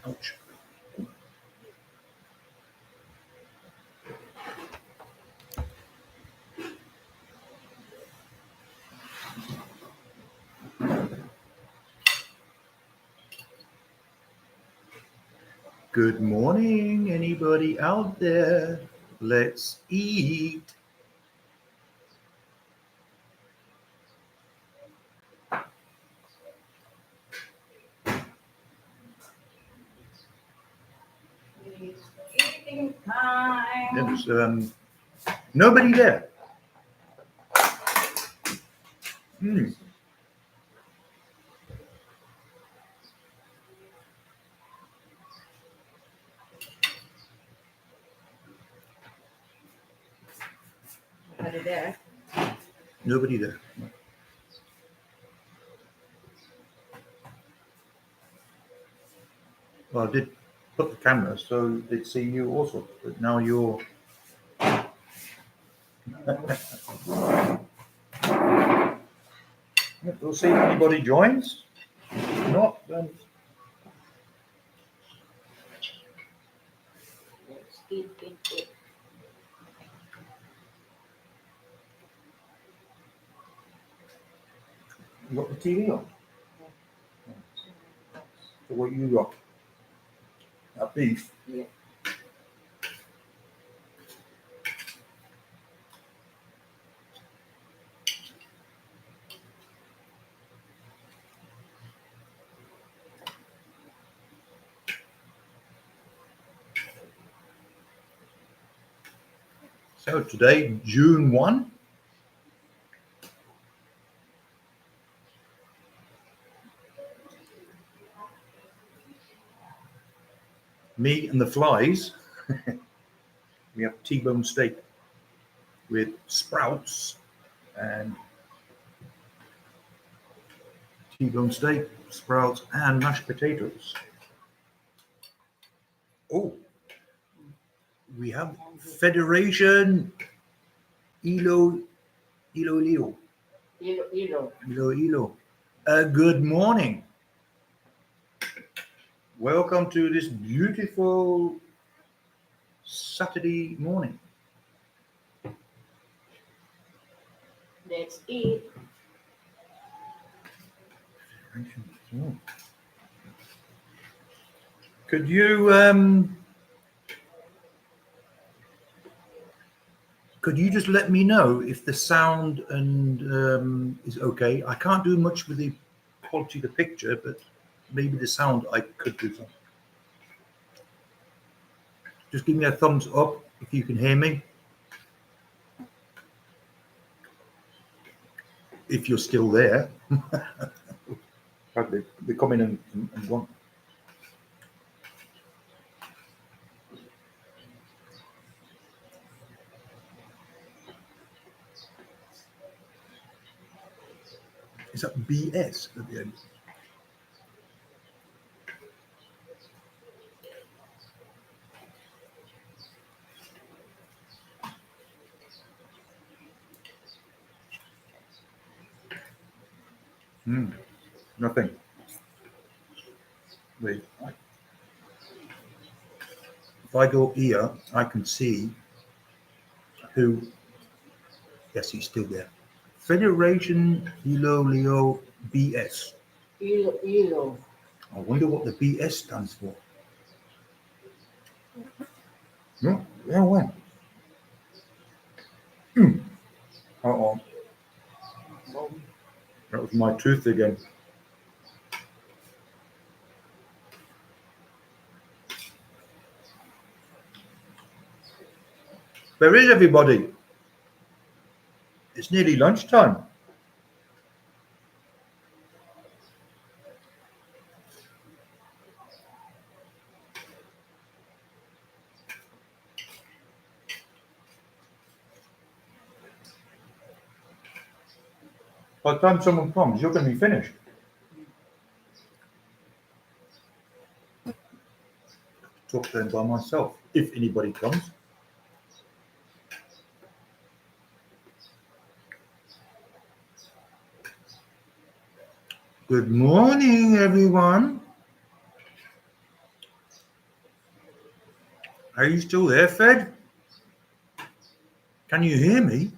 Ouch. Good morning, anybody out there? Let's eat. It's eating time. There's nobody there. Nobody there. Nobody there. Well, I did put the camera so they'd see you also, but now you're. We'll see if anybody joins. If not, then Let's eat. you got the TV on. So what you got? A beef. Yeah. So today, June 1. Me and the flies, we have T-bone steak with sprouts and T-bone steak, sprouts, and mashed potatoes. Oh, we have Federation Ilo. Good morning. Welcome to this beautiful Saturday morning. Let's eat. Could you just let me know if the sound and is okay? I can't do much with the quality of the picture, but maybe the sound I could do something. Just give me a thumbs up if you can hear me. If you're still there. They come in and gone. Is that BS at the end? Nothing. Wait. If I go here, I can see who. Yes, he's still there. Federation Leo BS. Ilo. I wonder what the BS stands for. No, yeah, when? Uh-oh. That was my tooth again. Where is everybody? It's nearly lunchtime. By the time someone comes, you're going to be finished. Talk then by myself, if anybody comes. Good morning, everyone. Are you still there, Fed? Can you hear me?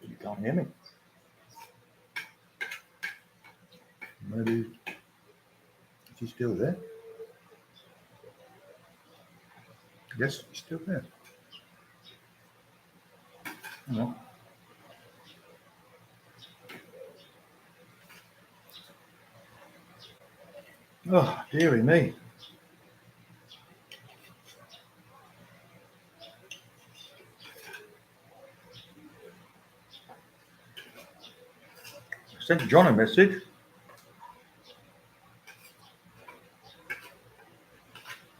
You can't hear me. Maybe is he still there? Yes, he's still there. No. Oh, dearie me. I sent John a message.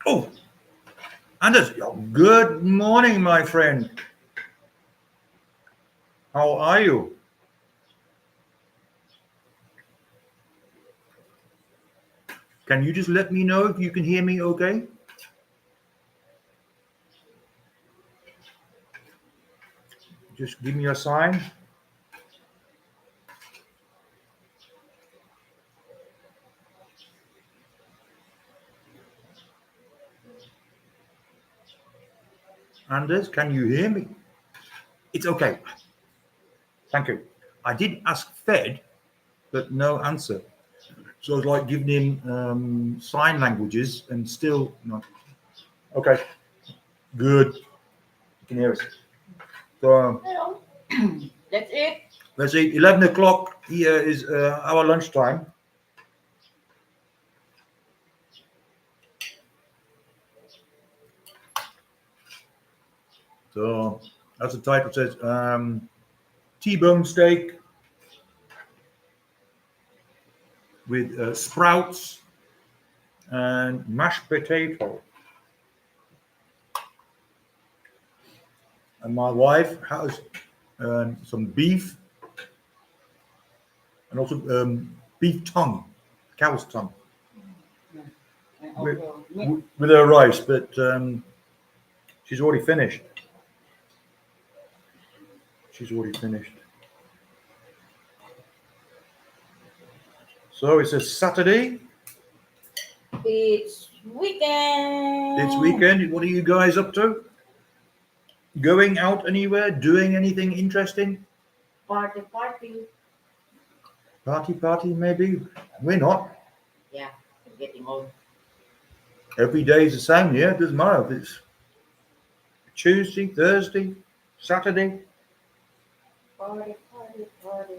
Oh, Anders, good morning, my friend. How are you? Can you just let me know if you can hear me okay? Just give me a sign. Anders, can you hear me? It's okay. Thank you. I did ask Fed, but no answer. So I was like giving him sign languages and still not. Okay, good. You can hear us. So Hello. That's it. let's see, 11 o'clock here is our lunchtime. So as the title says, T-bone steak with sprouts and mashed potato. And my wife has some beef and also beef tongue, cow's tongue, And also meat. with her rice, but she's already finished. She's already finished. So it's a Saturday. It's weekend. It's weekend. What are you guys up to? Going out anywhere? Doing anything interesting? Party, party. Party, maybe? We're not. Yeah, I'm getting old. Every day is the same, yeah? It doesn't matter if it's Tuesday, Thursday, Saturday. Party, party, party.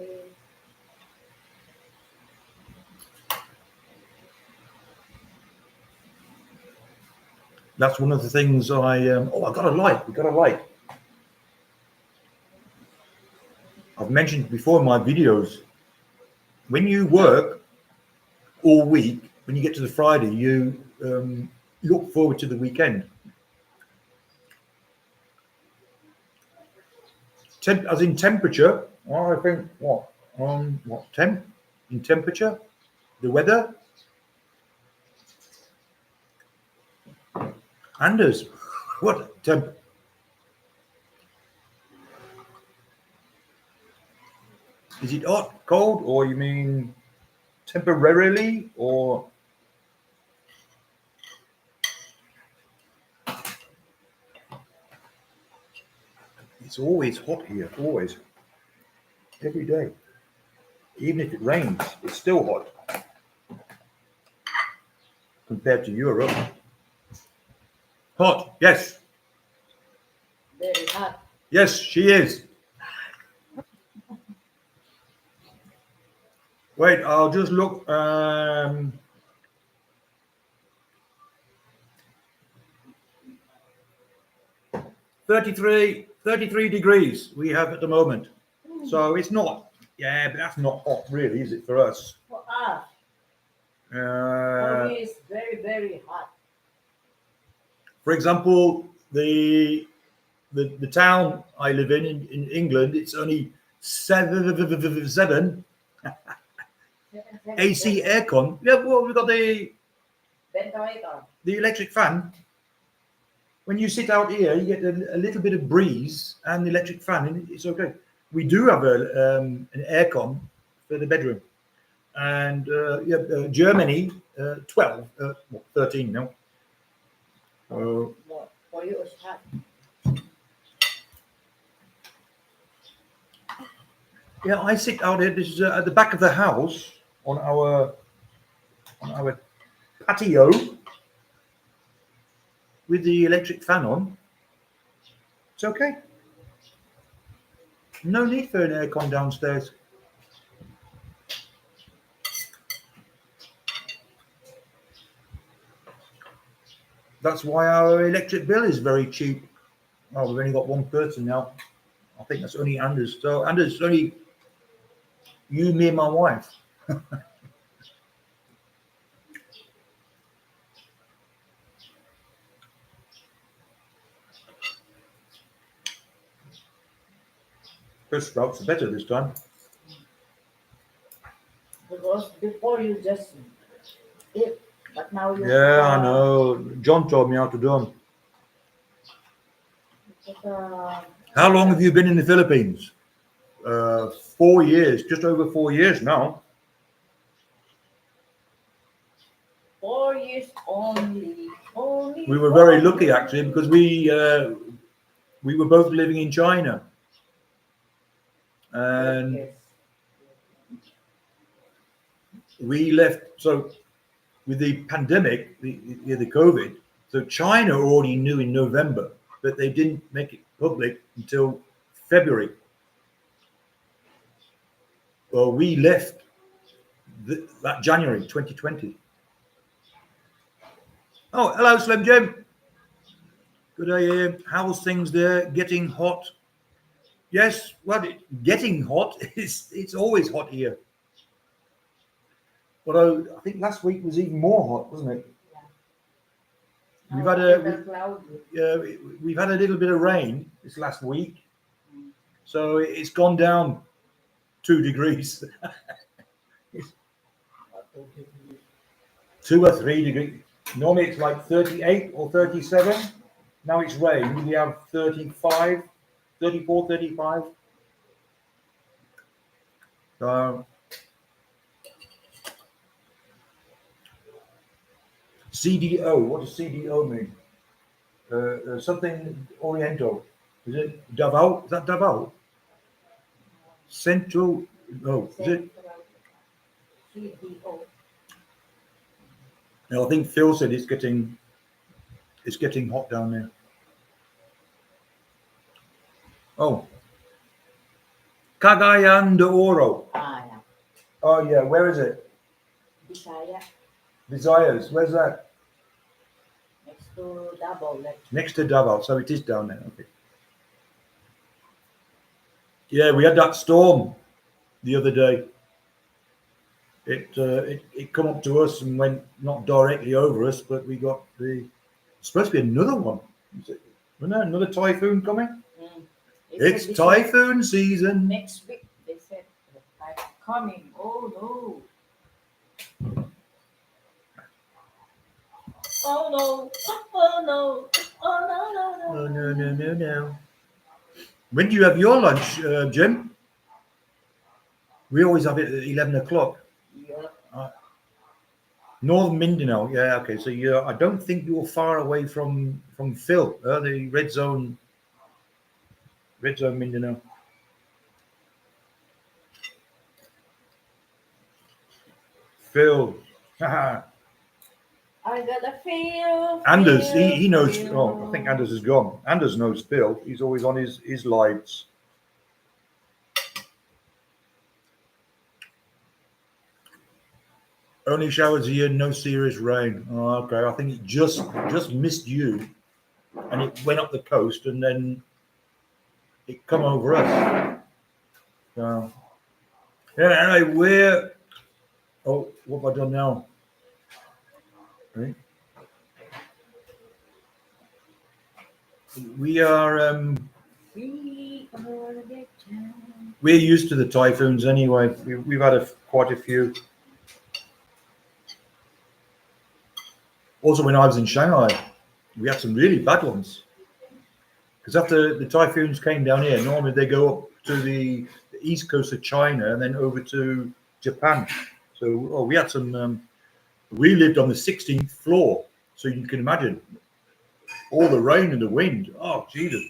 That's one of the things I got a like. We got a like. I've mentioned before in my videos, when you work all week, when you get to the Friday, you look forward to the weekend. As in temperature, I think what temp in temperature, the weather. Anders, what temp? Is it hot, cold, or you mean temporarily, or? It's always hot here, always, every day. Even if it rains, it's still hot compared to Europe. Hot, yes. Very hot. Yes, she is. Wait, I'll just look. 33 degrees we have at the moment. So it's not, yeah, but that's not hot really, is it, for us? For us, for Uh, me, it's very, very hot. for example, the town I live in England, it's only seven AC aircon. Yeah, well, we've got the Ventilator. electric fan. when you sit out here, you get a little bit of breeze and the electric fan, and it's okay. We do have an aircon for the bedroom, and Germany 12, 13 now. No, for you it's hot. Yeah, I sit out here. This is at the back of the house on our patio with the electric fan on. It's okay. No need for an aircon downstairs. That's why our electric bill is very cheap. Oh, we've only got one person now. I think that's only Anders. So Anders, it's only you, me, and my wife. First sprouts are better this time. Because before you just dip, but now you Yeah, I know. John told me how to do them. How long have you been in the Philippines? 4 years, just over 4 years now. 4 years only. We were very lucky actually because we were both living in China, and Yes. we left. So with the pandemic, the COVID, so China already knew in November, but they didn't make it public until February. Well, we left that January 2020. Oh, hello, Slim Jim. Good day, Ian. How's things there? Getting hot? Yes, well, getting hot it's always hot here. Although I think last week was even more hot, wasn't it? Yeah. We've had a little bit of rain this last week, so it's gone down 2 degrees. 2 or 3 degrees. Normally it's like 38 or 37. Now it's rain. We have 35, 34, 35. CDO. What does CDO mean? Something Oriental. Is it Davao? Is that Davao? Central. No. Is it? CDO. No, I think Phil said it's getting hot down there. Oh. Cagayan de Oro. Ah, yeah. Oh yeah, where is it? Bisaya. Visayas. Where's that? Next to Davao. Next to Davao, so it is down there. Okay. Yeah, we had that storm the other day. It come up to us and went not directly over us, but we got supposed to be another one. Wasn't there another typhoon coming? It's typhoon season. Next week, they said, I'm coming. Oh no. Oh no. Oh no. Oh no, no, no. Oh no. When do you have your lunch, Jim? We always have it at 11 o'clock. Yeah. Northern Mindanao. Yeah, okay. So I don't think you're far away from Phil, the red zone Mindanao. Phil. I gotta feel. Anders, he knows. Feel. Oh, I think Anders is gone. Anders knows Phil. He's always on his lives. Only showers here, no serious rain. Oh, okay. I think it just missed you, and it went up the coast, and then it come over us. So, yeah. Anyway, oh, what have I done now? Right. We're used to the typhoons anyway. We've had quite a few. Also, when I was in Shanghai, We had some really bad ones. Because after the typhoons came down here, normally they go up to the east coast of China and then over to Japan. So we had some. We lived on the 16th floor, so you can imagine all the rain and the wind. Oh, Jesus!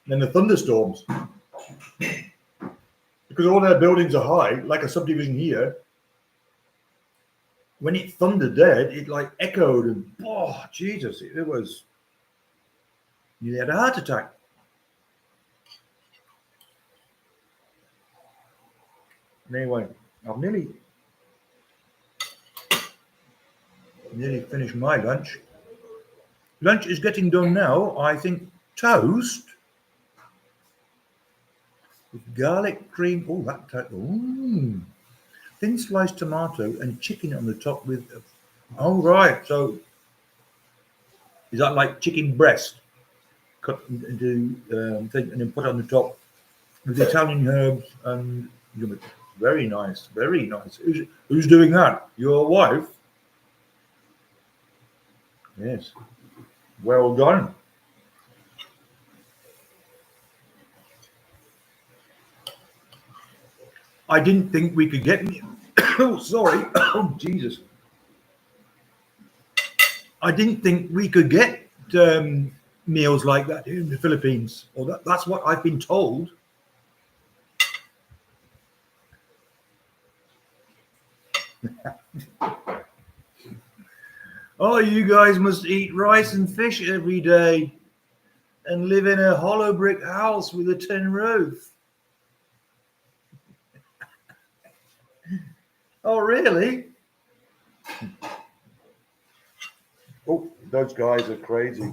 And then the thunderstorms, because all their buildings are high, like a subdivision here. When it thundered there, it like echoed, and oh, Jesus! It was. You had a heart attack. Anyway, I've nearly finished my lunch. Lunch is getting done now. I think toast with garlic cream. Oh, that. Ooh. Thin sliced tomato and chicken on the top with. Oh, right. So is that like chicken breast cut into thing and then put on the top with Italian herbs and very nice, very nice. Who's doing that? Your wife? Yes. Well done. I didn't think we could get. Oh, sorry. Oh, Jesus. I didn't think we could get meals like that in the Philippines. Or that's what I've been told. Oh, you guys must eat rice and fish every day and live in a hollow brick house with a tin roof. Oh, really? Oh, those guys are crazy.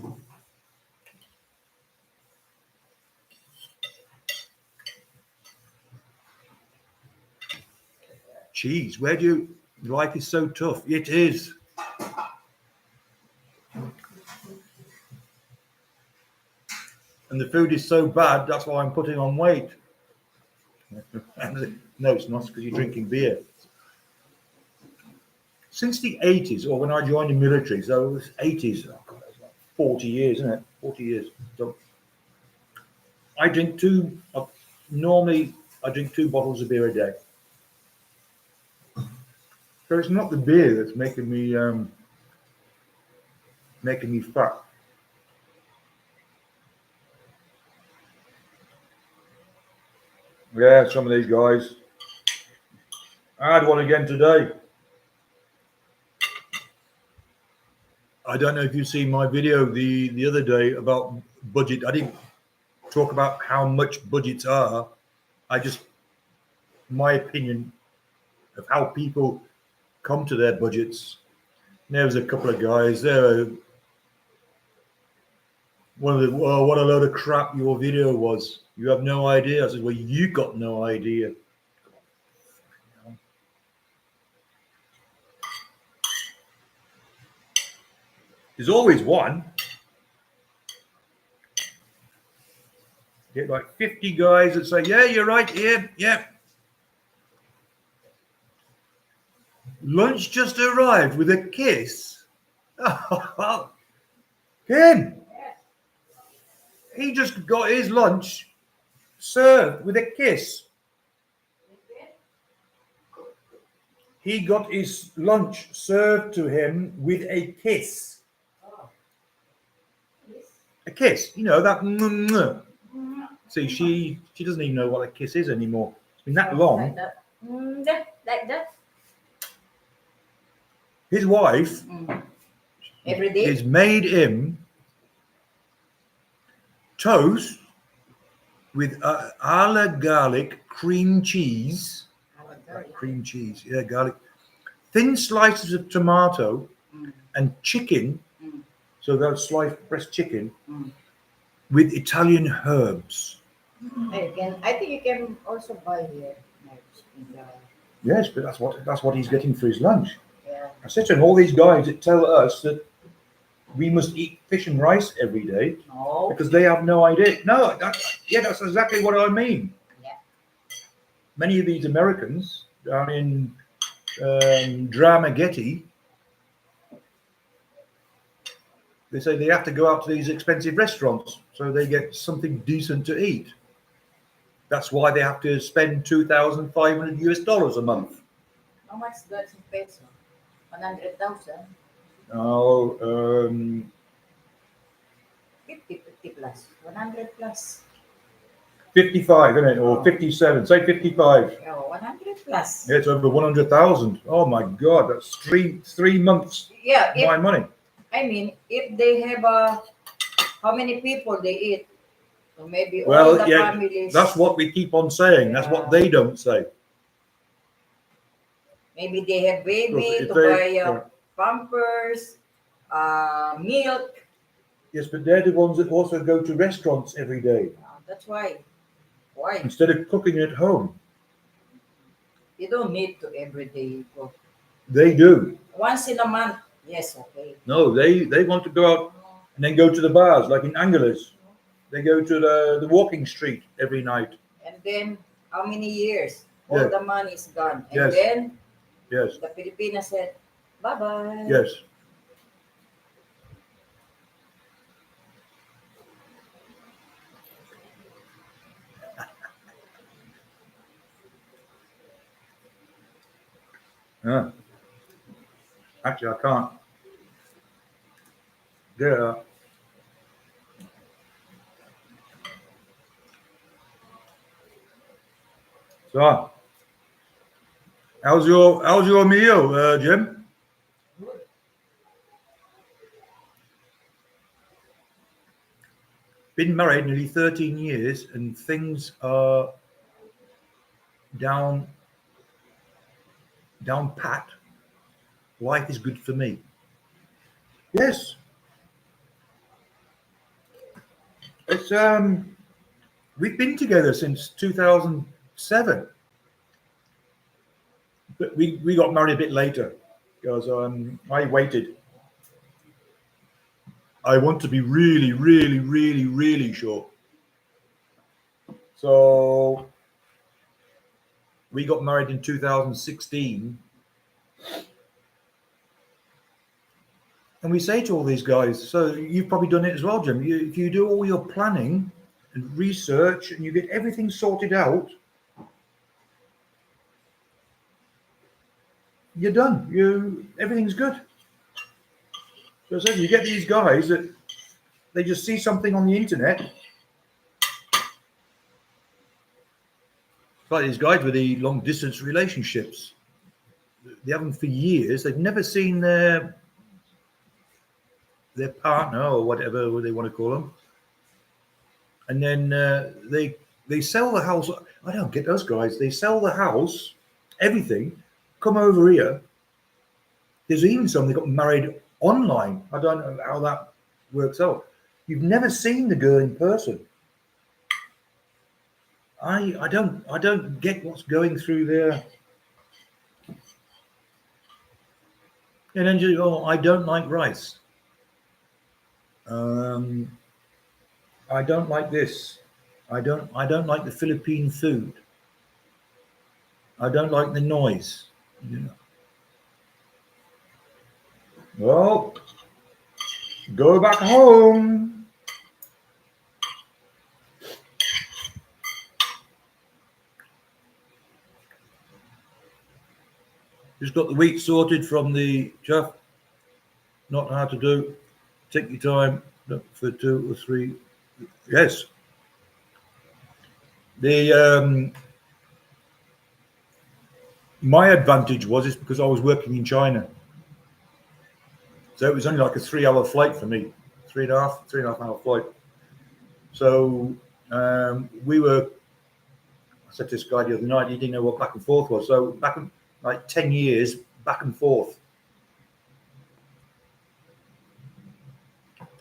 Cheese, where do you... Life is so tough. It is. And the food is so bad, that's why I'm putting on weight. No, it's not, because you're drinking beer. Since the 80s, or when I joined the military, so it was 80s, oh God, that's like 40 years, isn't it? 40 years. So I drink normally I drink 2 bottles of beer a day. So it's not the beer that's making me fat. Yeah, some of these guys. I had one again today. I don't know if you've seen my video the other day about budget. I didn't talk about how much budgets are. My opinion of how people come to their budgets. There was a couple of guys there. One of the, oh, what a load of crap your video was. You have no idea. I said, well, you got no idea. There's always one. Get like 50 guys that say, yeah, you're right here. Yeah. Lunch just arrived with a kiss. Him. He just got his lunch served with a kiss. He got his lunch served to him with a kiss. A kiss, you know, that. See, she doesn't even know what a kiss is anymore. It's been that long. Like that. His wife Every day has made him toast with a la garlic cream cheese. Cream cheese, yeah, garlic. Thin slices of tomato and chicken. So that's sliced breast chicken with Italian herbs. I think you can also buy here. Yes, but that's what he's getting for his lunch. Yeah. I said to him, all these guys that tell us that we must eat fish and rice every day because they have no idea. No, that's exactly what I mean. Yeah. Many of these Americans down in Dramageddon, They say they have to go out to these expensive restaurants so they get something decent to eat. That's why they have to spend $2,500 a month. How much that's in peso? 100,000? Oh, 50 plus. 100 plus. 55, isn't it? Or Oh. 57. Say 55. Yeah, 100 plus. Yeah, it's over 100,000. Oh my God, that's three months Yeah, my if money. I mean if they have how many people they eat, so maybe all Well, the yeah, families. that's what we keep on saying. That's what they don't say. Maybe they have baby If to they, buy pampers, milk. yes, but they're the ones that also go to restaurants every day That's why. Why? instead of cooking at home. You don't need to every day go. They do. Once in a month, yes, okay. No, they want to go out and then go to the bars, like in Angeles. They go to the walking street every night. And then how many years? All Yeah. the money is gone. And Yes. then Yes. the Filipinas said, bye bye. Yes. Yeah. Actually, I can't get it out. So, how's your meal, Jim? Been married nearly 13 years, and things are down pat. Life is good for me. Yes, it's we've been together since 2007, but we got married a bit later because I waited. I want to be really, really, really, really sure. So we got married in 2016. And we say to all these guys, so you've probably done it as well, Jim. If you do all your planning and research and you get everything sorted out, you're done. Everything's good. So I said, you get these guys that they just see something on the internet. It's like these guys with the long distance relationships. They have them for years. They've never seen their partner or whatever they want to call them. And then they sell the house. I don't get those guys. They sell the house, everything, come over here. There's even some that got married online. I don't know how that works out. You've never seen the girl in person. I don't get what's going through there. And then you go, I don't like rice. I don't like this. I don't like the Philippine food. I don't like the noise. You know. Well, go back home. Just got the wheat sorted from the chuff. Not hard to do. Take your time for 2 or 3. Yes. The my advantage was because I was working in China, so it was only like a 3-hour flight for me, 3.5 hour flight. So we were. I said to this guy the other night, he didn't know what back and forth was. So back in like 10 years, back and forth.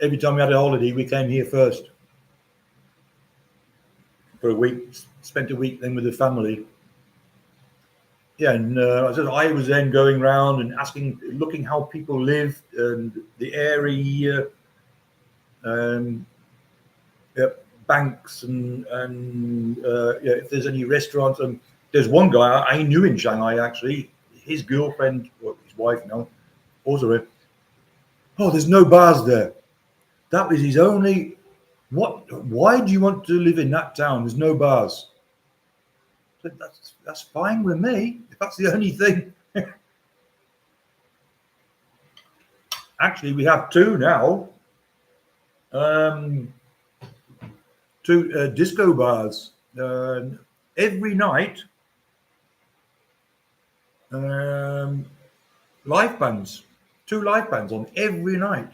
Every time we had a holiday, we came here first for a week. Spent a week then with the family. Yeah, and I was then going around and looking how people live and the area, banks and if there's any restaurants. And there's one guy I knew in Shanghai actually. His girlfriend, or his wife now, also. Oh, there's no bars there. That was his only. Why do you want to live in that town? There's no bars. But that's fine with me. If that's the only thing. Actually, we have two now. Two disco bars. Every night, live bands. Two live bands on every night.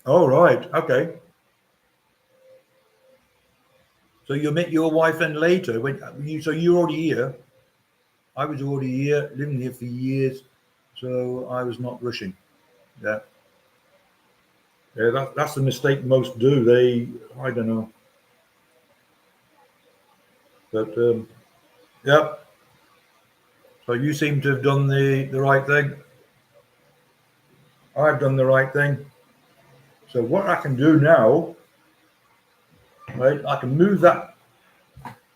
Oh, right. Okay. So you met your wife and later when you're already here. I was already here, living here for years, so I was not rushing. Yeah. Yeah, that's the mistake most do. I don't know. But yeah. So you seem to have done the right thing. I've done the right thing. So what I can do now, right? I can move that.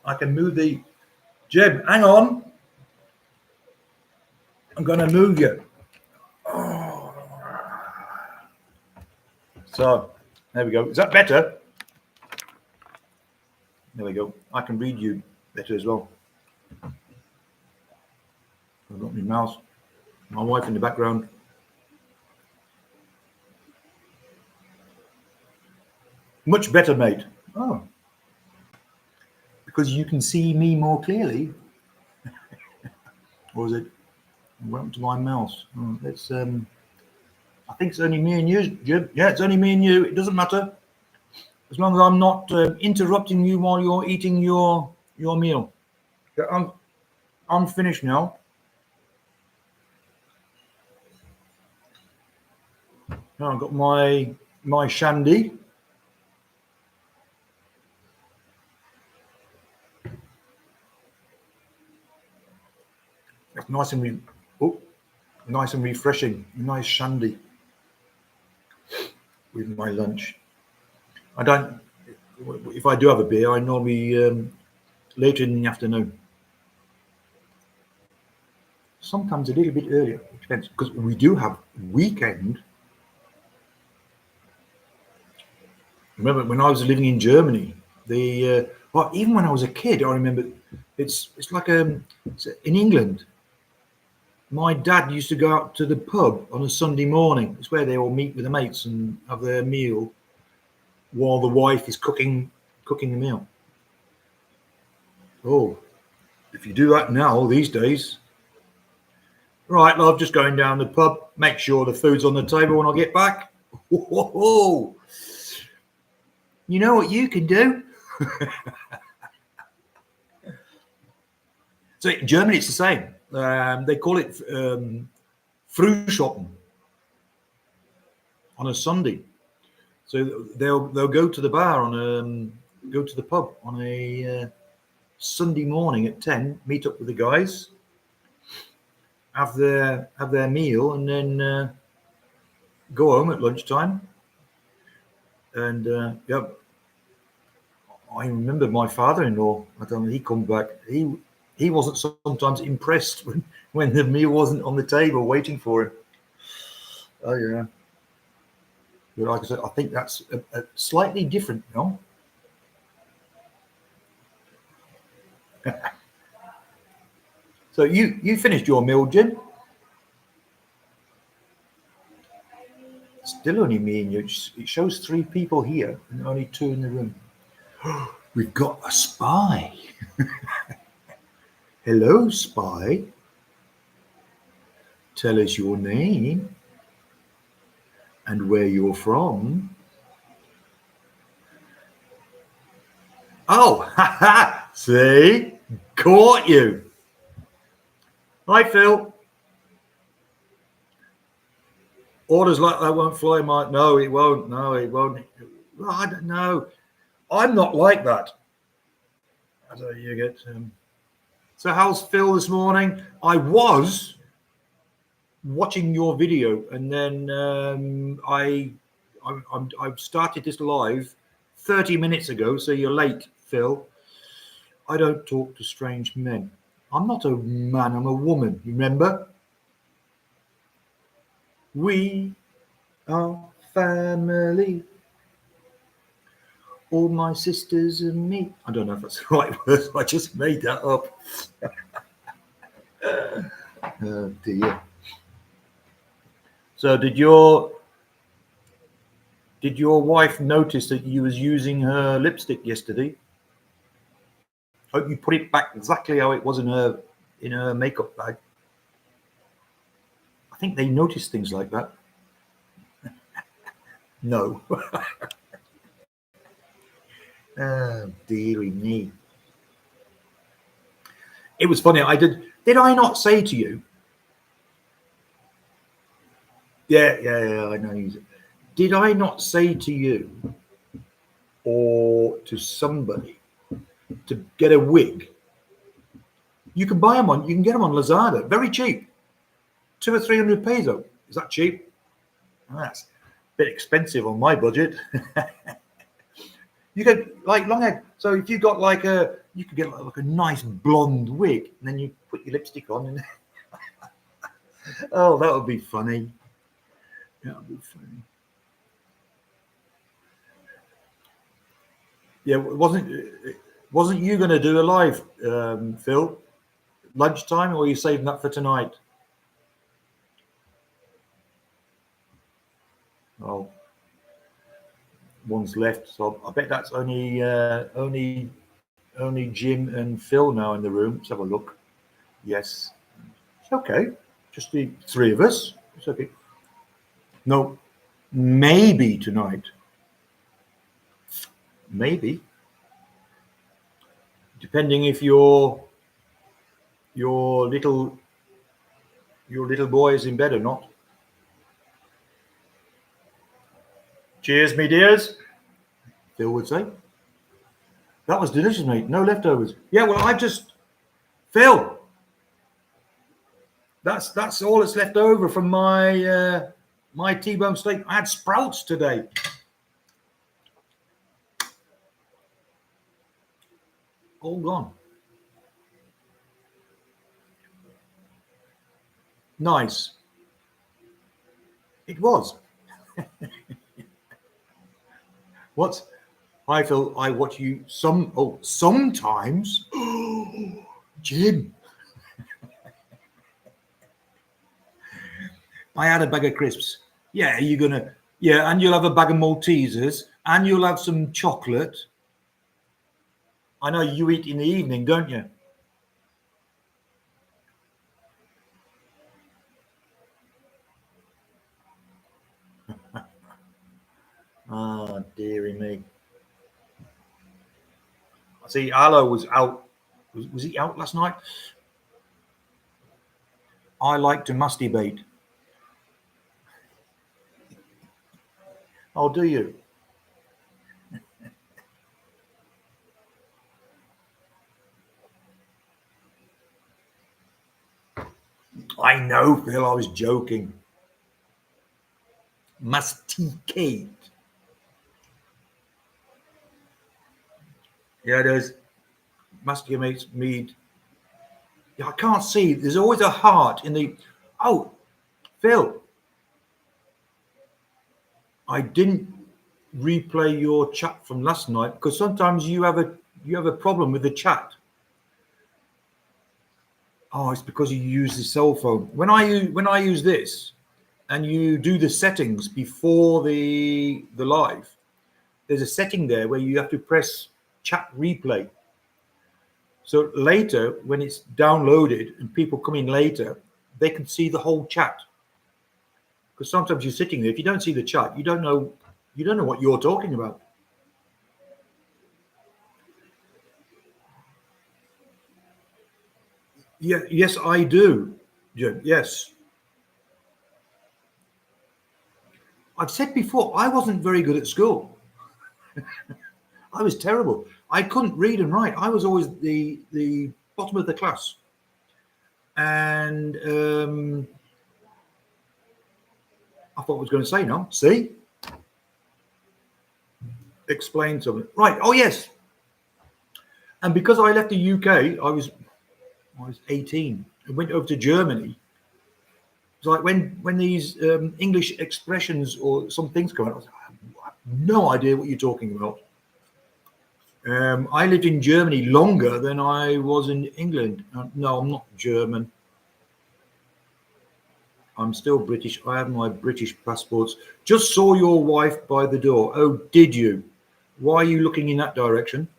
I can move the Jeb. Hang on. I'm going to move you. Oh. So there we go. Is that better? There we go. I can read you better as well. I've got my mouse. My wife in the background. Much better, mate. Oh. Because you can see me more clearly. Or is it? What happened to my mouse? Oh, let's I think it's only me and you, Jim. Yeah, it's only me and you. It doesn't matter. As long as I'm not interrupting you while you're eating your meal. Yeah, I'm finished now. Now I've got my shandy. It's nice and nice and refreshing. Nice shandy with my lunch. I don't. If I do have a beer, I normally later in the afternoon. Sometimes a little bit earlier. It depends because we do have weekend. Remember when I was living in Germany, well, even when I was a kid, I remember it's like in England. My dad used to go out to the pub on a Sunday morning. It's where they all meet with the mates and have their meal while the wife is cooking the meal. Oh, if you do that now these days, right, love, just going down the pub. Make sure the food's on the table when I get back. Whoa. You know what you can do? So in Germany, it's the same. They call it Frühschoppen on a Sunday. So they'll go to the bar go to the pub on a Sunday morning at 10. Meet up with the guys, have their meal, and then go home at lunchtime. And yeah, I remember my father-in-law. I don't know. He come back. He wasn't sometimes impressed when the meal wasn't on the table waiting for him. Oh yeah. But like I said, I think that's a slightly different, you know. So you finished your meal, Jim? Still only me and you. It shows 3 people here and only 2 in the room. We've got a spy. Hello, spy. Tell us your name and where you're from. Oh, see? Caught you. Hi, Phil. Orders like that won't fly, Mike. No, it won't. No, it won't. Well, I don't know. I'm not like that. So you get. So how's Phil this morning? I was watching your video, and then I've started this live 30 minutes ago. So you're late, Phil. I don't talk to strange men. I'm not a man. I'm a woman. Remember? We are family. All my sisters and me. I don't know if that's the right word. I just made that up. Oh dear. So did your wife notice that you was using her lipstick yesterday? Hope you put it back exactly how it was in her makeup bag. I think they notice things like that. No. Oh dearie me. It was funny. Did I not say to you? Yeah, I know. Did I not say to you or to somebody to get a wig? You can buy them you can get them on Lazada, very cheap. 200 or 300 peso. Is that cheap? That's a bit expensive on my budget. You get like long hair. So if you got you could get like a nice blonde wig, and then you put your lipstick on, and oh, that would be funny. That would be funny. Yeah, wasn't you going to do a live, Phil? Lunchtime, or are you saving that for tonight? Oh, one's left, so I bet that's only Jim and Phil now in the room. Let's have a look. Yes, it's okay. Just the three of us. It's okay. No, maybe tonight. Maybe, depending if your little boy is in bed or not. Cheers, me dears. Phil would say. That was delicious, mate. No leftovers. Yeah, well, Phil. That's all that's left over from my T-bone steak. I had sprouts today. All gone. Nice. It was. What? I Phil, I watch you sometimes. Jim. I had a bag of crisps. Yeah, and you'll have a bag of Maltesers, and you'll have some chocolate. I know you eat in the evening, don't you? Oh, dearie me. See, Arlo was out. Was he out last night? I like to masturbate. Oh, do you? I know, Phil. I was joking. Masticate. Yeah, there's masticates meat. Yeah, I can't see. There's always a heart in the. Oh, Phil. I didn't replay your chat from last night because sometimes you have a problem with the chat. Oh, it's because you use the cell phone. When I use this, and you do the settings before the live, there's a setting there where you have to press chat replay. So later, when it's downloaded and people come in later, they can see the whole chat. Because sometimes you're sitting there, if you don't see the chat, you don't know what you're talking about. Yeah, yes, I do. Jim. Yes. I've said before, I wasn't very good at school. I was terrible. I couldn't read and write. I was always the bottom of the class. And I thought I was going to say no. See? Explain something. Right. Oh, yes. And because I left the UK, I was 18 and went over to Germany. It's like when these English expressions or some things come out, I was like, I have no idea what you're talking about. I lived in Germany longer than I was in England. No, I'm not German. I'm still British. I have my British passports. Just saw your wife by the door. Oh, did you? Why are you looking in that direction?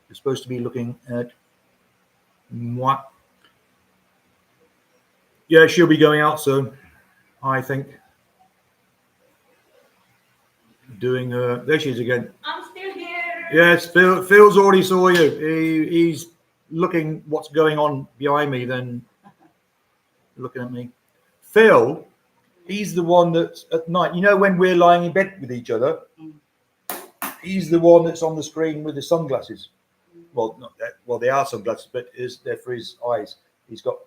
You're supposed to be looking at moi. Yeah, she'll be going out soon, I think. Doing her. There she is again. I'm still here. Yes, Phil's already saw you. He's looking what's going on behind me, then looking at me. Phil, he's the one that's at night. You know when we're lying in bed with each other, he's the one that's on the screen with the sunglasses. Well, not that. Well, they are sunglasses, but they're for his eyes. He's got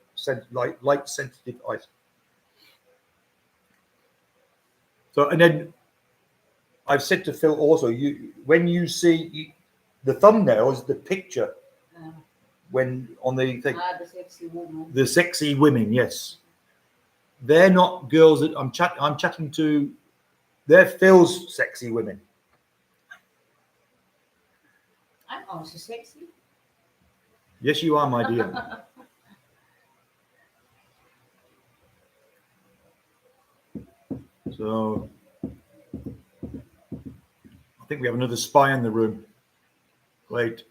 light sensitive eyes. So, and then I've said to Phil also, when you see the thumbnail is the picture when on the thing. The sexy woman. The sexy women, yes. They're not girls that I'm chatting to. They're Phil's sexy women. I'm also sexy. Yes, you are, my dear. So I think we have another spy in the room. Wait.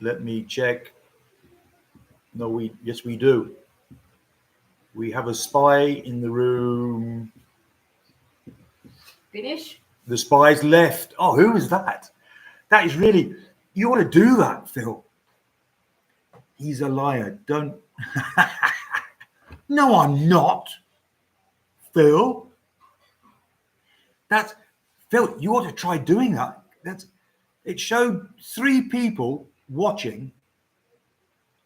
Let me check. No, yes, we do. We have a spy in the room. Finish? The spy's left. Oh, who is that? That is really, you ought to do that, Phil. He's a liar. Don't. No, I'm not. Phil. Phil, you ought to try doing that. It showed 3 people watching.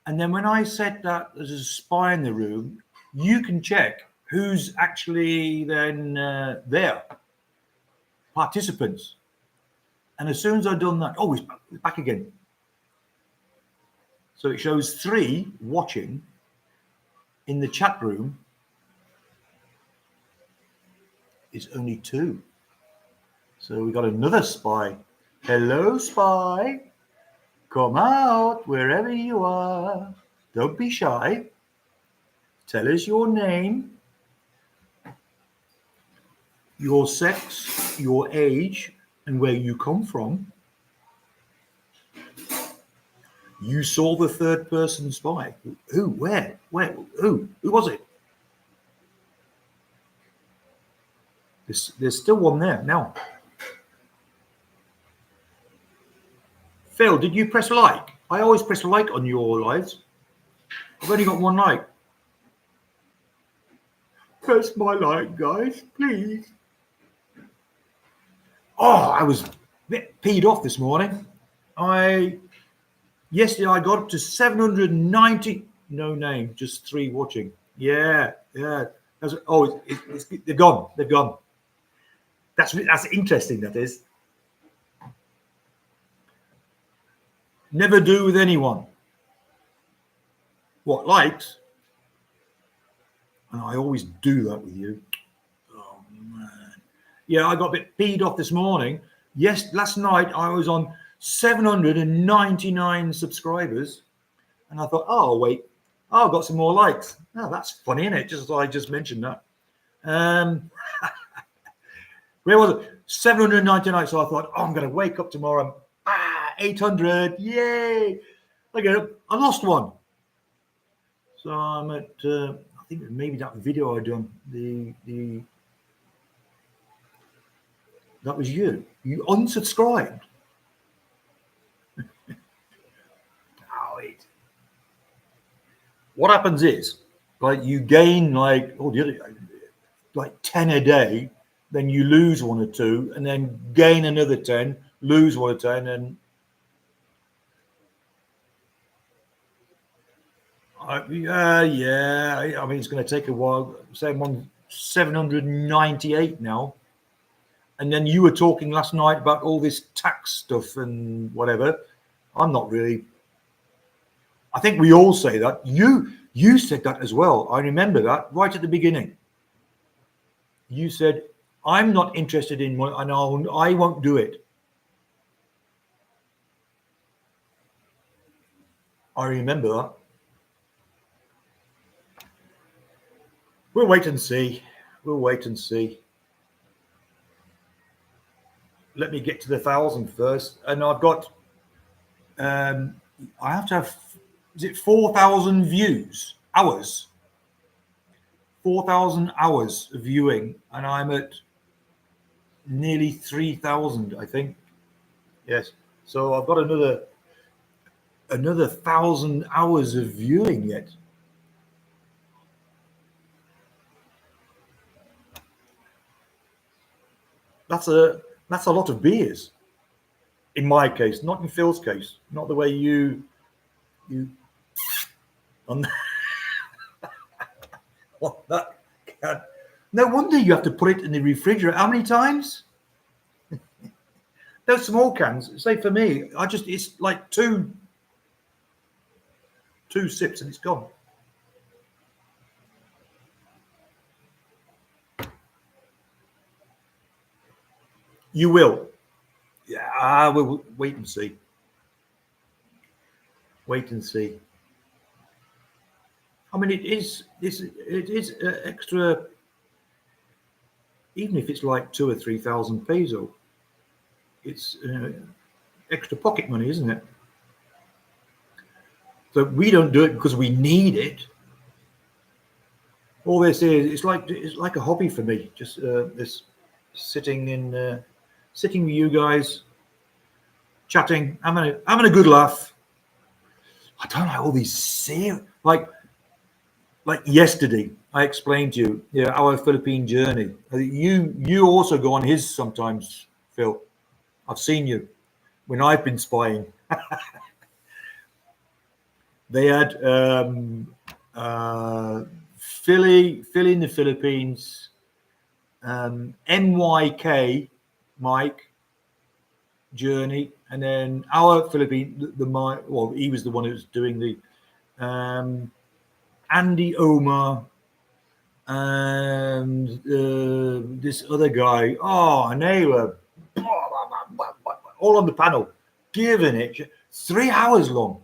And then when I said that there's a spy in the room, you can check who's actually then there. Participants. And as soon as I've done that, oh, it's back again. So it shows 3 watching in the chat room. It's only 2. So we got another spy. Hello, spy. Come out wherever you are. Don't be shy. Tell us your name, your sex, your age, and where you come from. You saw the 3rd person spy. Who? Where? Who? Who was it? There's still one there now. Phil, did you press like? I always press like on your lives. I've only got 1 like. Press my like, guys, please. Oh, I was a bit peed off this morning. Yesterday I got up to 790. No name, just 3 watching. Yeah. They're gone. They're gone. That's interesting. That is. Never do with anyone. What, likes? And I always do that with you. Oh man. Yeah, I got a bit peed off this morning. Yes, last night I was on 799 subscribers, and I thought, oh wait, I've got some more likes. Oh, that's funny, isn't it? I just mentioned that. Where was it? 799. So I thought, oh, I'm going to wake up tomorrow. 800. Yay! I lost 1. So I'm at. I think maybe that video I done. That was you. You unsubscribed. What happens is, like, you gain like 10 a day, then you lose 1 or 2, and then gain another 10, lose 1 or 10, and I mean it's going to take a while. Say I'm on 798 now, and then you were talking last night about all this tax stuff and whatever. I'm not really. I think we all say that. You You said that as well. I remember that right at the beginning. You said, I'm not interested in one, and I won't do it. I remember that. We'll wait and see. We'll wait and see. Let me get to the 1,000 first. And I've got, I have to have, is it 4,000 views, hours? 4,000 hours of viewing. And I'm at nearly 3,000, I think. Yes. So I've got another 1,000 hours of viewing yet. That's a lot of beers. In my case, not in Phil's case, not the way you on what that can. No wonder you have to put it in the refrigerator. How many times? Those small cans, say for me, it's like two sips and it's gone. You will. Yeah, we'll wait and see. Wait and see. I mean, it is extra, even if it's like 2,000 or 3,000 peso. It's extra pocket money, isn't it? So we don't do it because we need it. All this is, it's like a hobby for me. Just this sitting with you guys, chatting, having a good laugh. I don't like all these serious, like yesterday. I explained to you, our Philippine journey. You also go on his sometimes, Phil. I've seen you when I've been spying. They had Philly in the Philippines, MYK Mike journey, and then our Philippine he was the one who was doing the Andy Omar and this other guy. Oh, and they were all on the panel, giving it 3 hours long.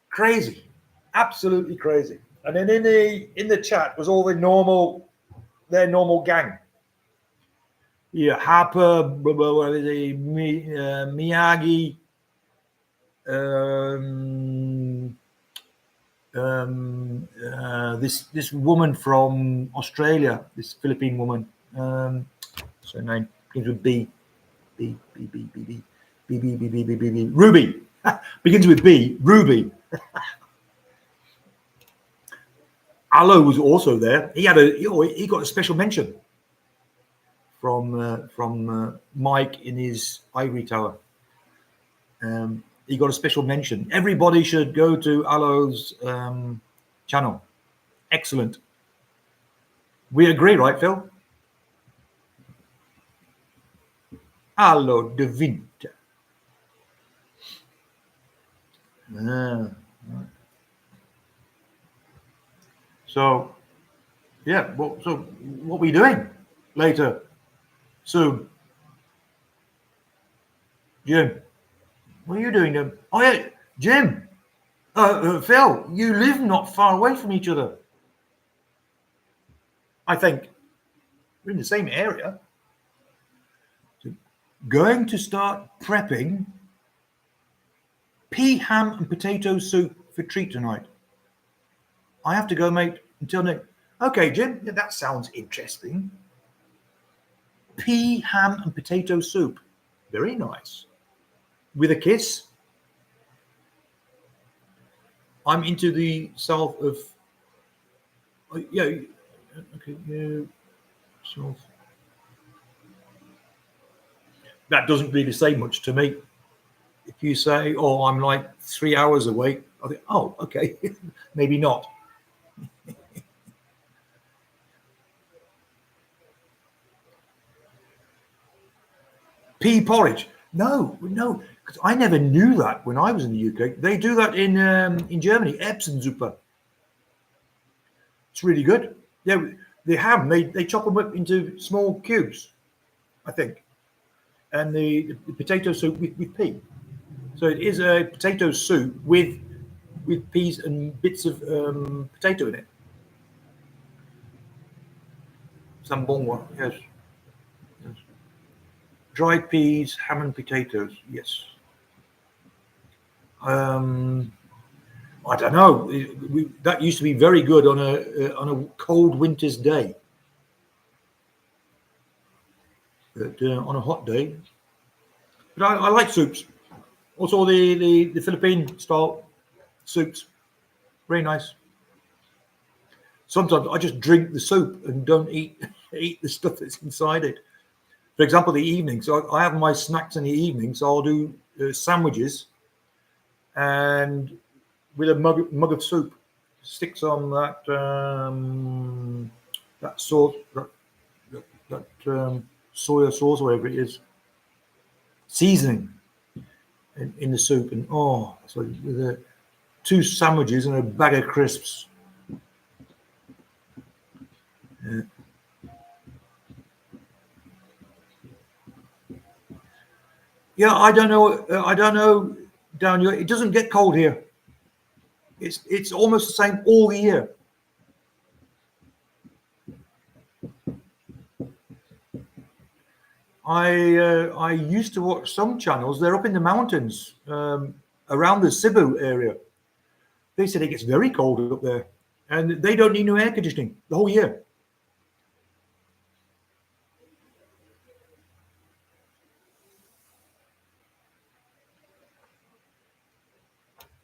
Crazy, absolutely crazy. And then in the chat was all their normal gang. Yeah, Harper, Miyagi, this woman from Australia, this Philippine woman. What's her name? Begins with B. Ruby. Begins with B. Ruby. Alo was also there. He got a special mention from Mike in his ivory tower. He got a special mention. Everybody should go to Alo's channel. Excellent. We agree, right, Phil? Alo de Winter. Right. So, yeah. So what are we doing later? Soon, Jim. What are you doing, Jim? Oh yeah, Jim. Phil, you live not far away from each other. I think we're in the same area. So going to start prepping pea, ham, and potato soup for treat tonight. I have to go, mate, until next. Okay, Jim, that sounds interesting. Pea, ham, and potato soup. Very nice. With a kiss. I'm into the south of. Okay, south. That doesn't really say much to me. If you say, "Oh, I'm like 3 hours away," I think, "Oh, okay, maybe not." Pea porridge? No, Because I never knew that when I was in the UK. They do that in Germany, Erbsensuppe. It's really good. Yeah, they have. They chop them up into small cubes, I think, and the potato soup with pea. So it is a potato soup with peas and bits of potato in it. Sambonwa, yes. Yes. Dried peas, ham and potatoes, yes. Um, I don't know. That used to be very good on a cold winter's day. But on a hot day, but I like soups. Also the Philippine style soups, very nice. Sometimes I just drink the soup and don't eat eat the stuff that's inside it. For example, the evening. So I have my snacks in the evening. So I'll do sandwiches and with a mug of soup. Sticks on that sauce, that soya sauce, whatever it is, seasoning in the soup, and so with two sandwiches and a bag of crisps. Yeah. Yeah, I don't know. I don't know down here. It doesn't get cold here. It's almost the same all year. I used to watch some channels. They're up in the mountains around the Cebu area. They said it gets very cold up there, and they don't need no air conditioning the whole year.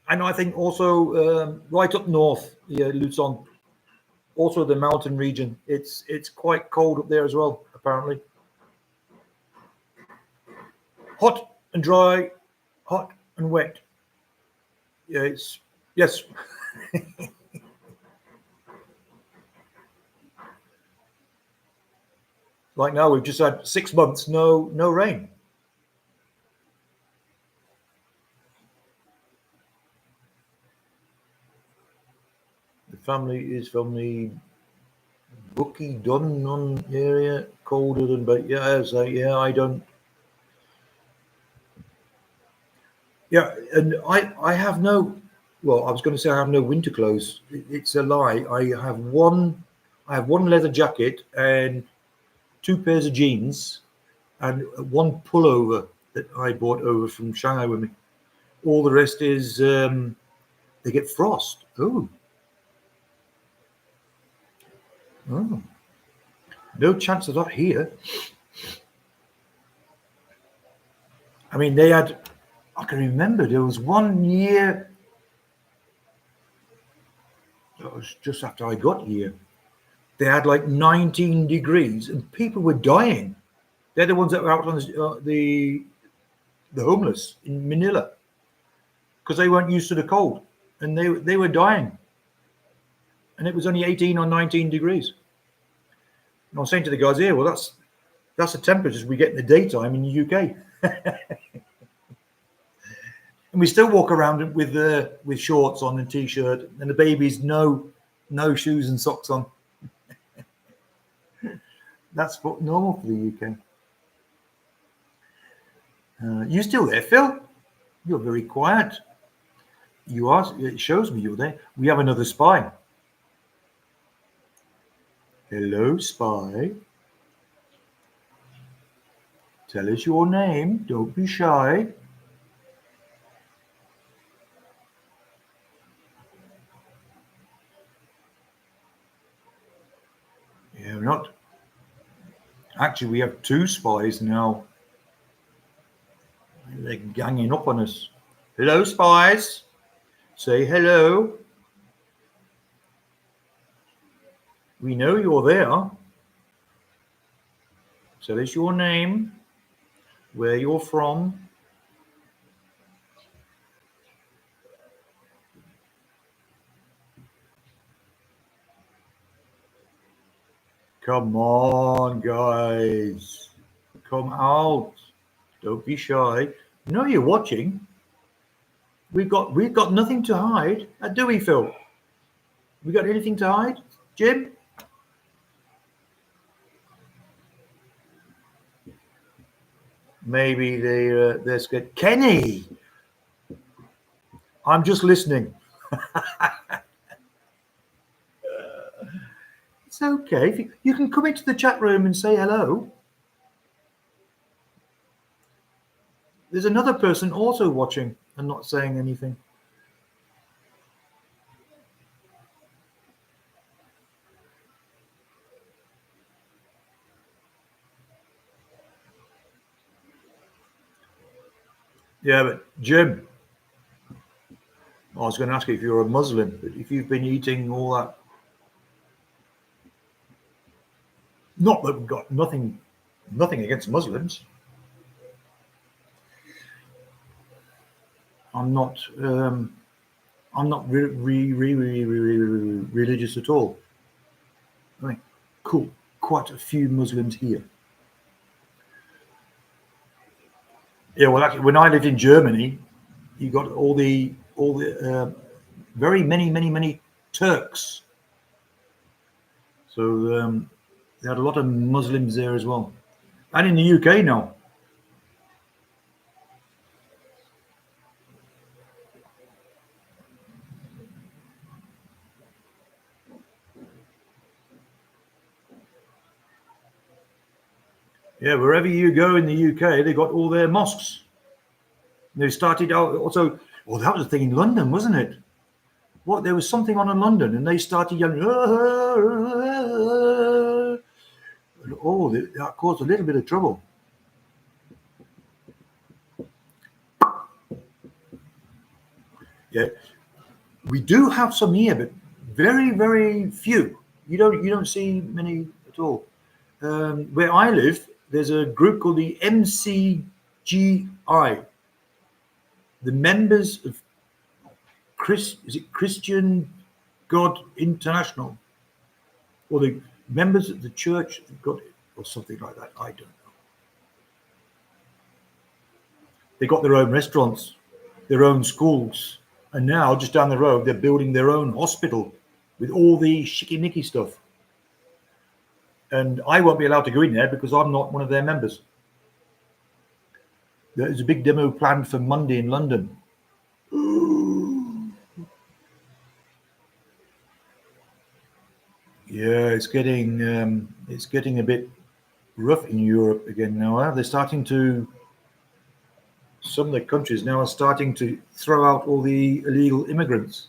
And I think also right up north, yeah, Luzon, also the mountain region. It's quite cold up there as well, apparently. Hot and dry, hot and wet. Yeah, it's yes. Like now, we've just had 6 months, no rain. The family is from the Bukit Dunnon area, colder than but yeah, so yeah, I don't. Yeah, and I have no. Well, I was going to say I have no winter clothes. It's a lie. I have one leather jacket and two pairs of jeans and one pullover that I bought over from Shanghai with me. All the rest is they get frost. Oh, no chance of that here. I mean, they had. I can remember there was one year. That was just after I got here. They had like 19 degrees, and people were dying. They're the ones that were out on the homeless in Manila because they weren't used to the cold, and they were dying. And it was only 18 or 19 degrees. And I was saying to the guys here, well, that's the temperatures we get in the daytime in the UK. And we still walk around with shorts on and t-shirt, and the babies no shoes and socks on. That's what normal for the UK. You still there, Phil? You're very quiet. You are. It shows me you're there. We have another spy. Hello, spy. Tell us your name. Don't be shy. Yeah, not. Actually, we have two spies now. They're ganging up on us. Hello, spies. Say hello. We know you're there. Tell us your name, where you're from. Come on, guys. Come out. Don't be shy. No, you're watching. We've got nothing to hide, do we, Phil? We got anything to hide, Jim? Maybe they're scared. Kenny, I'm just listening. It's okay. If you can come into the chat room and say hello. There's another person also watching and not saying anything. Yeah, but Jim, I was going to ask you if you're a Muslim, but if you've been eating all that, not that we've got nothing against Muslims. I'm not religious at all. I mean, cool, quite a few Muslims here. Yeah, well, actually, when I lived in Germany, you got all the very many Turks. So they had a lot of Muslims there as well, and in the UK now. Yeah, wherever you go in the UK, they got all their mosques. They started out also. Well, that was the thing in London, wasn't it? What, there was something on in London, and they started yelling. Oh, that caused a little bit of trouble. Yeah, we do have some here, but very few. You don't see many at all. Where I live, there's a group called the MCGI, the members of Christian God International, or the members of the Church of God, or something like that. I don't know. They got their own restaurants, their own schools, and now just down the road they're building their own hospital with all the shicky-nicky stuff. And I won't be allowed to go in there because I'm not one of their members. There's a big demo planned for Monday in London. Yeah, it's getting a bit rough in Europe again now. They're starting to. Some of the countries now are starting to throw out all the illegal immigrants.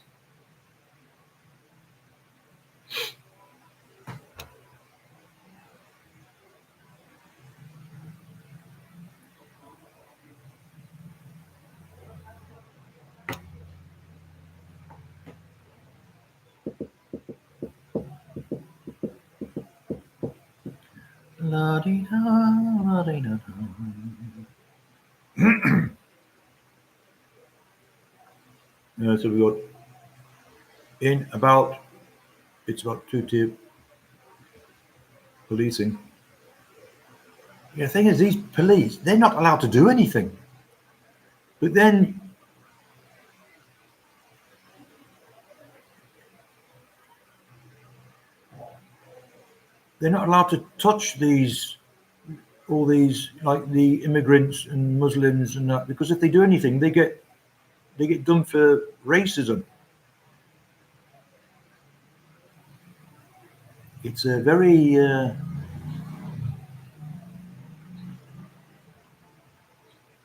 La-dee-da, la-dee-da-da. So we got in about, it's about two-tier policing. Yeah, the thing is, these police, they're not allowed to do anything. But then they're not allowed to touch all these, like the immigrants and Muslims and that, because if they do anything, they get done for racism. It's a very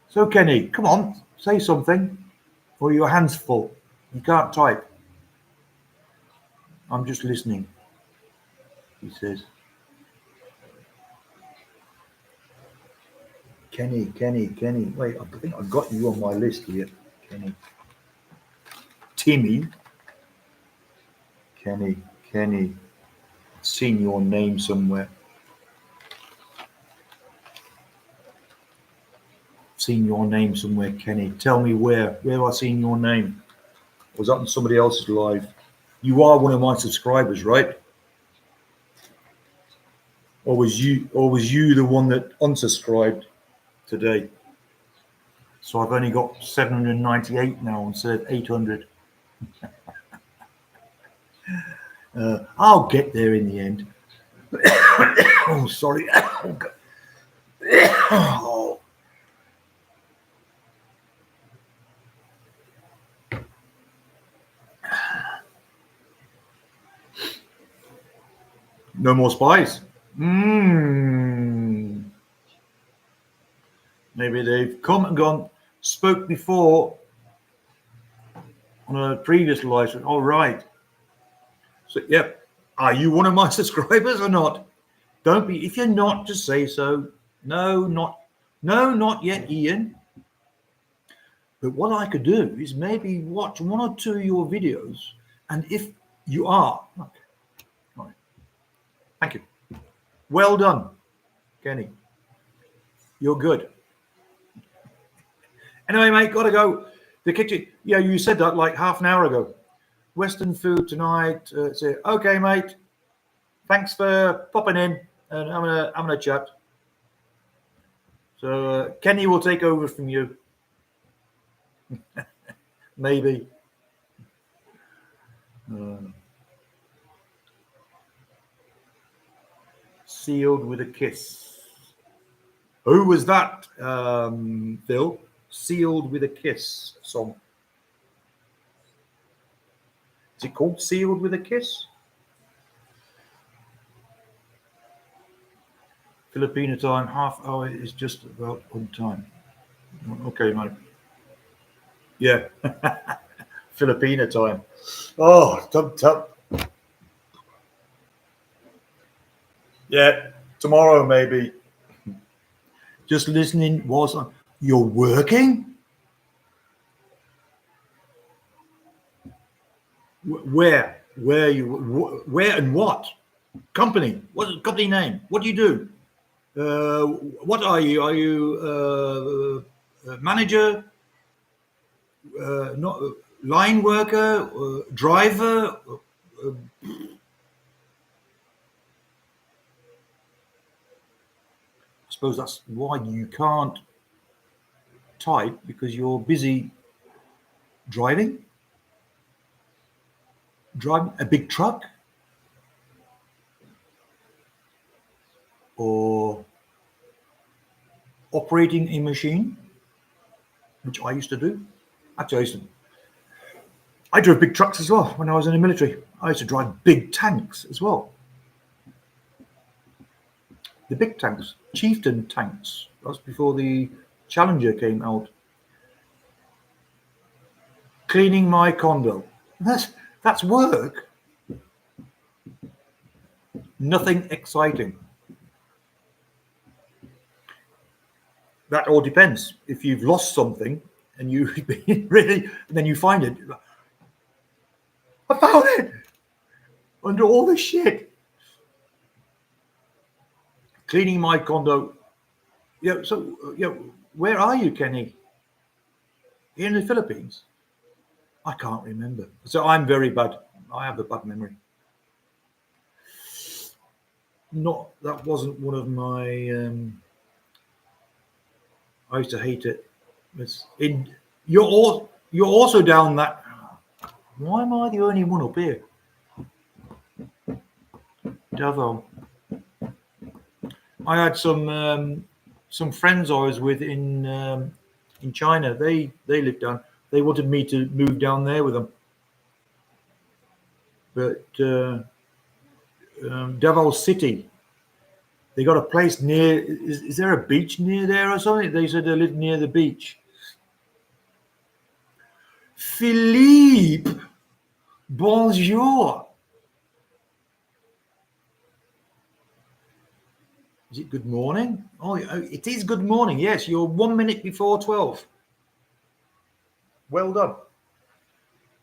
so Kenny, come on, say something, or your hands full. You can't type. I'm just listening, he says. Kenny. Wait, I think I've got you on my list here. Kenny. Timmy. Kenny. I've seen your name somewhere. Kenny. Tell me where. Where have I seen your name? Was that on somebody else's live? You are one of my subscribers, right? Or was you the one that unsubscribed today? So I've only got 798 now instead of 800. I'll get there in the end. Oh, sorry. Oh. No more spies. Maybe they've come and gone, spoke before on a previous live stream. All right. So, yep. Are you one of my subscribers or not? Don't be. If you're not, just say so. No, not yet, Ian. But what I could do is maybe watch one or two of your videos, and if you are, okay. All right. Thank you. Well done, Kenny. You're good. Anyway, mate, gotta go. The kitchen. Yeah, you said that like half an hour ago. Western food tonight. Say, okay, mate. Thanks for popping in and having a chat. So Kenny will take over from you. Maybe. Sealed with a kiss. Who was that, Phil? Sealed with a kiss song. Is it called Sealed with a Kiss? Filipino time, half hour is just about on time. Okay, mate. Yeah. Filipino time. Oh, tub. Yeah, tomorrow maybe. Just listening was on. You're working? Where? Where and what? Company? What's the company name? What do you do? What are you? Are you a manager? Not line worker? Driver? I suppose that's why you can't type, because you're busy driving a big truck or operating a machine, which I used to do. Actually, I drove big trucks as well when I was in the military. I used to drive big tanks as well. The big tanks, Chieftain tanks. That was before the Challenger came out. Cleaning my condo. That's work. Nothing exciting. That all depends. If you've lost something and you really, and then you find it, I found it under all this shit. Cleaning my condo. Yeah. So yeah, where are you, Kenny? In the Philippines? I can't remember. So I'm very bad. I have a bad memory. That wasn't one of my. I used to hate it. You're also down that. Why am I the only one up here? Davao. I had some friends I was with in China. They lived down. They wanted me to move down there with them, but Davao City. They got a place near. Is there a beach near there or something? They said they lived near the beach. Philippe, bonjour. Is it good morning? Oh, it is good morning. Yes, you're 1 minute before 12. Well done.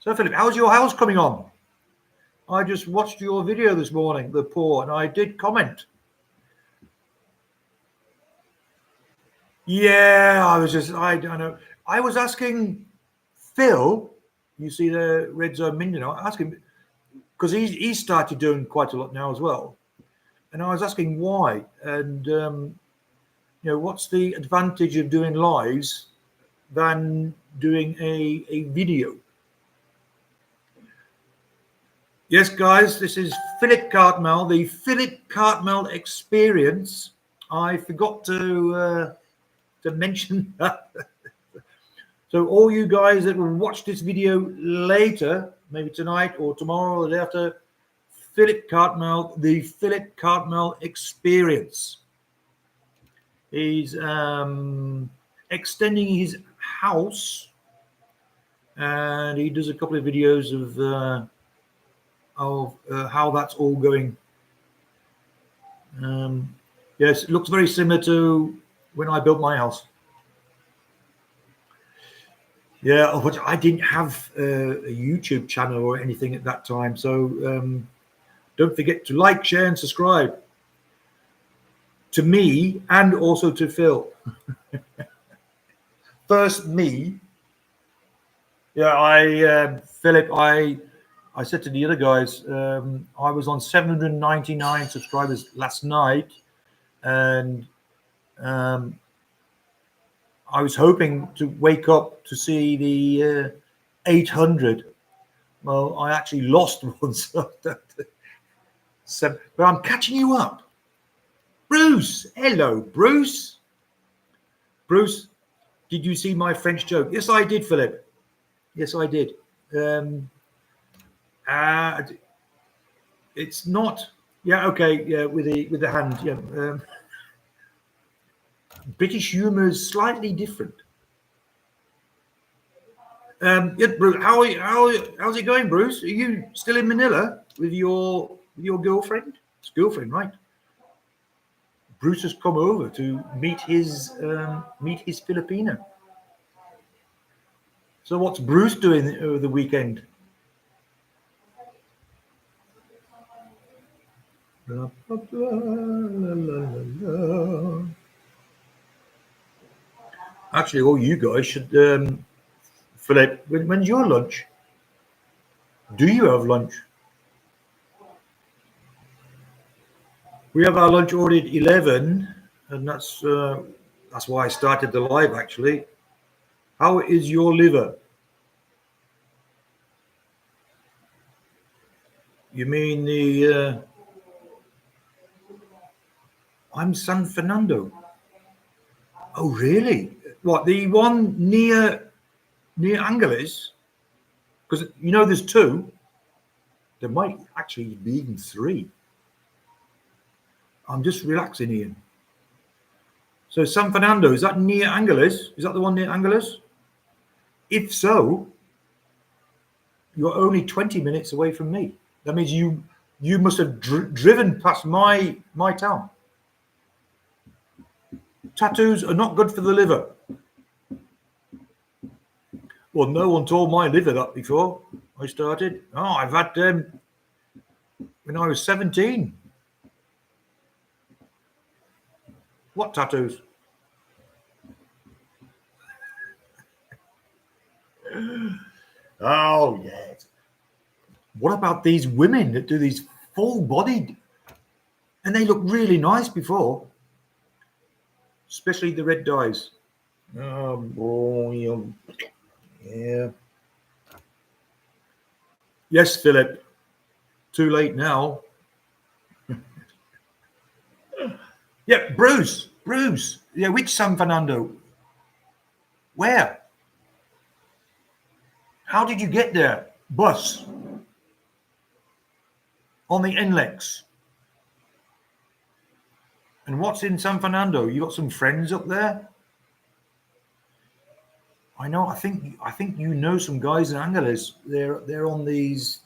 So, Philip, how's your house coming on? I just watched your video this morning, the pour, and I did comment. Yeah, I don't know. I was asking Phil, you see the Red Zone Minion, I asked him, because he started doing quite a lot now as well. And I was asking why, and what's the advantage of doing lives than doing a video. Yes, guys, this is Philip Cartmel, the Philip Cartmel experience. I forgot to mention that. So all you guys that will watch this video later, maybe tonight or tomorrow or the day after, Philip Cartmel, the Philip Cartmel experience. He's extending his house, and he does a couple of videos of how that's all going. Yes, it looks very similar to when I built my house. Yeah, but I didn't have a YouTube channel or anything at that time. So don't forget to like, share, and subscribe to me and also to Phil. First, me. Yeah, Philip, I said to the other guys, I was on 799 subscribers last night, and I was hoping to wake up to see the 800. Well, I actually lost one, so but I'm catching you up. Bruce, hello, Bruce. Bruce, did you see my French joke? Yes, I did, Philip. Yes, I did. It's not. Yeah, okay. Yeah, with the hand. Yeah. British humour is slightly different. Yeah, Bruce, how's it going, Bruce? Are you still in Manila with your girlfriend? It's girlfriend, right? Bruce has come over to meet his Filipina. So what's Bruce doing over the weekend? Actually, all you guys should, Philip, when's your lunch? Do you have lunch? We have our lunch already at 11, and that's why I started the live, actually. How is your liver? You mean the... I'm San Fernando. Oh, really? What, the one near Angeles? Because, you know, there's two. There might actually be even three. I'm just relaxing, Ian. So San Fernando, is that near Angeles? Is that the one near Angeles? If so, you're only 20 minutes away from me. That means you must have driven past my town. Tattoos are not good for the liver. Well, no one told my liver that before I started. Oh, I've had them when I was 17. What tattoos? Oh, yes. What about these women that do these full-bodied, and they look really nice before, especially the red dyes. Oh, boy. Yeah. Yes, Philip. Too late now. Yeah, Bruce. Yeah, which San Fernando? Where? How did you get there? Bus. On the NLEX. And what's in San Fernando? You got some friends up there? I know. I think you know some guys in Angeles. They're on these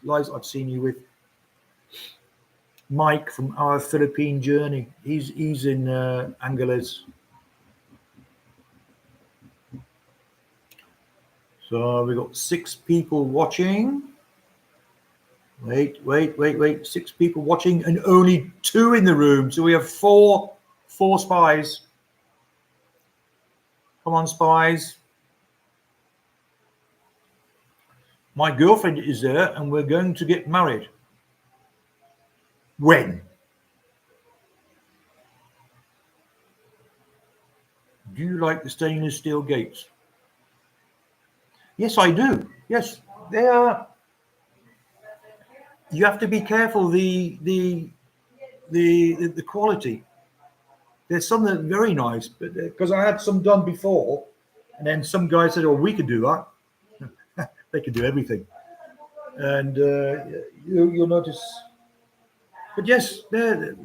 lives I've seen you with. Mike from our Philippine journey. He's in Angeles. So we got 6 people watching. Wait. 6 people watching and only 2 in the room. So we have 4 spies. Come on, spies. My girlfriend is there and we're going to get married. When? Do you like the stainless steel gates? Yes, I do. Yes, they are. You have to be careful the quality. There's some that are very nice, but because I had some done before, and then some guy said, "Oh, we could do that." They could do everything, and you'll notice. But yes, they're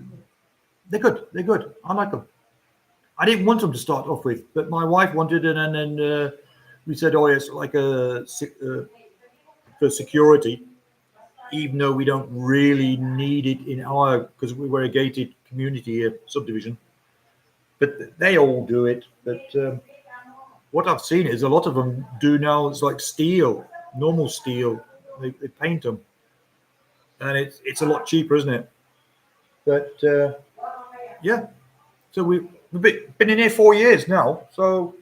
good. They're good. I like them. I didn't want them to start off with, but my wife wanted it, and then we said, "Oh, yes, like for security." Even though we don't really need it in our, because we were a gated community here, subdivision, but they all do it. But what I've seen is a lot of them do now. It's like steel, normal steel. They paint them, and it's a lot cheaper, isn't it? But yeah, so we've been in here 4 years now, so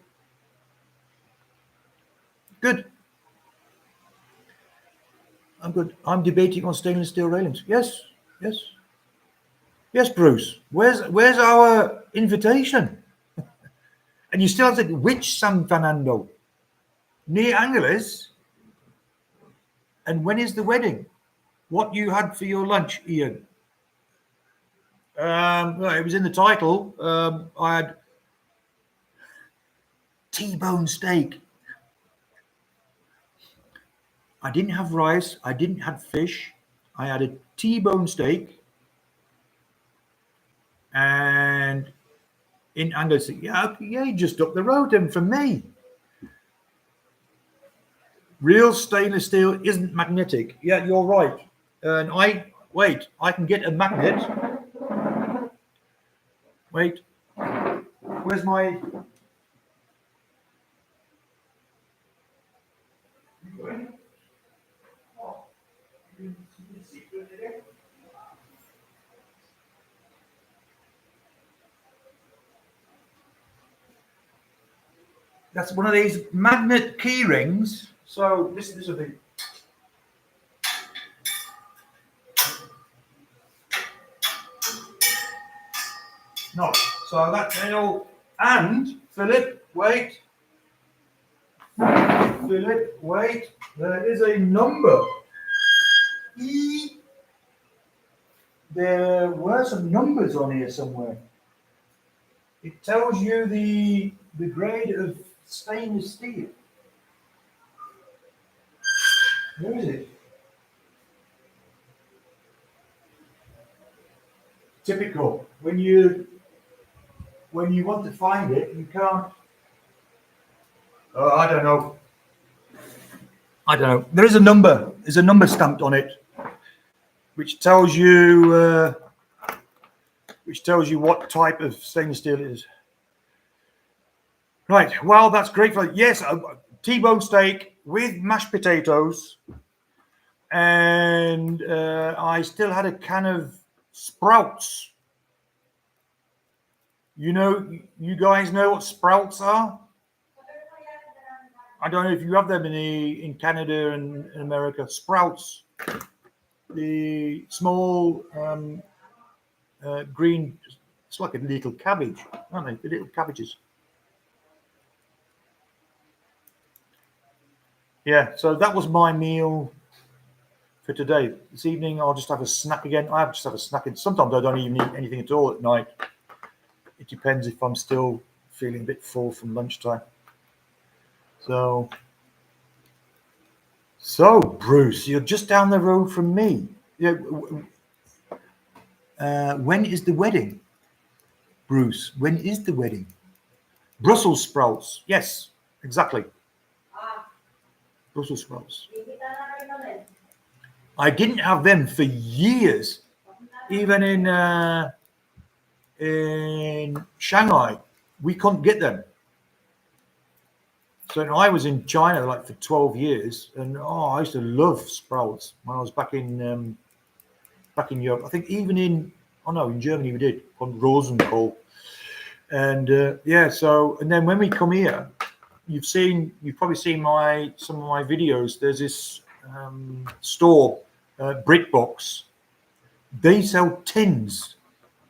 good. I'm good. I'm debating on stainless steel railings. Yes, yes, yes, Bruce. Where's our invitation? And you still said which San Fernando? Near Angeles? And when is the wedding? What you had for your lunch, Ian? Well, it was in the title. I had T-bone steak. I didn't have rice. I didn't have fish. I had a T-bone steak. And in Angeles, yeah, just up the road then from me. Real stainless steel isn't magnetic. Yeah, you're right. And I can get a magnet. Wait, where's my? That's one of these magnet key rings. So this will be. No, so that's all. And Philip, wait. Philip, wait. There is a number. There were some numbers on here somewhere. It tells you the grade of stainless steel. Where is it? Typical. When you want to find it, you can't. I don't know. I don't know. There is a number. There's a number stamped on it, which tells you what type of stainless steel it is. Right. Well, that's great for yes, T-bone steak with mashed potatoes, and I still had a can of sprouts. You guys know what sprouts are? I don't know if you have them in Canada and in America. Sprouts, the small green. It's like a little cabbage, aren't they? The little cabbages. Yeah. So that was my meal for today. This evening, I'll just have a snack again. I just have a snack. And sometimes I don't even eat anything at all at night. It depends if I'm still feeling a bit full from lunchtime. So, Bruce, you're just down the road from me. Yeah. When is the wedding, Bruce? When is the wedding? Brussels sprouts. Yes, exactly. Brussels sprouts. I didn't have them for years, even in Shanghai. We couldn't get them. So I was in China like for 12 years, and I used to love sprouts when I was back in Europe. I think even in Germany we did on Rosenkohl, and and then when we come here, you've probably seen some of my videos. There's this store, BrickBox. They sell tins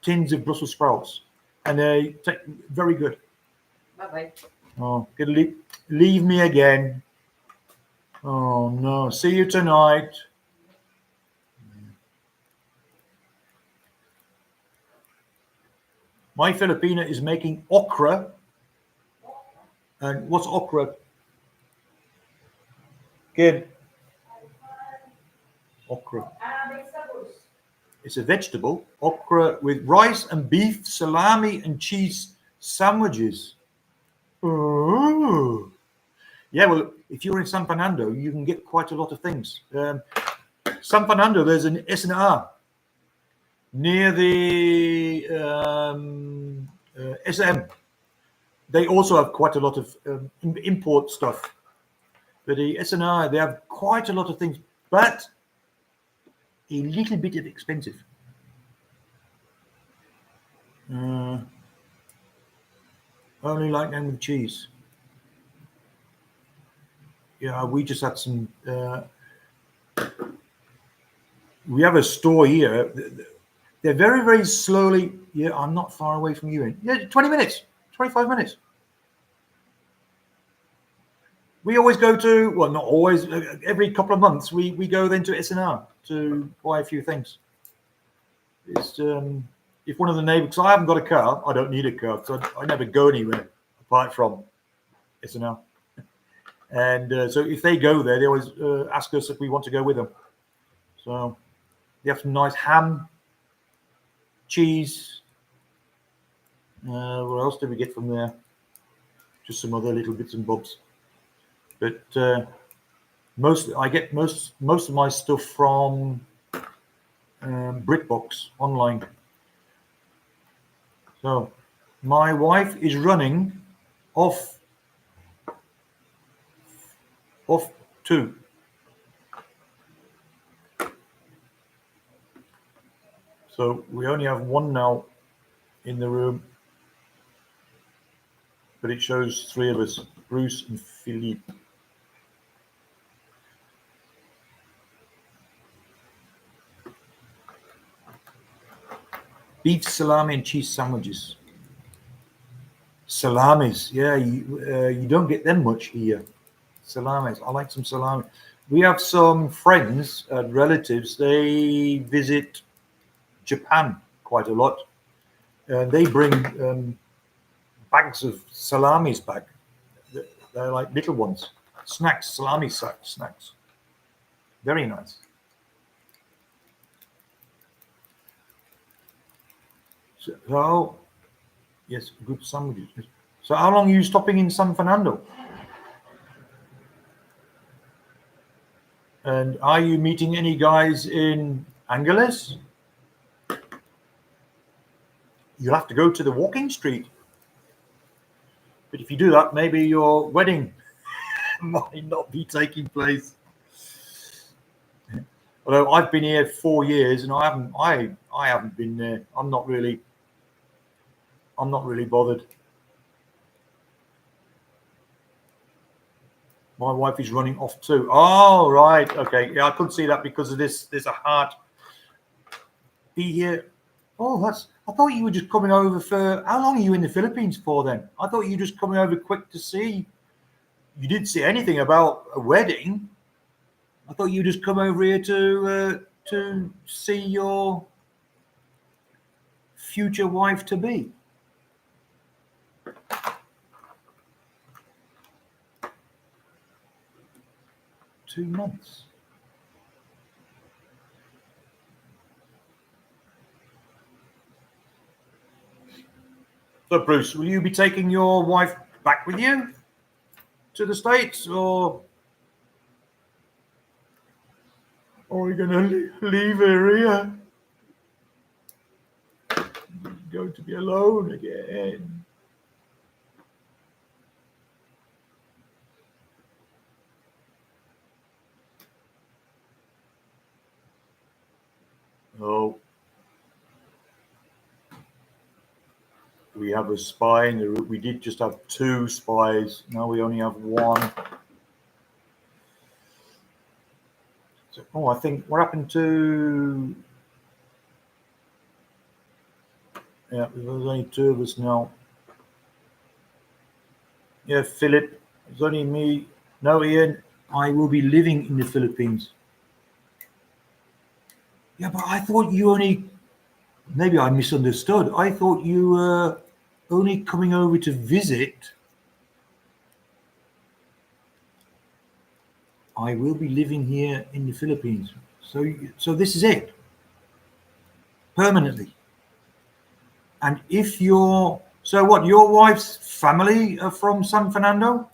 of Brussels sprouts, and they take very good. Bye bye. Oh, leave me again. Oh no! See you tonight. My Filipina is making okra. And what's okra? Again, okra. Vegetables. It's a vegetable. Okra with rice and beef, salami and cheese sandwiches. Oh. Yeah, well, if you're in San Fernando, you can get quite a lot of things. San Fernando, there's an S&R near the SM. They also have quite a lot of import stuff. But the S&R, they have quite a lot of things, but a little bit expensive. Only like them with cheese. Yeah, we just had some. We have a store here. They're very, very slowly. Yeah, I'm not far away from you. In yeah, 20 minutes, 25 minutes. We always go to, well, not always. Every couple of months, we go then to S&R to buy a few things. It's if one of the neighbors, because I haven't got a car, I don't need a car because I never go anywhere apart from S&R. And so if they go there, they always ask us if we want to go with them. So they have some nice ham, cheese. What else did we get from there? Just some other little bits and bobs. But I get most of my stuff from BritBox online. So my wife is running off two. So we only have one now in the room, but it shows three of us, Bruce and Philippe. Beef salami and cheese sandwiches. Salamis, yeah, you don't get them much here. Salamis, I like some salami. We have some friends and relatives. They visit Japan quite a lot, and they bring bags of salamis back. They're like little ones, snacks, salami snacks. Very nice. So, yes, good sandwiches. So, how long are you stopping in San Fernando? And are you meeting any guys in Angeles? You'll have to go to the walking street. But if you do that, maybe your wedding might not be taking place. Although I've been here 4 years and I haven't been there. I'm not really bothered. My wife is running off too. Oh, right. Okay. Yeah, I couldn't see that because of this. There's a heart. Be here. Oh, I thought you were just coming over for. How long are you in the Philippines for then? I thought you were just coming over quick to see. You didn't say anything about a wedding. I thought you just come over here to see your future wife to be. Two months. So, Bruce, will you be taking your wife back with you to the States, or are you going to leave her here? You're going to be alone again. Oh. We have a spy in the room. We did just have two spies. Now we only have one. So, oh, I think what happened to? Yeah, there's only two of us now. Yeah, Philip. There's only me. No, Ian. I will be living in the Philippines. Yeah, but I thought you only, maybe I misunderstood. I thought you were only coming over to visit. I will be living here in the Philippines. So this is it, permanently. And if you're, so what, your wife's family are from San Fernando?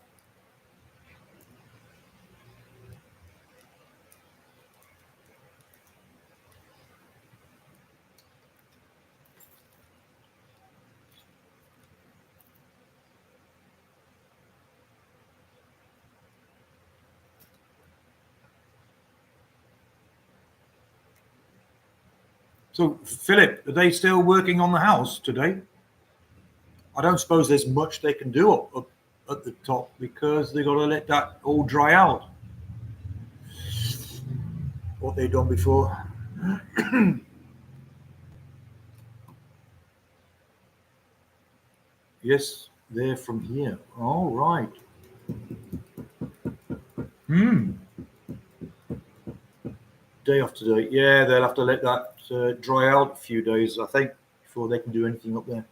So, Philip, are they still working on the house today? I don't suppose there's much they can do up at the top because they've got to let that all dry out. What they've done before. Yes, they're from here. All right. Hmm. Day after day. Yeah, they'll have to let that dry out a few days, I think, before they can do anything up there.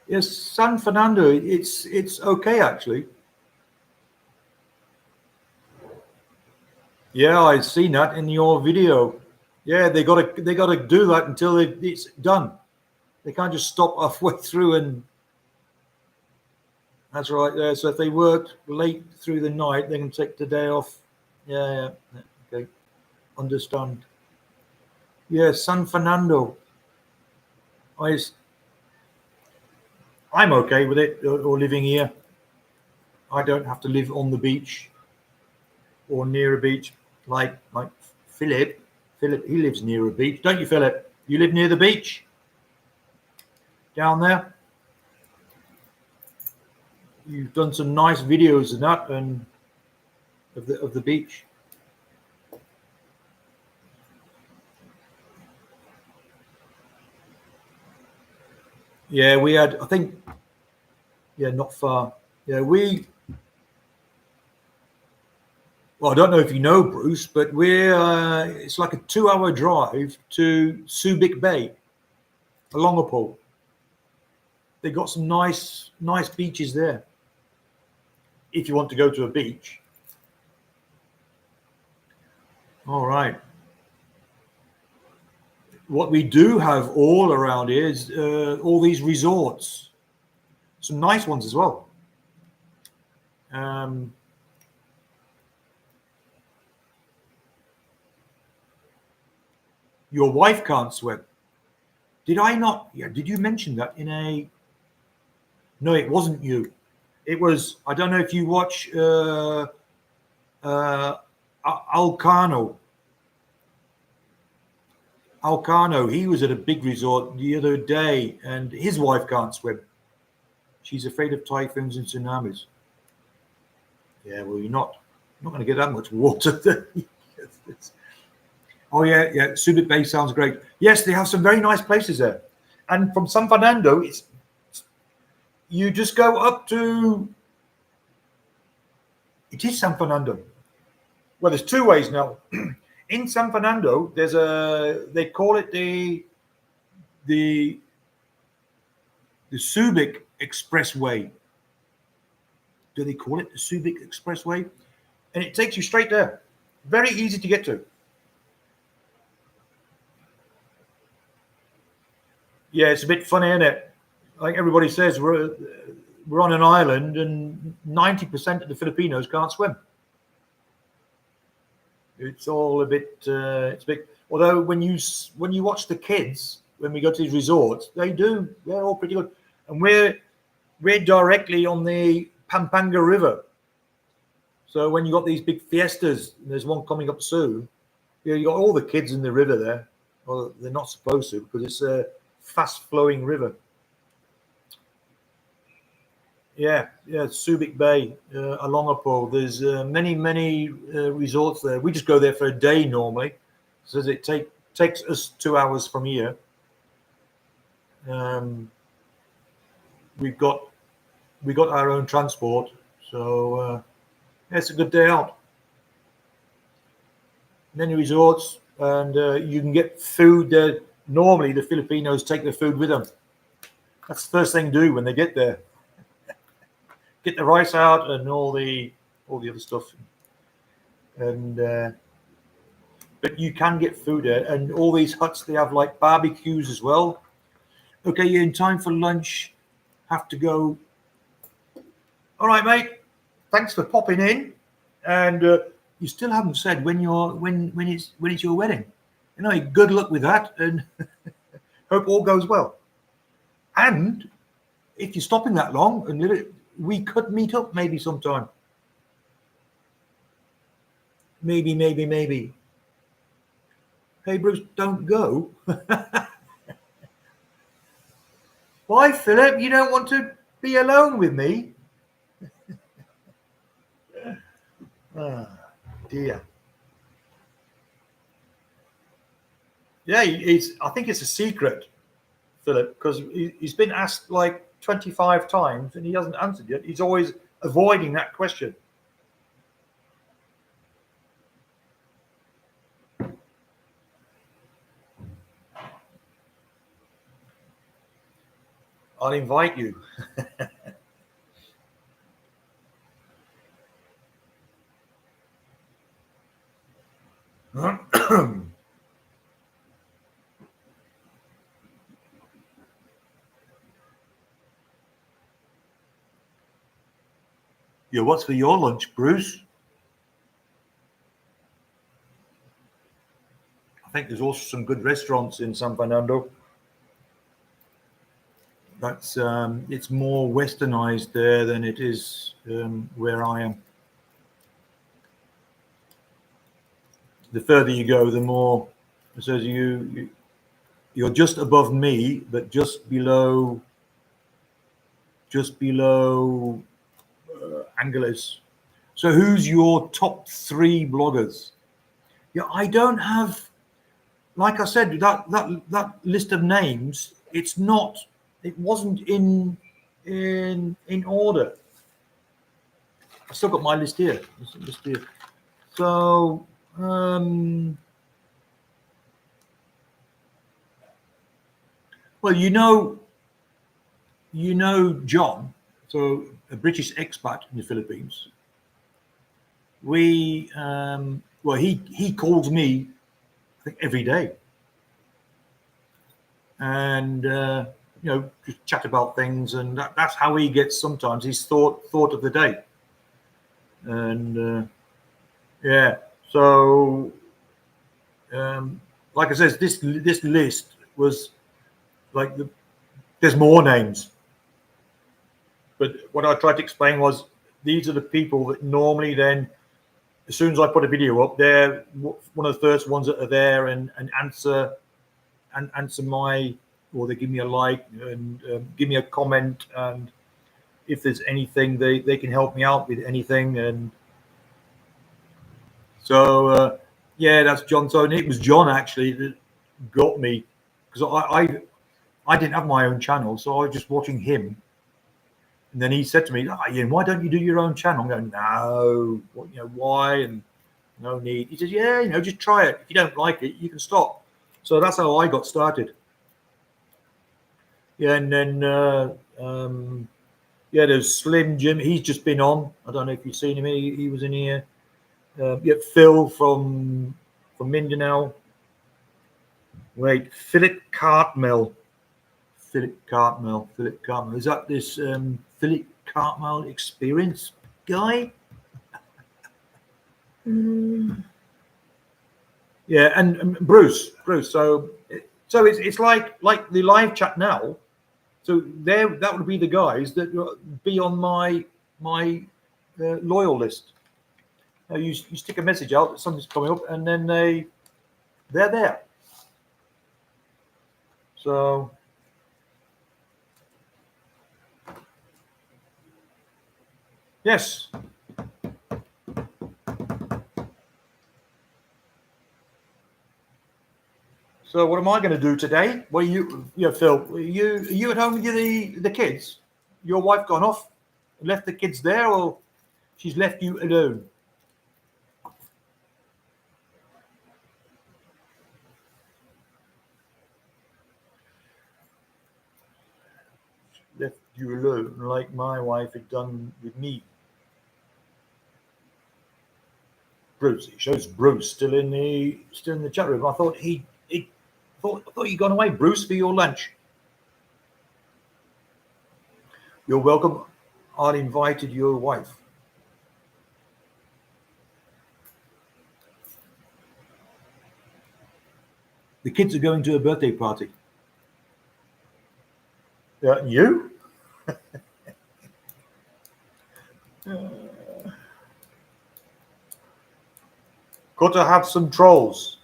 Yes, San Fernando. It's okay actually. Yeah, I've seen that in your video. Yeah, they gotta do that until it's done. They can't just stop halfway through and that's right. Yeah, so if they worked late through the night, they can take the day off. Yeah, yeah. Okay, understand. Yeah, San Fernando. I, I'm okay with it or living here. I don't have to live on the beach or near a beach like Philip. Philip, he lives near a beach, don't you, Philip? You live near the beach down there. You've done some nice videos of that and of the beach. Yeah, we had. I think. Yeah, not far. Yeah, we. Well, I don't know if you know Bruce, but we're. It's like a 2-hour drive to Subic Bay, along a pool. They got some nice beaches there. If you want to go to a beach. All right. What we do have all around here is all these resorts, some nice ones as well. Um, your wife can't swim. Did I not? Yeah, did you mention that in a? No, it wasn't you. It was. I don't know if you watch uh, Alcano. Alcano. He was at a big resort the other day, and his wife can't swim. She's afraid of typhoons and tsunamis. Yeah, well, you're not going to get that much water. Oh yeah. Subic Bay sounds great. Yes, they have some very nice places there. And from San Fernando, it's you just go up to. It is San Fernando. Well, there's two ways now. In San Fernando, there's a. They call it the the Subic Expressway. Do they call it the Subic Expressway? And it takes you straight there. Very easy to get to. Yeah, it's a bit funny, isn't it? Like everybody says, we're on an island, and 90% of the Filipinos can't swim. It's all a bit. It's big. Although when you watch the kids when we go to these resorts, they do. They're all pretty good, and we're directly on the Pampanga River. So when you got these big fiestas, there's one coming up soon. You got all the kids in the river there. Well, they're not supposed to because it's a fast-flowing river. Yeah, Subic Bay, Alongapo. There's many resorts there. We just go there for a day normally, so it takes us 2 hours from here. Um, we've got our own transport, So it's a good day out. Many resorts, and you can get food there. Normally, the Filipinos take their food with them. That's the first thing to do when they get there. Get the rice out and all the other stuff. And but you can get food there, and all these huts, they have like barbecues as well. Okay, you're in time for lunch. Have to go. All right, mate. Thanks for popping in. And you still haven't said when it's your wedding. You know, good luck with that, and hope all goes well. And if you're stopping that long, and we could meet up maybe sometime. Maybe. Hey, Bruce, don't go. Why, Philip? You don't want to be alone with me? Oh, dear. Yeah, I think it's a secret, Philip, because he's been asked like 25 times and he hasn't answered yet. He's always avoiding that question. I'll invite you. Yeah, what's for your lunch, Bruce? I think there's also some good restaurants in San Fernando. That's it's more westernized there than it is where I am. The further you go, the more it says you're just above me, but just below Angeles. So who's your top 3 bloggers? Yeah, I don't have, like I said, that list of names. It wasn't in order. I still got my list here. So well, you know John, so a British expat in the Philippines. He calls me, I think, every day, and just chat about things, and that's how he gets sometimes his thought of the day. And yeah, so like I said, this list was like there's more names, but what I tried to explain was these are the people that normally then, as soon as I put a video up, they're one of the first ones that are there and answer my, or they give me a like and give me a comment, and if there's anything they can help me out with anything. And so yeah, that's John. So it was John actually that got me, because I didn't have my own channel, so I was just watching him. And then he said to me, Ian, why don't you do your own channel? I'm going, no, why? And no need. He says, yeah, just try it. If you don't like it, you can stop. So that's how I got started. Yeah, and then there's Slim Jim. He's just been on. I don't know if you've seen him. He was in here. Phil from Mindanao. Wait, Philip Cartmel. Is that this Philip Cartmel experience guy? Yeah, and Bruce. So it's like the live chat now. So that would be the guys that would be on my loyal list. You stick a message out that something's coming up, and then they're there. So yes. So what am I going to do today? Well, Phil, are you at home with the kids? Your wife gone off, left the kids there, or She's left you alone. Left you alone, like my wife had done with me. Bruce, it shows Bruce still in the chat room. I thought I thought you'd gone away, Bruce, for your lunch. You're welcome. I invited your wife. The kids are going to a birthday party. Yeah, you? Got to have some trolls.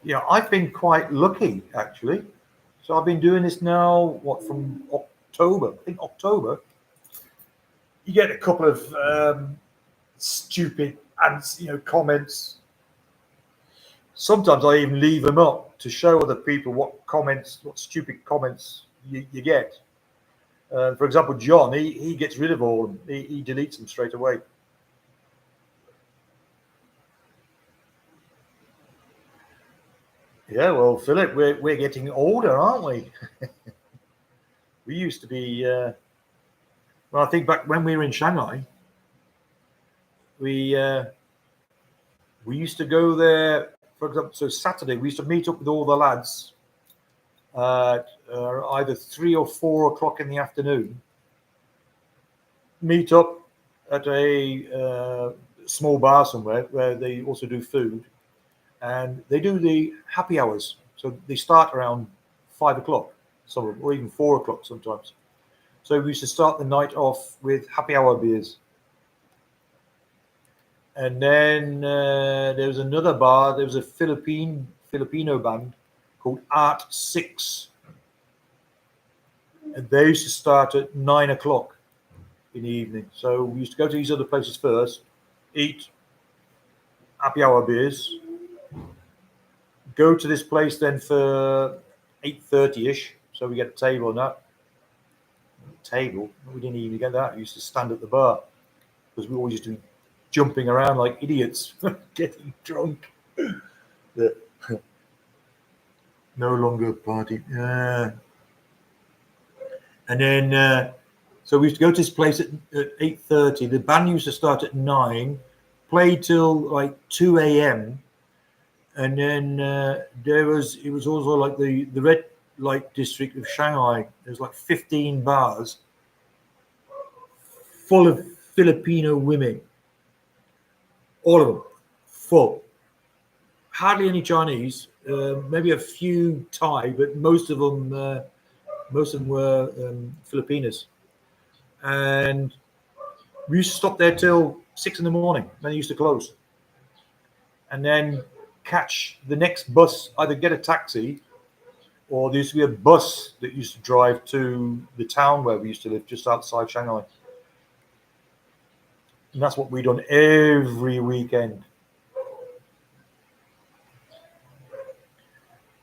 Yeah, I've been quite lucky actually. So I've been doing this now, from October? I think October. You get a couple of stupid comments. Sometimes I even leave them up to show other people what stupid comments you get. For example, John, he gets rid of all of them. He deletes them straight away. Yeah, well, Philip, we're getting older, aren't we? We used to be. Well, I think back when we were in Shanghai, we used to go there. For example, so Saturday we used to meet up with all the lads at either 3 or 4 o'clock in the afternoon. Meet up at a small bar somewhere where they also do food, and they do the happy hours. So they start around 5 o'clock, or even 4 o'clock sometimes. So we used to start the night off with happy hour beers. And then there was another bar. There was a Filipino band called Art 6. And they used to start at 9 o'clock in the evening. So we used to go to these other places first, eat happy hour beers, go to this place then for 8:30ish. So we get a table and that. Table? We didn't even get that. We used to stand at the bar because we always used to be jumping around like idiots, getting drunk. No longer party. And then, so we used to go to this place at 8:30. The band used to start at 9, play till like 2 a.m. And then it was also like the red light district of Shanghai. There's like 15 bars full of Filipino women. All of them, full. Hardly any Chinese, maybe a few Thai, but most of them were Filipinas. And we used to stop there till 6 in the morning. Then they used to close. And then catch the next bus, either get a taxi, or there used to be a bus that used to drive to the town where we used to live, just outside Shanghai. And that's what we done every weekend.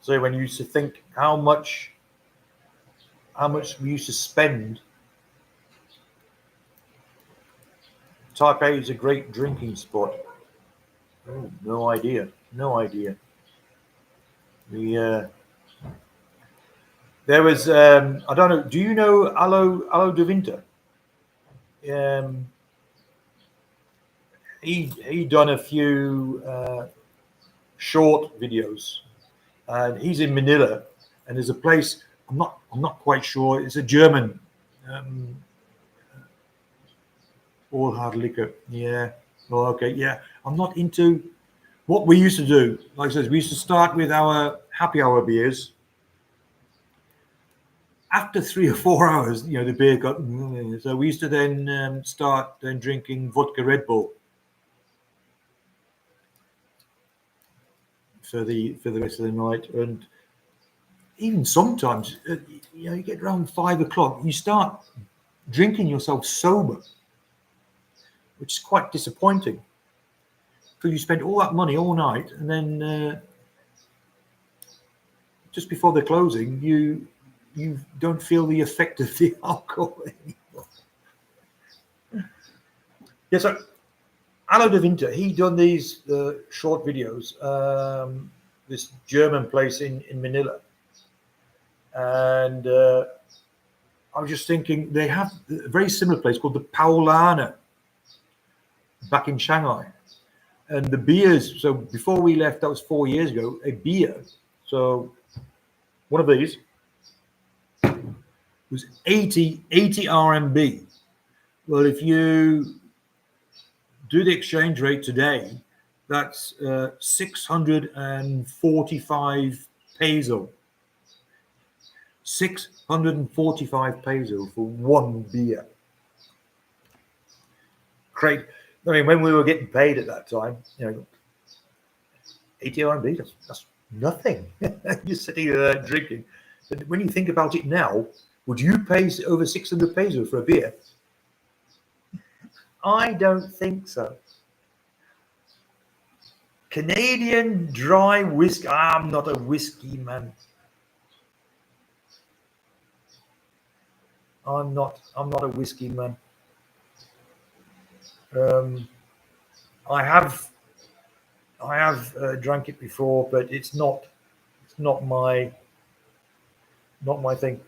So when you used to think how much we used to spend, Taipei is a great drinking spot. Oh, no idea. There was I don't know. Do you know Alo de Winter? He done a few short videos, and he's in Manila, and there's a place I'm not quite sure. It's a German all hard liquor. Yeah. Oh, okay. Yeah. I'm not into what we used to do. Like I said, we used to start with our happy hour beers. After 3 or 4 hours, the beer got. So we used to then start drinking vodka Red Bull for the rest of the night, and even sometimes, you get around 5 o'clock, you start drinking yourself sober, which is quite disappointing because you spent all that money all night, and then just before the closing, you you don't feel the effect of the alcohol anymore. Yeah, so Alo de Winter, he done these short videos. This German place in Manila, and I was just thinking they have a very similar place called the Paulaner back in Shanghai. And the beers, so before we left, that was 4 years ago, a beer. So one of these was 80 RMB. Well, if you do the exchange rate today, that's 645 peso. 645 peso for one beer. Great. I mean, when we were getting paid at that time, 80 RMB, that's nothing. You're sitting there drinking. But when you think about it now, would you pay over 600 peso for a beer? I don't think so. Canadian dry whiskey. I'm not a whiskey man. I'm not a whiskey man. I have drank it before, but it's not my thing.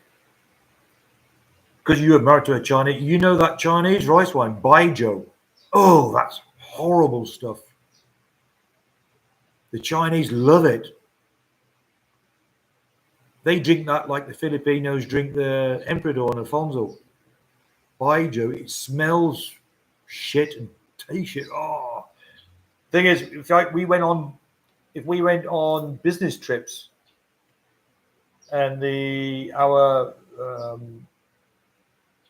Because you are married to a Chinese, you know that Chinese rice wine, Baijiu. Oh, that's horrible stuff. The Chinese love it. They drink that like the Filipinos drink the Emperador and Alfonso. Baijiu, it smells shit and tastes shit. Oh, thing is, if we went on business trips, and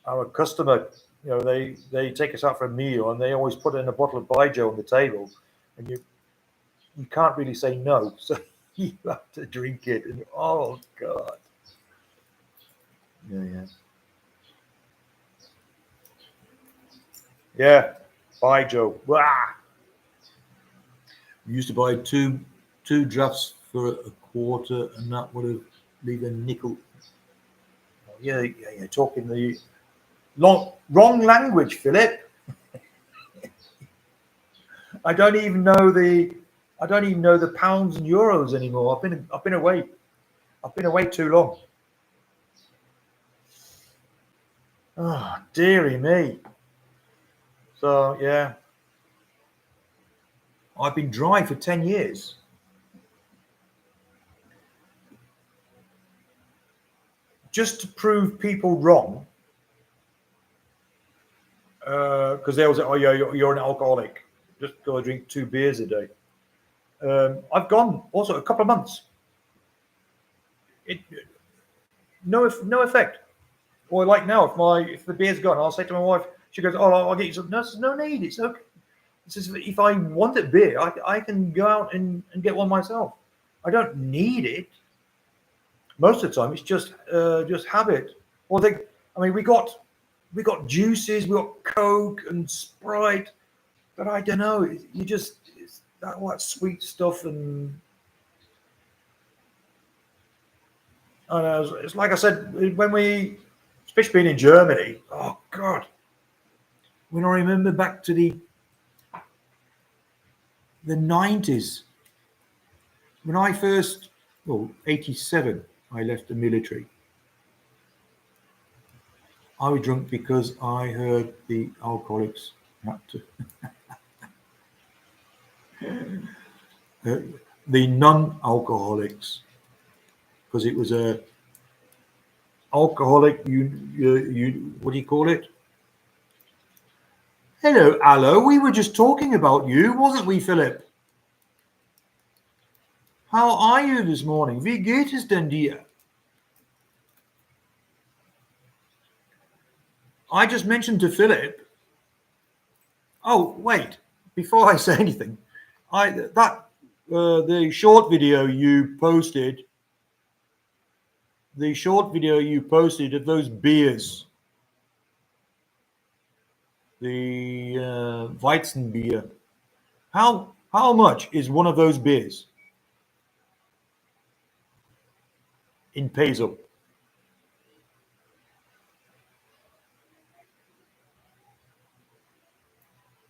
our customer, they take us out for a meal, and they always put in a bottle of Baijiu on the table, and you can't really say no, so you have to drink it. And oh god, yeah, Baijiu. Wah! We used to buy two drafts for a quarter, and that would have leave a nickel. Yeah, talking the wrong language, Philip. I don't even know the pounds and euros anymore. I've been away too long. Oh, dearie me. So yeah, I've been dry for 10 years. Just to prove people wrong, because they always say, "Oh yeah, you're an alcoholic. Just go drink 2 beers a day." I've gone also a couple of months. No effect. Or like now, if the beer's gone, I'll say to my wife. She goes, "Oh, I'll get you some." No, there's no need. It's okay. It's just, if I want a beer, I can go out and get one myself. I don't need it. Most of the time, it's just habit. Or we got juices, we got Coke and Sprite, but I don't know. It's all that sweet stuff, and I don't know. It's like I said, especially being in Germany. Oh God, when I remember back to the 90s, when I first, 87, I left the military. I was drunk because I heard the alcoholics had to. The non-alcoholics, because it was a alcoholic. You what do you call it? Hello, Alo. We were just talking about you, wasn't we, Philip? How are you this morning? Wie geht es denn dir? I just mentioned to Philip. Oh wait, before I say anything, the short video you posted. The short video you posted of those beers, the Weizen beer. How much is one of those beers in peso?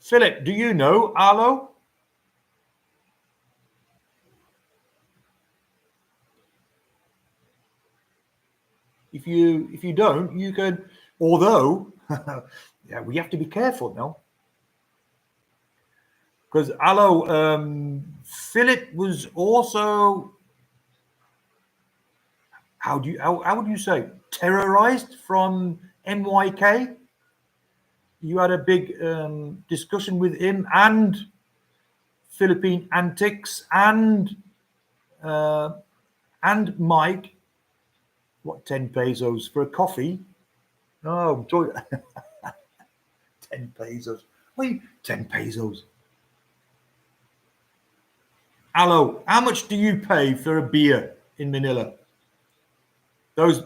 Philip, do you know Arlo? If you don't, you can. Although, yeah, we have to be careful now because Arlo, Philip was also how would you say terrorized from MYK? You had a big discussion with him and Philippine Antics uh, and Mike. What 10 pesos for a coffee? Oh, joy. 10 pesos. Wait, 10 pesos. Hello, how much do you pay for a beer in Manila? Those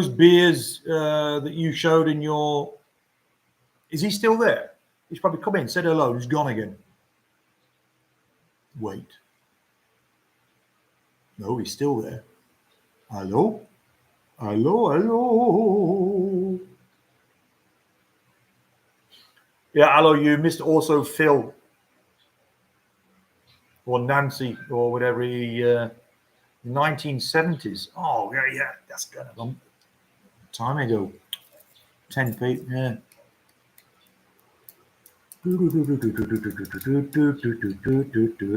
beers that you showed in your. Is he still there? He's probably come in, said hello, he's gone again. Wait. No, he's still there. Hello? Hello, hello. Yeah, hello, you missed also Phil or Nancy or whatever he 1970s. Oh yeah, that's kind of a long time ago. 10 feet, yeah.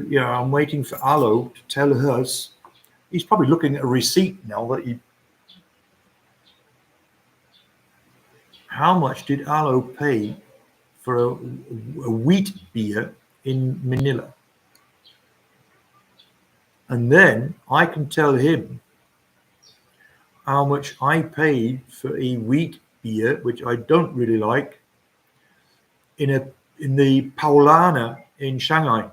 Yeah, I'm waiting for Alo to tell us. He's probably looking at a receipt now that he. How much did Alo pay for a wheat beer in Manila? And then I can tell him how much I paid for a wheat beer, which I don't really like, in the Paulana in Shanghai.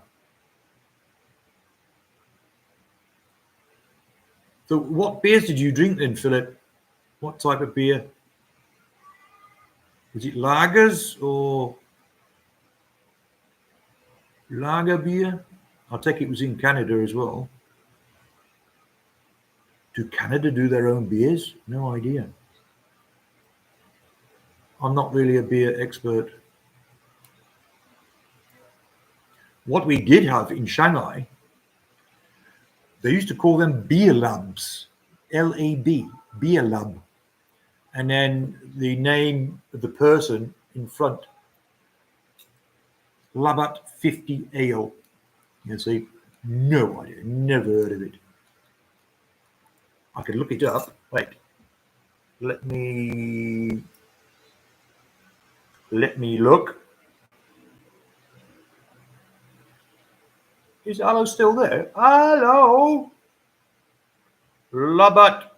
So what beers did you drink then, Philip? What type of beer? Was it lagers or lager beer? I take it was in Canada as well. Do Canada do their own beers? No idea. I'm not really a beer expert. What we did have in Shanghai, they used to call them beer labs, LAB, beer lab. And then the name of the person in front, Labatt 50 Ale. You see, no idea, never heard of it. I can look it up. Wait, let me look. Is Hello still there? Hello, Labatt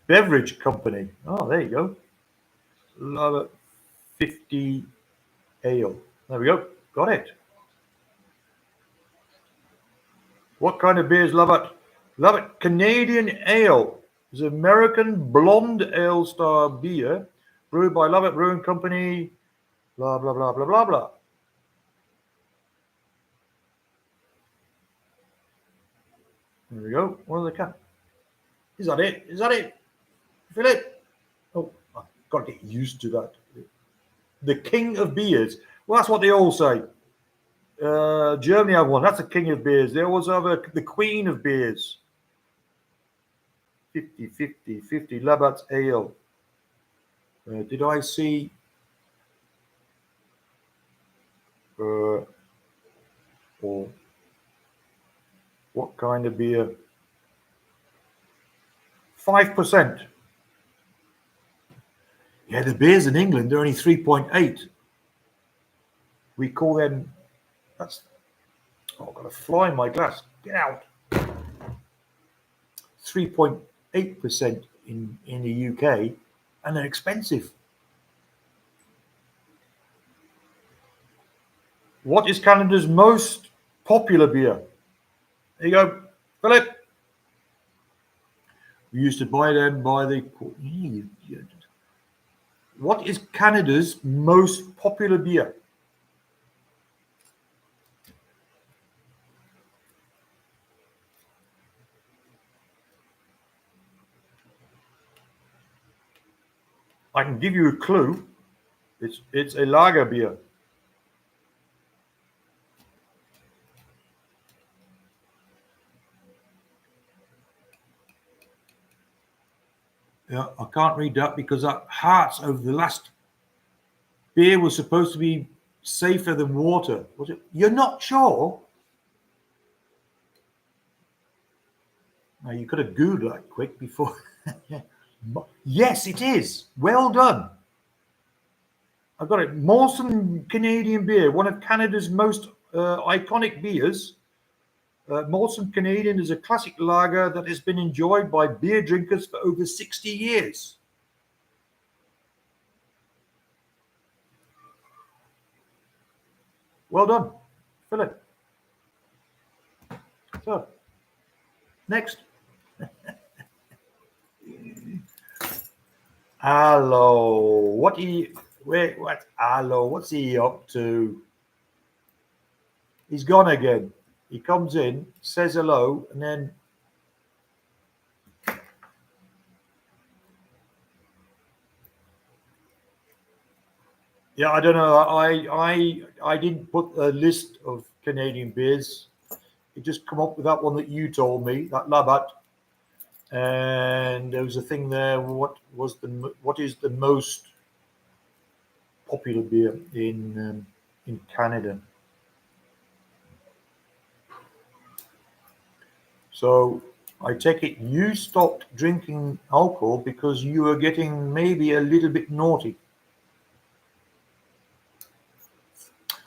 Beverage Company. Oh, there you go. Labatt 50 Ale. There we go. Got it. What kind of beer is Labatt? Labatt Canadian Ale is American blonde ale style beer brewed by Labatt Brewing Company. Blah blah blah blah blah blah. There we go. What are the can? Is that it? Is that it? Philip? Oh, I've got to get used to that. The king of beers. Well, that's what they all say. Germany have one. That's the king of beers. They always have the queen of beers. 50 Labatt Ale. Did I see? Or what kind of beer? 5%. Yeah, the beers in England, they're only 3.8. We call them, that's, oh, I've got a fly in my glass. Get out. 3.8% in the UK, and they're expensive. What is Canada's most popular beer? There you go, Philip. We used to buy them by the. What is Canada's most popular beer? I can give you a clue. It's a lager beer. Yeah, I can't read that because that hearts over the last beer was supposed to be safer than water. Was it? You're not sure? Now you could have Googled that quick before. Yes, it is. Well done. I've got it. Molson Canadian beer, one of Canada's most iconic beers. Molson Canadian is a classic lager that has been enjoyed by beer drinkers for over 60 years. Well done, Philip. So, next. Hello. Hello, what's he up to? He's gone again. He comes in, says hello, and then yeah, I don't know. I didn't put a list of Canadian beers. It just come up with that one that you told me, that Labatt. And there was a thing there. What is the most popular beer in Canada? So I take it you stopped drinking alcohol because you were getting maybe a little bit naughty.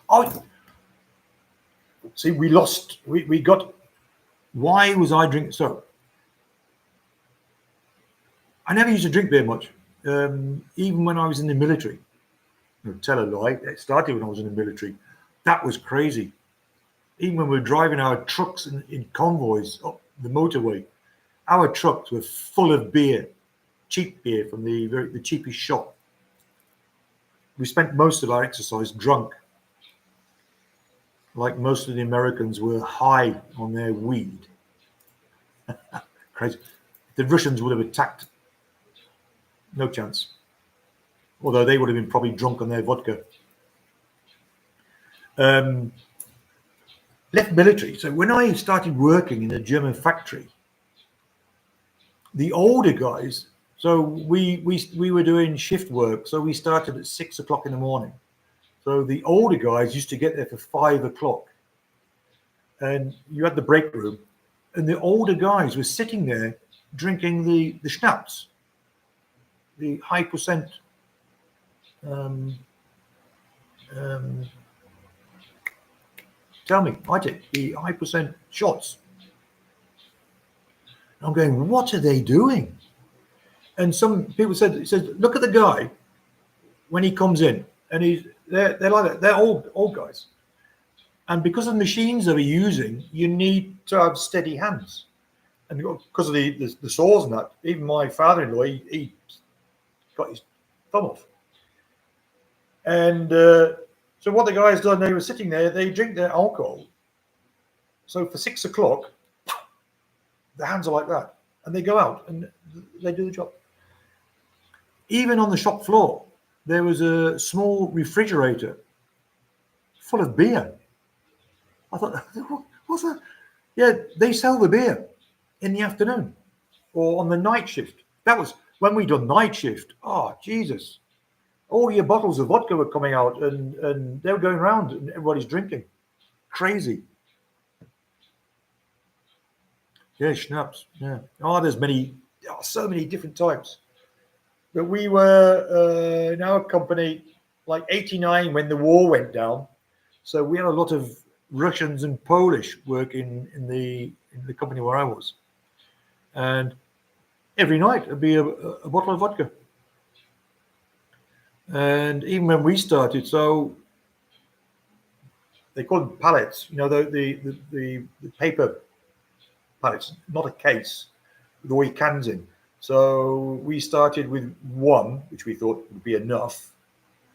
Oh, see, we lost. We got. Why was I drinking? So I never used to drink beer much, even when I was in the military. No, tell a lie. It started when I was in the military. That was crazy. Even when we were driving our trucks in convoys up the motorway, our trucks were full of beer, cheap beer from the cheapest shop. We spent most of our exercise drunk, like most of the Americans were high on their weed. Crazy. The Russians would have attacked. No chance. Although they would have been probably drunk on their vodka. Left military. So when I started working in a German factory, the older guys, so we were doing shift work. So we started at 6 o'clock in the morning. So the older guys used to get there for 5 o'clock. And you had the break room. And the older guys were sitting there drinking the schnapps, the high percent tell me, I take the high percent shots. I'm going, what are they doing? And some people said, look at the guy when he comes in, and they're like that. They're old guys, and because of the machines that we're using, you need to have steady hands, and because of the saws and that. Even my father-in-law, he got his thumb off, and so what the guys done, they were sitting there, they drink their alcohol. So for 6 o'clock, their hands are like that, and they go out and they do the job. Even on the shop floor, there was a small refrigerator full of beer. I thought, what's that? Yeah, they sell the beer in the afternoon or on the night shift. That was when we done night shift. Oh, Jesus. All your bottles of vodka were coming out and they were going around and everybody's drinking. Crazy. Yeah, schnapps. Yeah. Oh, there's so many different types. But we were in our company like 89 when the war went down. So we had a lot of Russians and Polish working in the company where I was. And every night it'd be a bottle of vodka. And even when we started, so they call them pallets, the paper pallets, not a case with all your cans in. So we started with one, which we thought would be enough.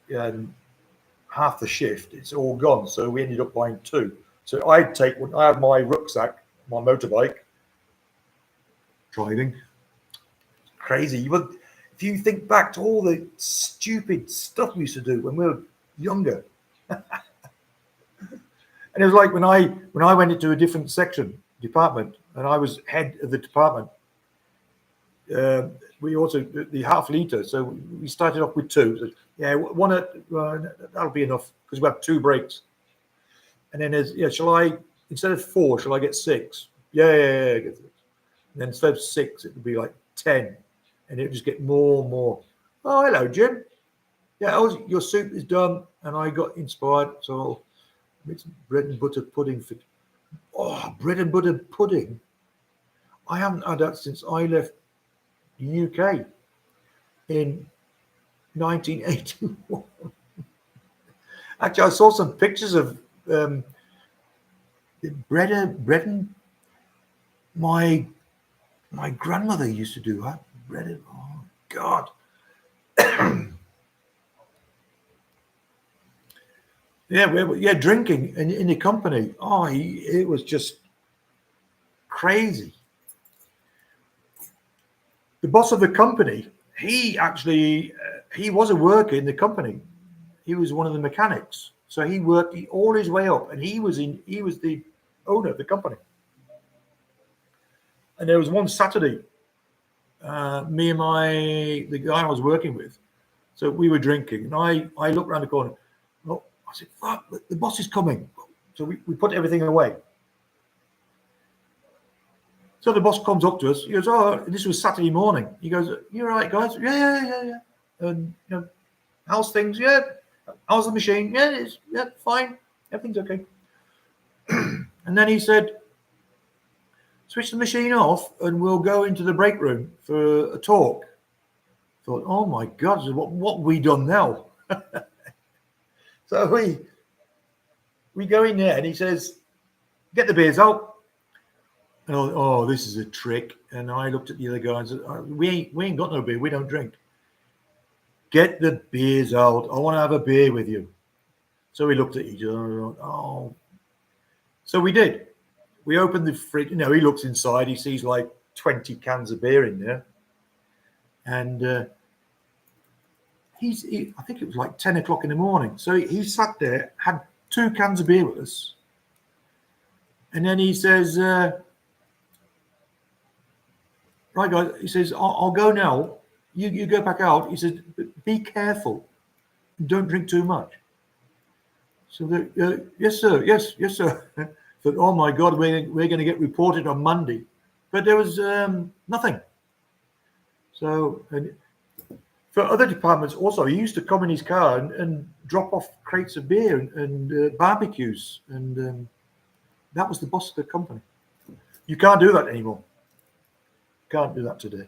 And half the shift, it's all gone. So we ended up buying two. So I'd take one. I have my rucksack, my motorbike, driving. Crazy. If if you think back to all the stupid stuff we used to do when we were younger, and it was like when I went into a different department, and I was head of the department. We also the half liter, so we started off with two. So, yeah, that'll be enough because we have 2 breaks. And then shall I, instead of 4, shall I get 6? Yeah. And then instead of 6, it would be like 10, and it would just get more and more. Oh, hello, Jim. Yeah, your soup is done, and I got inspired, so I'll make some bread and butter pudding bread and butter pudding. I haven't had that since I left the UK in 1981. Actually, I saw some pictures of bread and my grandmother used to do that. Bread and, oh God. Yeah, drinking in the company. Oh, it was just crazy. The boss of the company, he actually he was a worker in the company. He was one of the mechanics, so he worked all his way up, and he was the owner of the company. And there was one Saturday, me and the guy I was working with, so we were drinking, and I looked around the corner. Oh, I said, "Fuck, the boss is coming!" So we put everything away. So the boss comes up to us. He goes, "Oh, this was Saturday morning." He goes, "You all right, guys?" Yeah. And how's things? Yeah. How's the machine? Yeah, fine. Everything's okay. And then he said, "Switch the machine off, and we'll go into the break room for a talk." I thought, "Oh my God, what have we done now?" So we go in there, and he says, "Get the beers out." And I thought, "Oh, this is a trick." And I looked at the other guys. We ain't got no beer. We don't drink. "Get the beers out. I want to have a beer with you." So we looked at each other. Oh, so we did. We opened the fridge. He looks inside. He sees like 20 cans of beer in there, and I think it was like 10 o'clock in the morning. So he sat there, had 2 cans of beer with us, and then he says, "Right, guys," he says, I'll go now. You go back out." He says, "But be careful. Don't drink too much." So yes, sir. Yes, sir. But oh my God, we're going to get reported on Monday. But there was nothing. So, and for other departments also, he used to come in his car and drop off crates of beer and barbecues. And that was the boss of the company. You can't do that anymore. Can't do that today.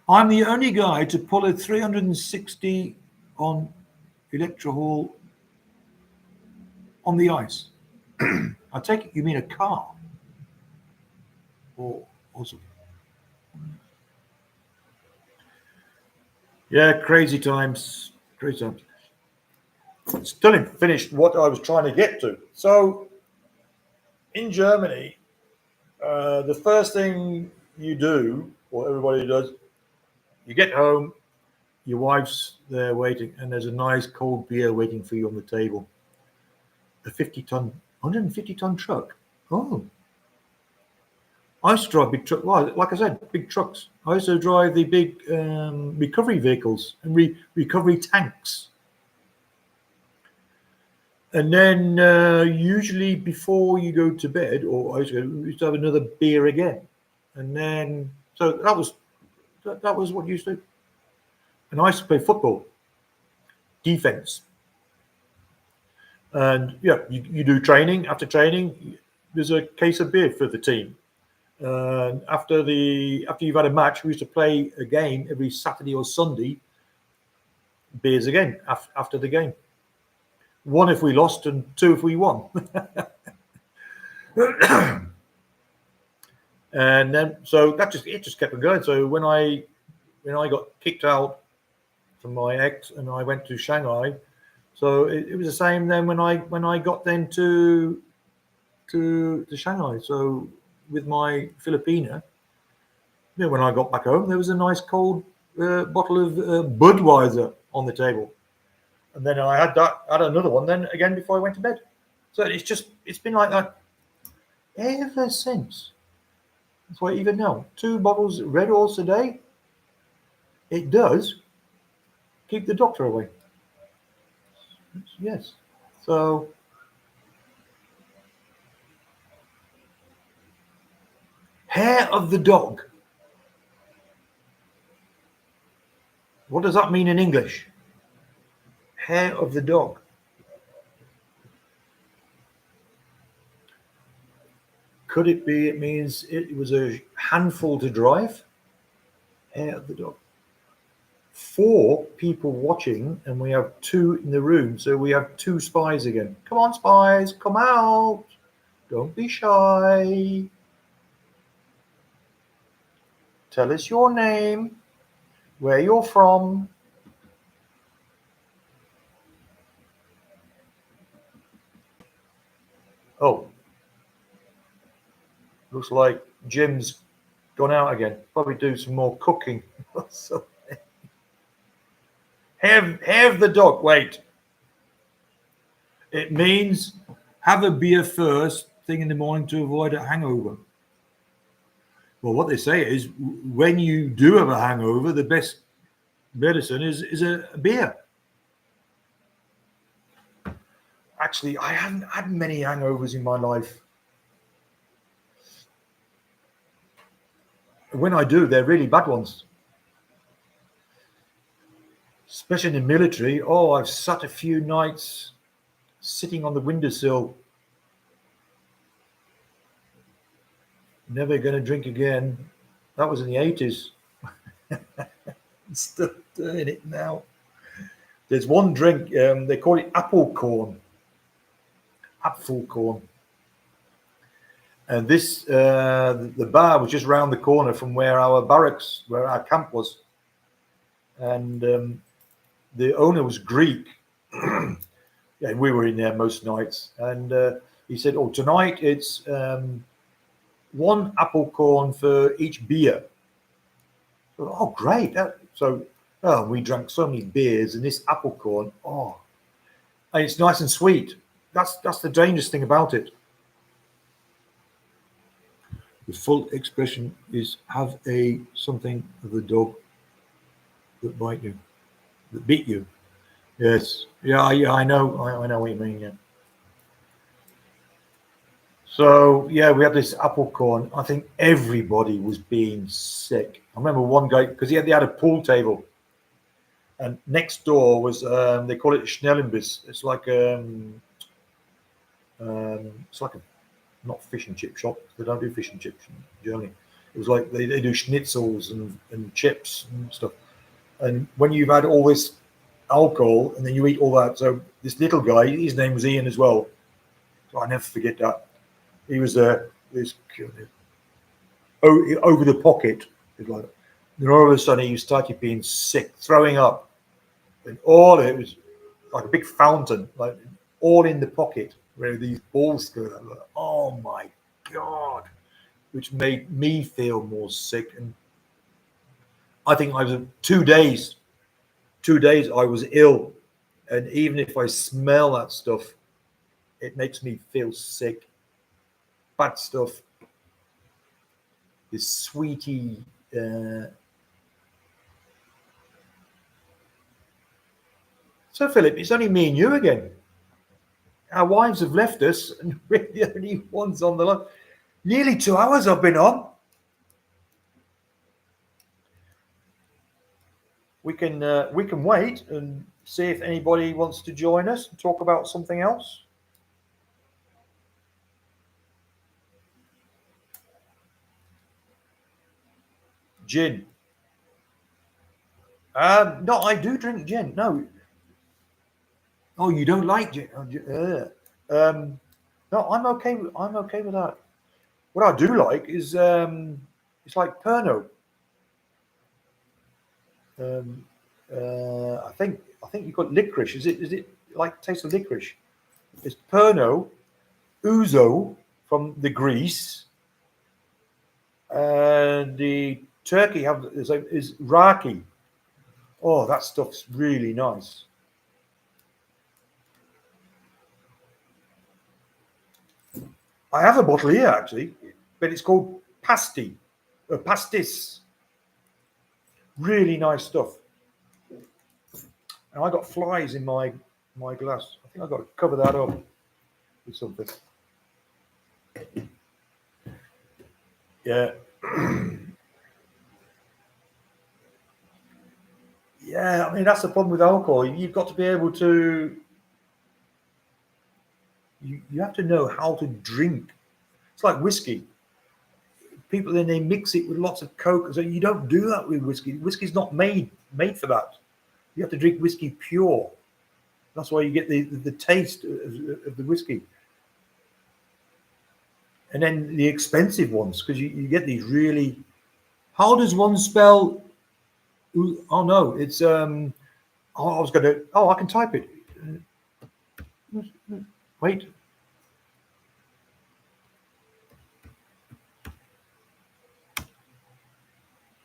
I'm the only guy to pull a 360 on Electro Hall on the ice. I take it you mean a car or something. Yeah, crazy times. Still haven't finished what I was trying to get to. So in Germany, the first thing you do, or everybody does, you get home, your wife's there waiting, and there's a nice cold beer waiting for you on the table. A 150-ton truck. Oh. I used to drive big trucks. Well, like I said, big trucks. I used to drive the big recovery vehicles and recovery tanks. And then usually before you go to bed, or I used to have another beer again. And then, so that was what you used to do. And I used to play football, defense. And yeah, you do training. After training, there's a case of beer for the team. After you've had a match, we used to play a game every Saturday or Sunday. Beers again after the game. 1 if we lost, and 2 if we won. And then so it just kept on going. So when I got kicked out from my ex and I went to Shanghai, so it was the same then when I got then to Shanghai. So with my Filipina, when I got back home, there was a nice cold bottle of Budweiser on the table, and then I had another one then again before I went to bed. So it's been like that ever since. That's why even now, 2 bottles Red Horse a day, it does keep the doctor away. Yes. So hair of the dog. What does that mean in English? Hair of the dog. Could it be it means it was a handful to drive? Hair of the dog. 4 people watching, and we have 2 in the room, so we have 2 spies again. Come on, spies, come out. Don't be shy. Tell us your name, where you're from. Oh, looks like Jim's gone out again. Probably do some more cooking. So, have the dog. Wait. It means have a beer first thing in the morning to avoid a hangover. Well, what they say is when you do have a hangover, the best medicine is a beer. Actually, I haven't had many hangovers in my life. When I do, they're really bad ones. Especially in the military. Oh, I've sat a few nights sitting on the windowsill. Never going to drink again. That was in the 80s. Still doing it now. There's one drink, they call it apple corn. Apple corn. And this, the bar was just round the corner from where our barracks, where our camp was. And the owner was Greek. Yeah, we were in there most nights. And he said, oh, tonight it's 1 apple corn for each beer. So, oh, great. So we drank so many beers, and this apple corn, and it's nice and sweet. That's the dangerous thing about it. The full expression is have a something of the dog that bite you, that beat you. Yes. Yeah, I know. I know what you mean, yeah. So, yeah, we had this apple corn. I think everybody was being sick. I remember one guy, because they had a pool table. And next door was, they call it Schnellenbiss. It's like a not fish and chip shop. They don't do fish and chips in Germany. It was like they do schnitzels and chips and stuff. And when you've had all this alcohol and then you eat all that, so this little guy, his name was Ian as well. So I never forget that. He was this over the pocket. Like, then all of a sudden he started being sick, throwing up, and all it was like a big fountain, like all in the pocket where these balls go. Like, oh my God, which made me feel more sick. And I think I was 2 days. 2 days I was ill, and even if I smell that stuff, it makes me feel sick. Bad stuff. This sweetie. So, Philip, it's only me and you again. Our wives have left us, and we're the only ones on the line. Nearly 2 hours I've been on. We can wait and see if anybody wants to join us and talk about something else. Gin. No, I do drink gin. No. Oh, you don't like gin? No, I'm okay. I'm okay with that. What I do like is it's like Pernod. I think you've got licorice. Is it like taste of licorice? It's Pernod, Ouzo from the Greece, and the Turkey is raki. Oh, that stuff's really nice. I have a bottle here actually, but it's called pastis. Really nice stuff. And I got flies in my glass. I think I've got to cover that up with something. Yeah. Yeah, I mean that's the problem with alcohol. You've got to be able to. You have to know how to drink. It's like whiskey. People then they mix it with lots of coke. So you don't do that with whiskey. Whiskey's not made for that. You have to drink whiskey pure. That's why you get the taste of the whiskey. And then the expensive ones, because you get these really. How does one spell? Oh no, it's Oh, I was going to. Oh, I can type it. Wait.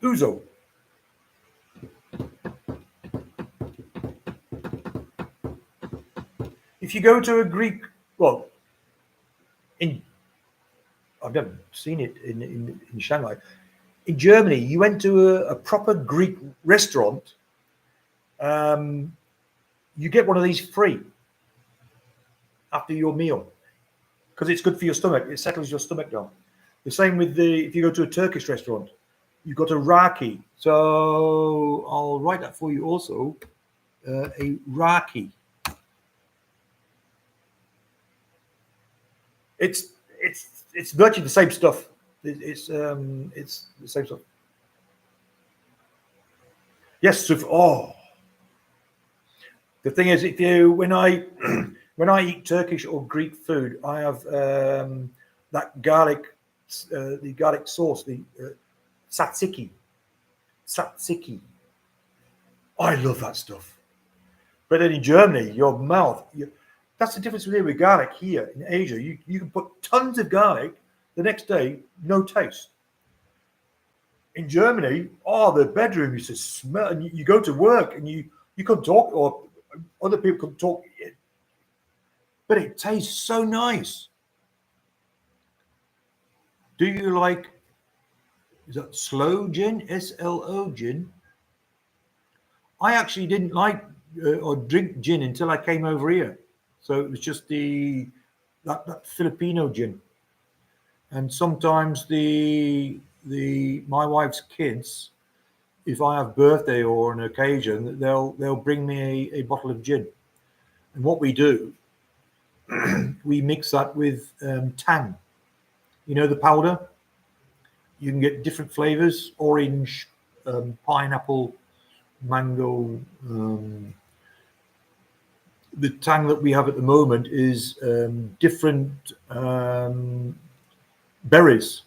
Ouzo. If you go to a Greek, well, in I've never seen it in Shanghai. In Germany, you went to a proper Greek restaurant. Um, you get one of these free after your meal because it's good for your stomach. It settles your stomach down. The same with if you go to a Turkish restaurant, you've got a raki. So I'll write that for you also. A raki. It's virtually the same stuff. It's the same stuff. Yes. Oh, the thing is, if you when I when I eat Turkish or Greek food, I have that the garlic sauce, the tzatziki. Tzatziki. I love that stuff. But then in Germany, your mouth. That's the difference with garlic here in Asia. You can put tons of garlic. The next day, no taste. In Germany, the bedroom used to smell, and you go to work and you can talk, or other people can talk, but it tastes so nice. Do you like? Is that slow gin? SLO gin? I actually didn't like or drink gin until I came over here, so it was just that Filipino gin, and sometimes the my wife's kids, if I have birthday or an occasion, they'll bring me a bottle of gin. And what we do, we mix that with tang. You know the powder. You can get different flavors: orange, pineapple, mango. The tang that we have at the moment is different berries.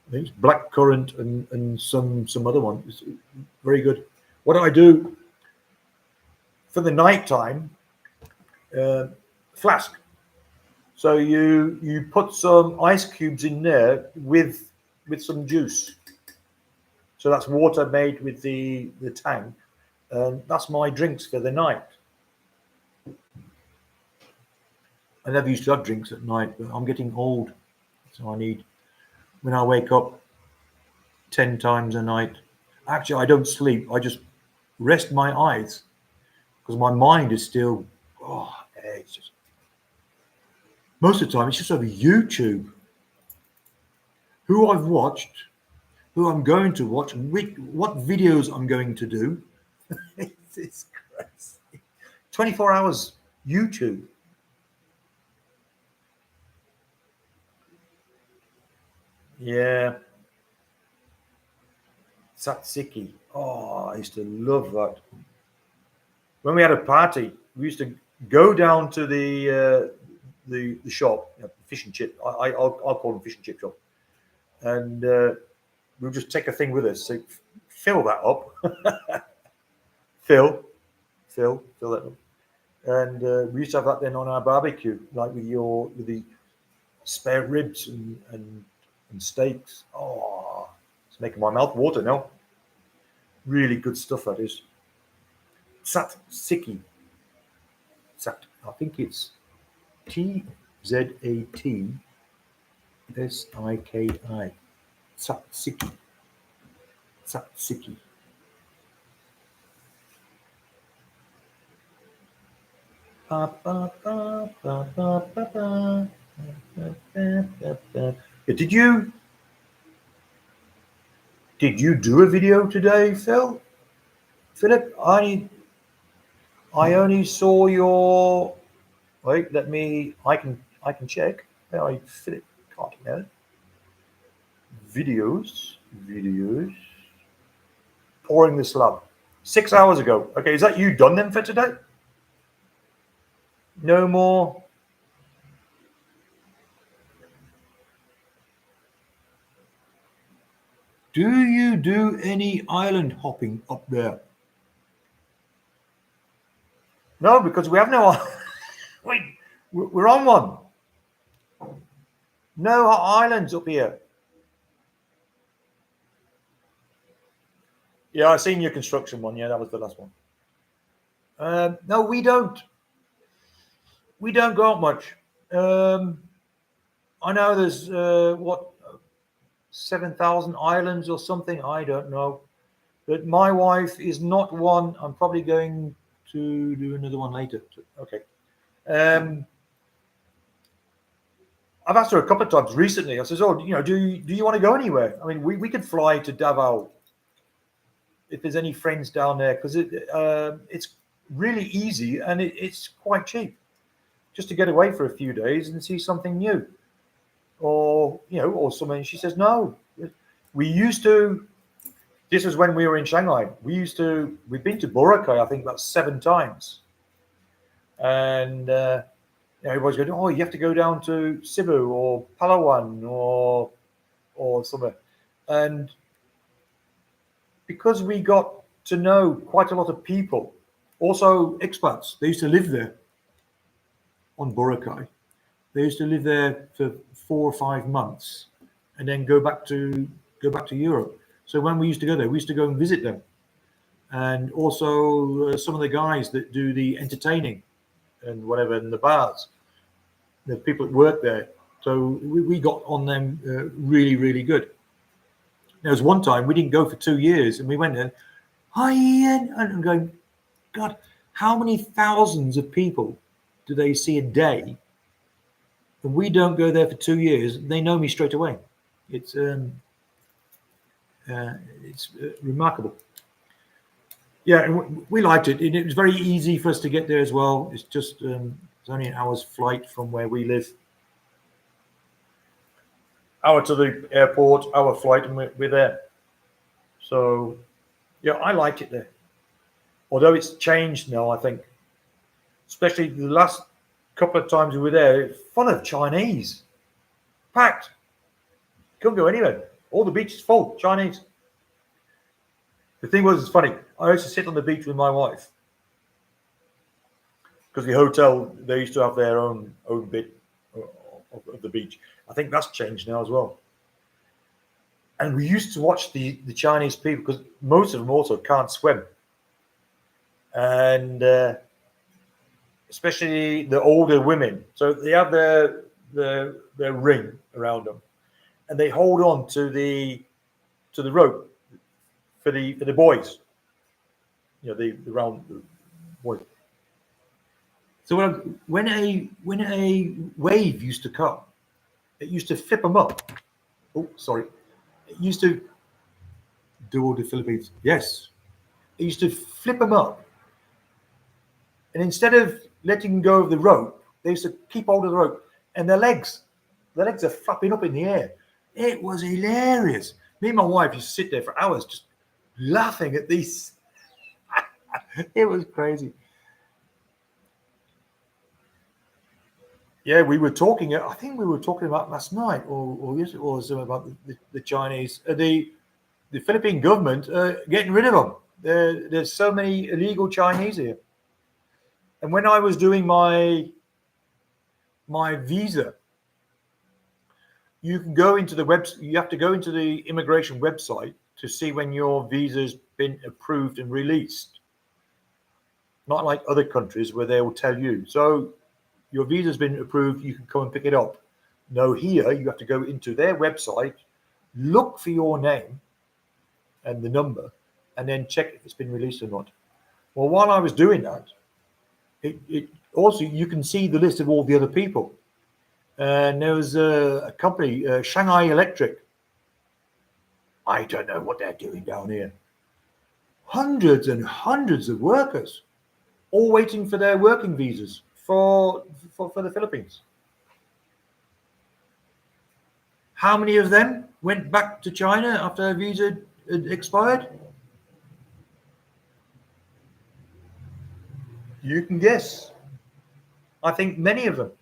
I think it's blackcurrant and some other one. It's very good. What I do for the night time, flask. So you put some ice cubes in there with some juice. So that's water made with the tang. That's my drinks for the night. I never used to have drinks at night, but I'm getting old, so I need. When I wake up 10 times a night, actually I don't sleep. I just rest my eyes because my mind is still. It's just most of the time it's just over YouTube. Who I've watched, who I'm going to watch, what videos I'm going to do. It's crazy. 24 hours YouTube. Yeah. Tzatziki. Oh, I used to love that. When we had a party, we used to go down to the shop, fish and chip. I'll call them fish and chip shop, and we'll just take a thing with us. So fill that up, fill that up, and we used to have that then on our barbecue, like with the spare ribs and steaks. Oh, it's making my mouth water now. Really good stuff that is. Tzatziki. I think it's Tzatsiki. Tzatziki. Tzatziki. Ba, ba, ba, ba, ba, ba, ba. Yeah, did you do a video today, Philip? I only saw your. Wait, I can check. Philip, can't know. Videos. Pouring the slab. 6 hours ago. Okay, is that you done then for today? No more. Do you do any island hopping up there? No, because we have no. Wait, we're on one. No islands up here. Yeah, I seen your construction one. Yeah, that was the last one. No, we don't. We don't go up much. I know there's 7,000 islands or something. I don't know. But my wife is not one. I'm probably going to do another one later. Okay. I've asked her a couple of times recently. I says, "Oh, do you want to go anywhere? I mean, we could fly to Davao if there's any friends down there, because it's really easy and it's quite cheap, just to get away for a few days and see something new, or something." She says, "No, we used to." This was when we were in Shanghai. We've been to Boracay, I think, about 7 times, and. Everybody's going, "Oh, you have to go down to Cebu or Palawan or somewhere." And because we got to know quite a lot of people, also expats, they used to live there on Boracay. They used to live there for 4 or 5 months and then go back to Europe. So when we used to go there, we used to go and visit them. And also some of the guys that do the entertaining and whatever in the bars, the people that work there. So we got on them really, really good. There was one time we didn't go for 2 years, and we went in. "Hi, Ian," and I'm going, "God, how many thousands of people do they see a day? And we don't go there for 2 years. They know me straight away. It's remarkable." Yeah, and we liked it. And it was very easy for us to get there as well. It's just it's only an hour's flight from where we live. Hour to the airport, hour flight, and we're there. So, yeah, I like it there. Although it's changed now, I think. Especially the last couple of times we were there, full of Chinese. Packed. Couldn't go anywhere. All the beaches full, Chinese. The thing was, it's funny. I used to sit on the beach with my wife. Because the hotel, they used to have their own bit of the beach. I think that's changed now as well. And we used to watch the Chinese people, because most of them also can't swim. And especially the older women. So they have their ring around them. And they hold on to the rope for the boys. The round boys. So when a wave used to come, it used to flip them up. Oh, sorry. It used to do all the Philippines. Yes. It used to flip them up. And instead of letting go of the rope, they used to keep hold of the rope. And their legs are flapping up in the air. It was hilarious. Me and my wife used to sit there for hours just laughing at these. It was crazy. Yeah, we were talking. I think we were talking about last night, or yes, it was about the Chinese, the Philippine government getting rid of them. There's so many illegal Chinese here. And when I was doing my visa, you can go into the you have to go into the immigration website to see when your visa's been approved and released. Not like other countries where they will tell you, so your visa's been approved, you can come and pick it up. No, here you have to go into their website, look for your name and the number, and then check if it's been released or not. Well, while I was doing that, it also, you can see the list of all the other people. And there was a company, Shanghai Electric. I don't know what they're doing down here. Hundreds and hundreds of workers, all waiting for their working visas for the Philippines. How many of them went back to China after their visa had expired? You can guess. I think many of them.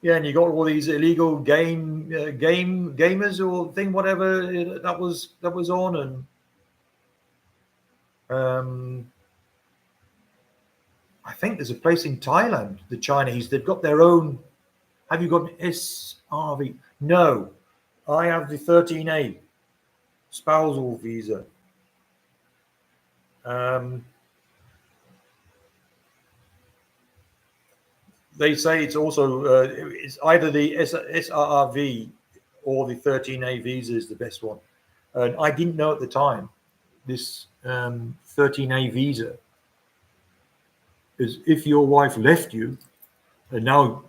Yeah, and you got all these illegal gamers or thing, whatever that was on, and I think there's a place in Thailand. The Chinese, they've got their own. Have you got an SRV? No, I have the 13A spousal visa. They say it's also it's either the SRV or the 13A visa is the best one. And I didn't know at the time this 13A visa is if your wife left you, and now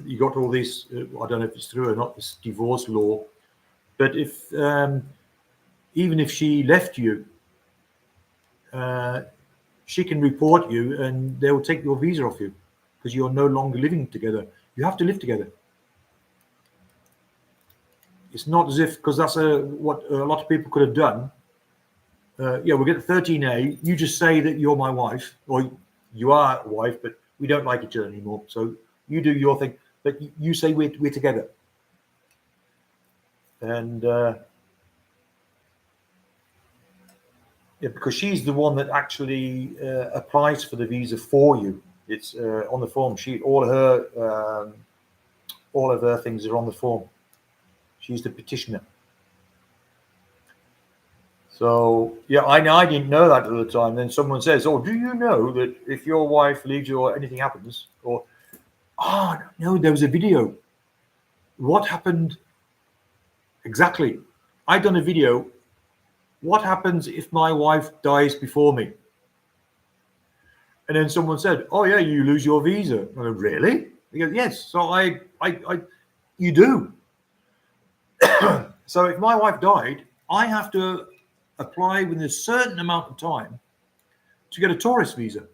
you got all this. I don't know if it's true or not. This divorce law, but if even if she left you, she can report you, and they will take your visa off you because you're no longer living together. You have to live together. It's not as if, because that's what a lot of people could have done. Yeah, we'll get the 13A. You just say that you're my wife, or you are a wife, but we don't like each other anymore. So you do your thing, but you say we're together. And yeah, because she's the one that actually applies for the visa for you. It's on the form sheet. All of her things are on the form. She's the petitioner. So yeah, I didn't know that at the time. Then someone says, "Oh, do you know that if your wife leaves you or anything happens?" Or, "Oh no, there was a video. What happened exactly? I done a video. What happens if my wife dies before me?" And then someone said, "Oh yeah, you lose your visa." I go, "Really?" He goes, "Yes." So you do. So if my wife died, I have to apply within a certain amount of time to get a tourist visa,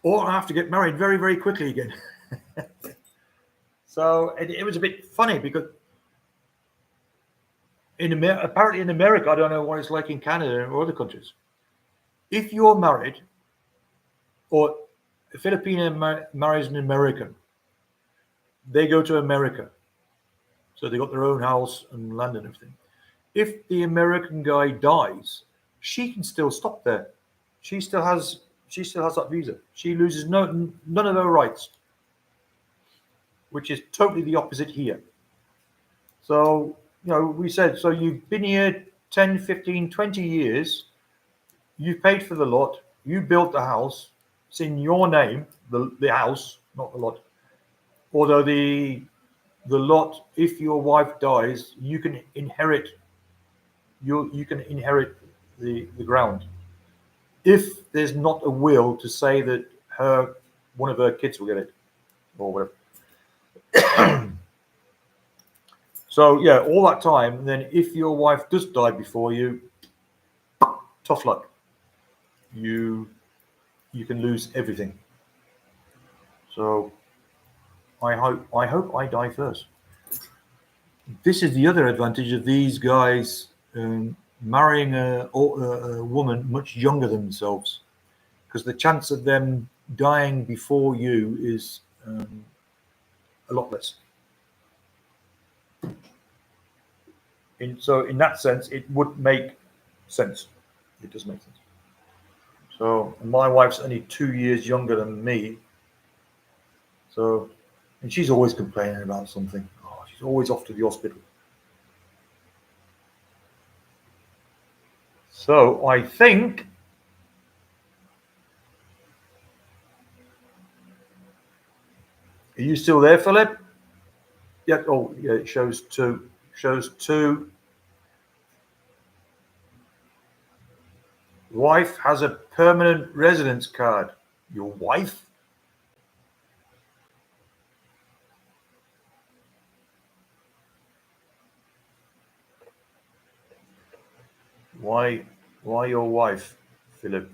or I have to get married very, very quickly again. So it was a bit funny because apparently in America, I don't know what it's like in Canada or other countries. If you're married, or a Filipino marries an American, they go to America. So they got their own house and land and everything. If the American guy dies, she can still stop there. She still has that visa. She loses none of her rights, which is totally the opposite here. So, we said, so you've been here 10, 15, 20 years, you paid for the lot, you built the house, it's in your name, the house, not the lot. Although the lot, if your wife dies, you can inherit the ground. If there's not a will to say that one of her kids will get it, or whatever. So yeah, all that time, and then if your wife does die before you, tough luck. You can lose everything. So I hope I die first. This is the other advantage of these guys marrying a woman much younger than themselves, because the chance of them dying before you is a lot less. So in that sense, it would make sense. It does make sense. So my wife's only 2 years younger than me. So, and she's always complaining about something. Oh, she's always off to the hospital. So I think are you still there, Philip? Yeah. Oh, yeah. It shows two. Shows two. Wife has a permanent residence card. Your wife? Why? Why your wife, Philip?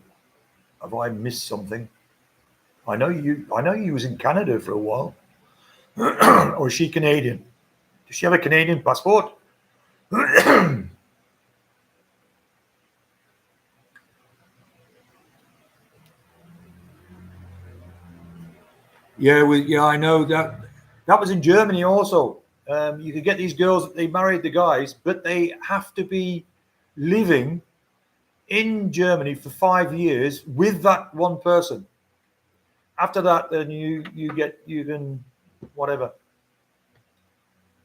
Have I missed something? I know you. I know you was in Canada for a while. Or is she Canadian? Does she have a Canadian passport? Yeah, yeah, I know that. That was in Germany also. You could get these girls. They married the guys, but they have to be living in Germany for 5 years with that one person. After that, then you can whatever.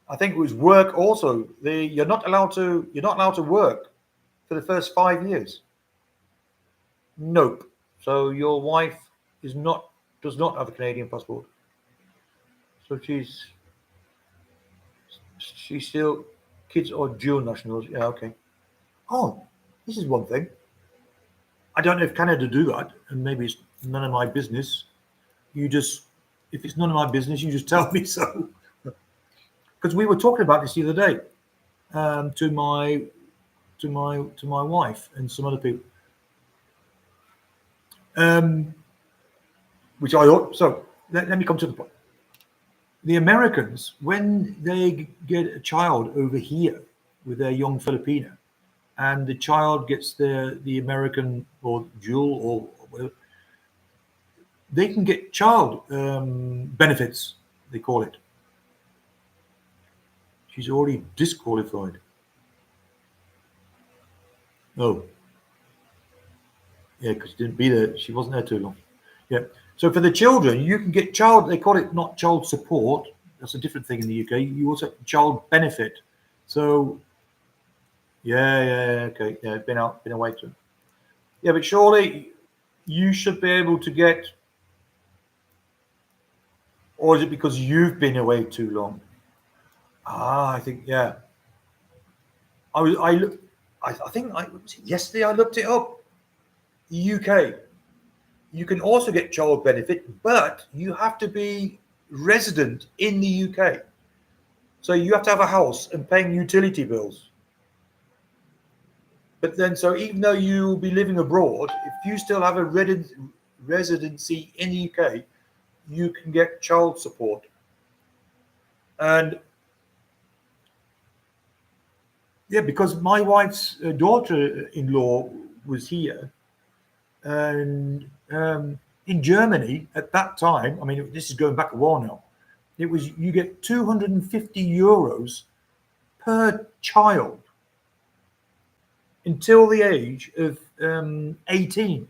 I think it was work also. You're not allowed to work for the first 5 years. Nope. So your wife does not have a Canadian passport. So she's still kids or dual nationals. Yeah, okay. Oh, this is one thing. I don't know if Canada do that, and maybe it's none of my business. You just, if it's none of my business, you just tell me so. Because we were talking about this the other day to my wife and some other people. Which I ought. So let me come to the point. The Americans, when they get a child over here with their young Filipino, and the child gets the American or dual or whatever, they can get child benefits. They call it. She's already disqualified. Oh, yeah, because she didn't be there. She wasn't there too long. Yeah. So for the children, you can get child. They call it not child support. That's a different thing in the UK. You also have child benefit. So yeah, okay, yeah, been away too. Yeah, but surely you should be able to get, or is it because you've been away too long? I think yeah. I think yesterday I looked it up. UK, you can also get child benefit, but you have to be resident in the UK. So you have to have a house and paying utility bills. But then, so even though you'll be living abroad, if you still have a residency in the UK, you can get child support. And yeah, because my wife's daughter-in-law was here, and in Germany at that time, I mean, this is going back a while now. It was you get 250 euros per child until the age of 18.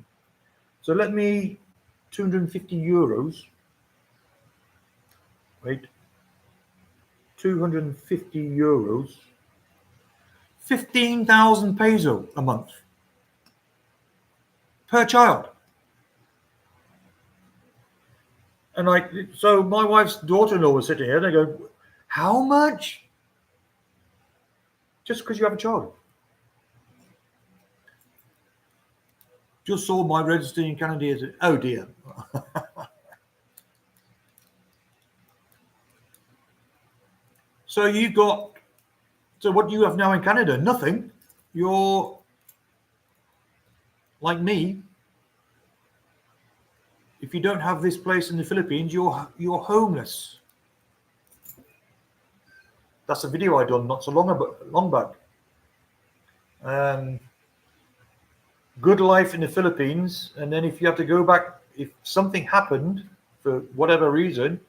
So let me 250 euros. Wait, 250 euros, 15,000 peso a month per child. And so my wife's daughter-in-law was sitting here, and they go, "How much?" Just because you have a child. Just saw my registry in Canada as oh dear. So what do you have now in Canada? Nothing. You're like me. If you don't have this place in the Philippines, you're homeless. That's a video I done not so long back. Good life in the Philippines, and then if you have to go back, if something happened for whatever reason,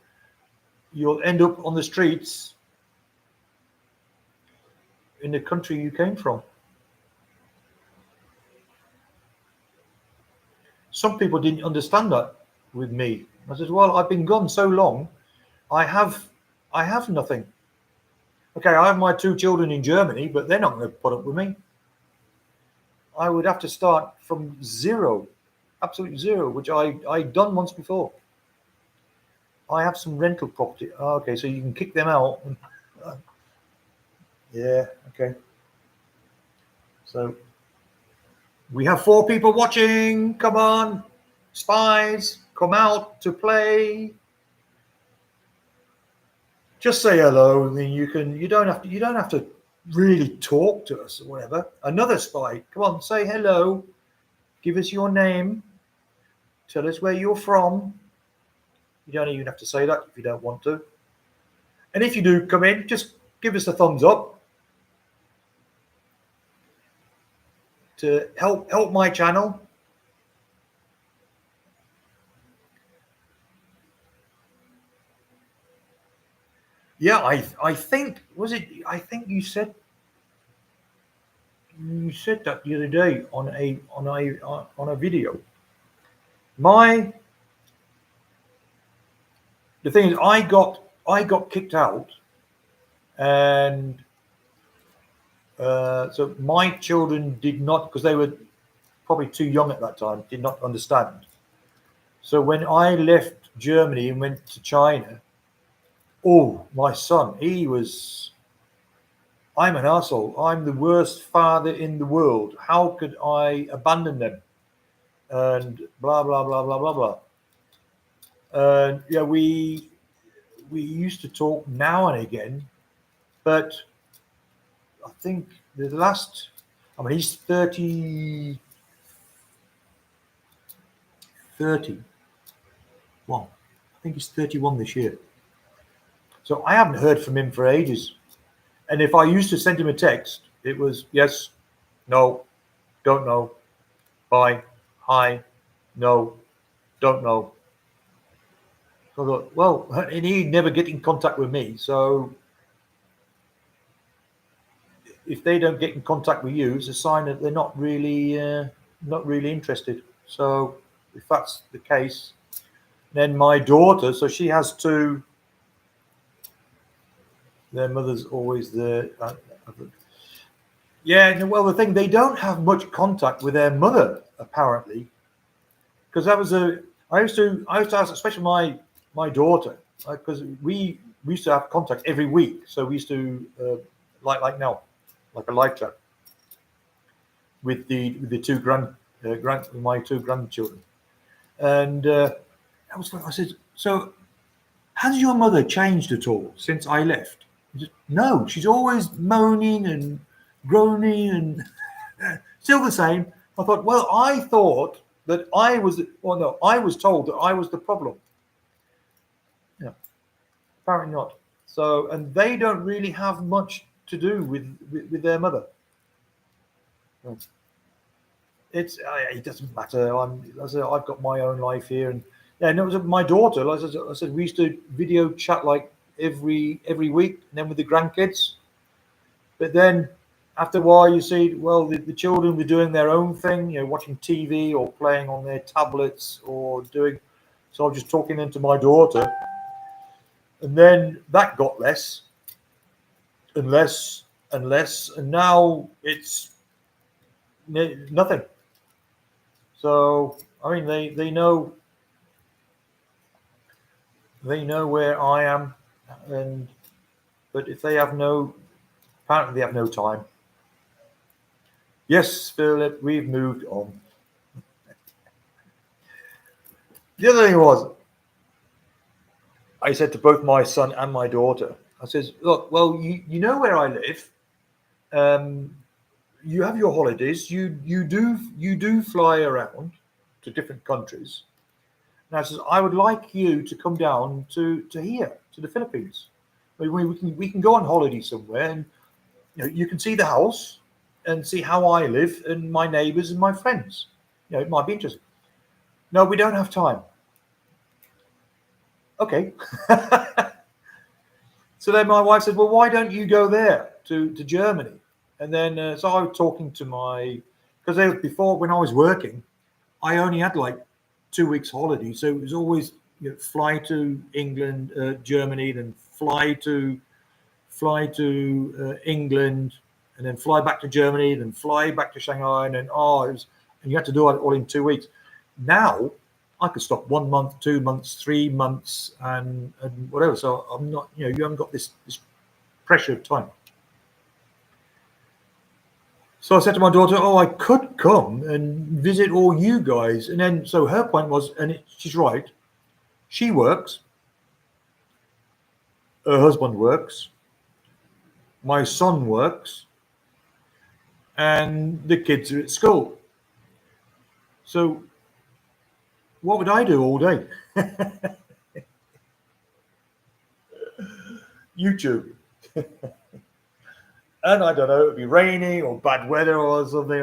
you'll end up on the streets in the country you came from. Some people didn't understand that with me. I said, "Well, I've been gone so long, I have nothing. Okay, I have my two children in Germany, but they're not going to put up with me. I would have to start from zero, absolute zero, which I'd done once before. I have some rental property. Oh, okay, so you can kick them out. Yeah, okay. So we have 4 people watching. Come on, spies, come out to play. Just say hello, and then you can. You don't have to really talk to us or whatever. Another spy, come on, say hello. Give us your name. Tell us where you're from. You don't even have to say that if you don't want to. And if you do come in, just give us a thumbs up to help my channel. Yeah, I think was it. I think you said that the other day on a video. The thing is, I got kicked out, and so my children did not, because they were probably too young at that time, did not understand. So when I left Germany and went to China, oh, my son, I'm an asshole. I'm the worst father in the world. How could I abandon them? And blah blah blah blah blah blah. And yeah, we used to talk now and again, but I think the last, I mean, he's 30, 31. I think he's 31 this year. So I haven't heard from him for ages. And if I used to send him a text, it was yes, no, don't know, bye, hi, no, don't know. So I thought, well, and he'd never get in contact with me. So if they don't get in contact with you, it's a sign that they're not really interested. So if that's the case, then my daughter, so she has 2. Their mother's always there. Yeah, well, the thing, they don't have much contact with their mother apparently, because that was I used to ask, especially my daughter, because we used to have contact every week. So we used to like now, like a live chat with the 2 my 2 grandchildren, and I said, so has your mother changed at all since I left? Said, no, she's always moaning and groaning and still the same. I thought, well, I thought that I was, well, no, I was told that I was the problem. Yeah, apparently not. So, and they don't really have much to do with their mother. It doesn't matter. I've got my own life here, and yeah, and it was my daughter. Like I said, we used to video chat like every week, and then with the grandkids. But then after a while, you see, well, the children were doing their own thing, watching TV or playing on their tablets or doing. So I was just talking into my daughter, and then that got less and less and less, and now it's nothing. So I mean, they know where I am, but if they have apparently they have no time. Yes, Philip, we've moved on. The other thing was, I said to both my son and my daughter, I says, look, well, you know where I live. You have your holidays. You do fly around to different countries. And I says, I would like you to come down to here, to the Philippines. We can go on holiday somewhere, and you can see the house and see how I live and my neighbours and my friends. It might be interesting. No, we don't have time. Okay. So then my wife said, well, why don't you go there to Germany? And then so I was talking to because before, when I was working, I only had like 2 weeks holiday. So it was always fly to England, Germany, then fly to England, and then fly back to Germany, then fly back to Shanghai, and then and you had to do it all in 2 weeks. Now I could stop 1 month, 2 months, 3 months, and whatever. So I'm not, you haven't got this pressure of time. So I said to my daughter, I could come and visit all you guys. And then, so her point was, and she's right, she works, her husband works, my son works, and the kids are at school. So what would I do all day? YouTube. And I don't know, it'd be raining or bad weather or something.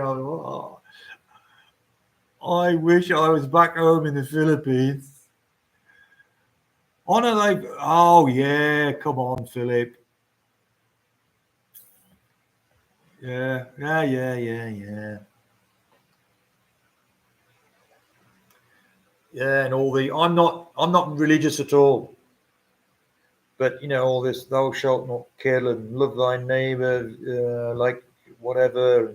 I wish I was back home in the Philippines. Oh yeah, come on, Philip. Yeah. Yeah, and I'm not religious at all. But all this thou shalt not kill and love thy neighbor, like whatever.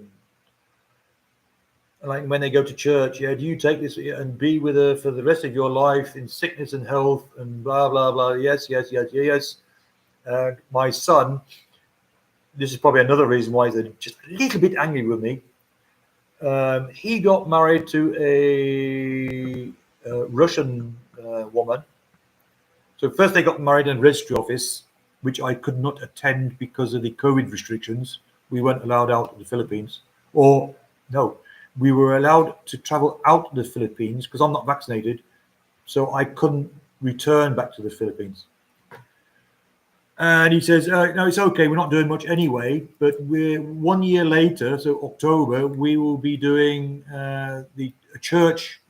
And like when they go to church, do you take this and be with her for the rest of your life in sickness and health and blah blah blah? Yes. My son, this is probably another reason why he's just a little bit angry with me. He got married to a Russian woman. So first they got married in a registry office, which I could not attend because of the COVID restrictions. We weren't allowed out of the Philippines. Or no, we were allowed to travel out of the Philippines because I'm not vaccinated. So I couldn't return back to the Philippines. And he says, no, it's okay. We're not doing much anyway. But we're 1 year later, so October, we will be doing the church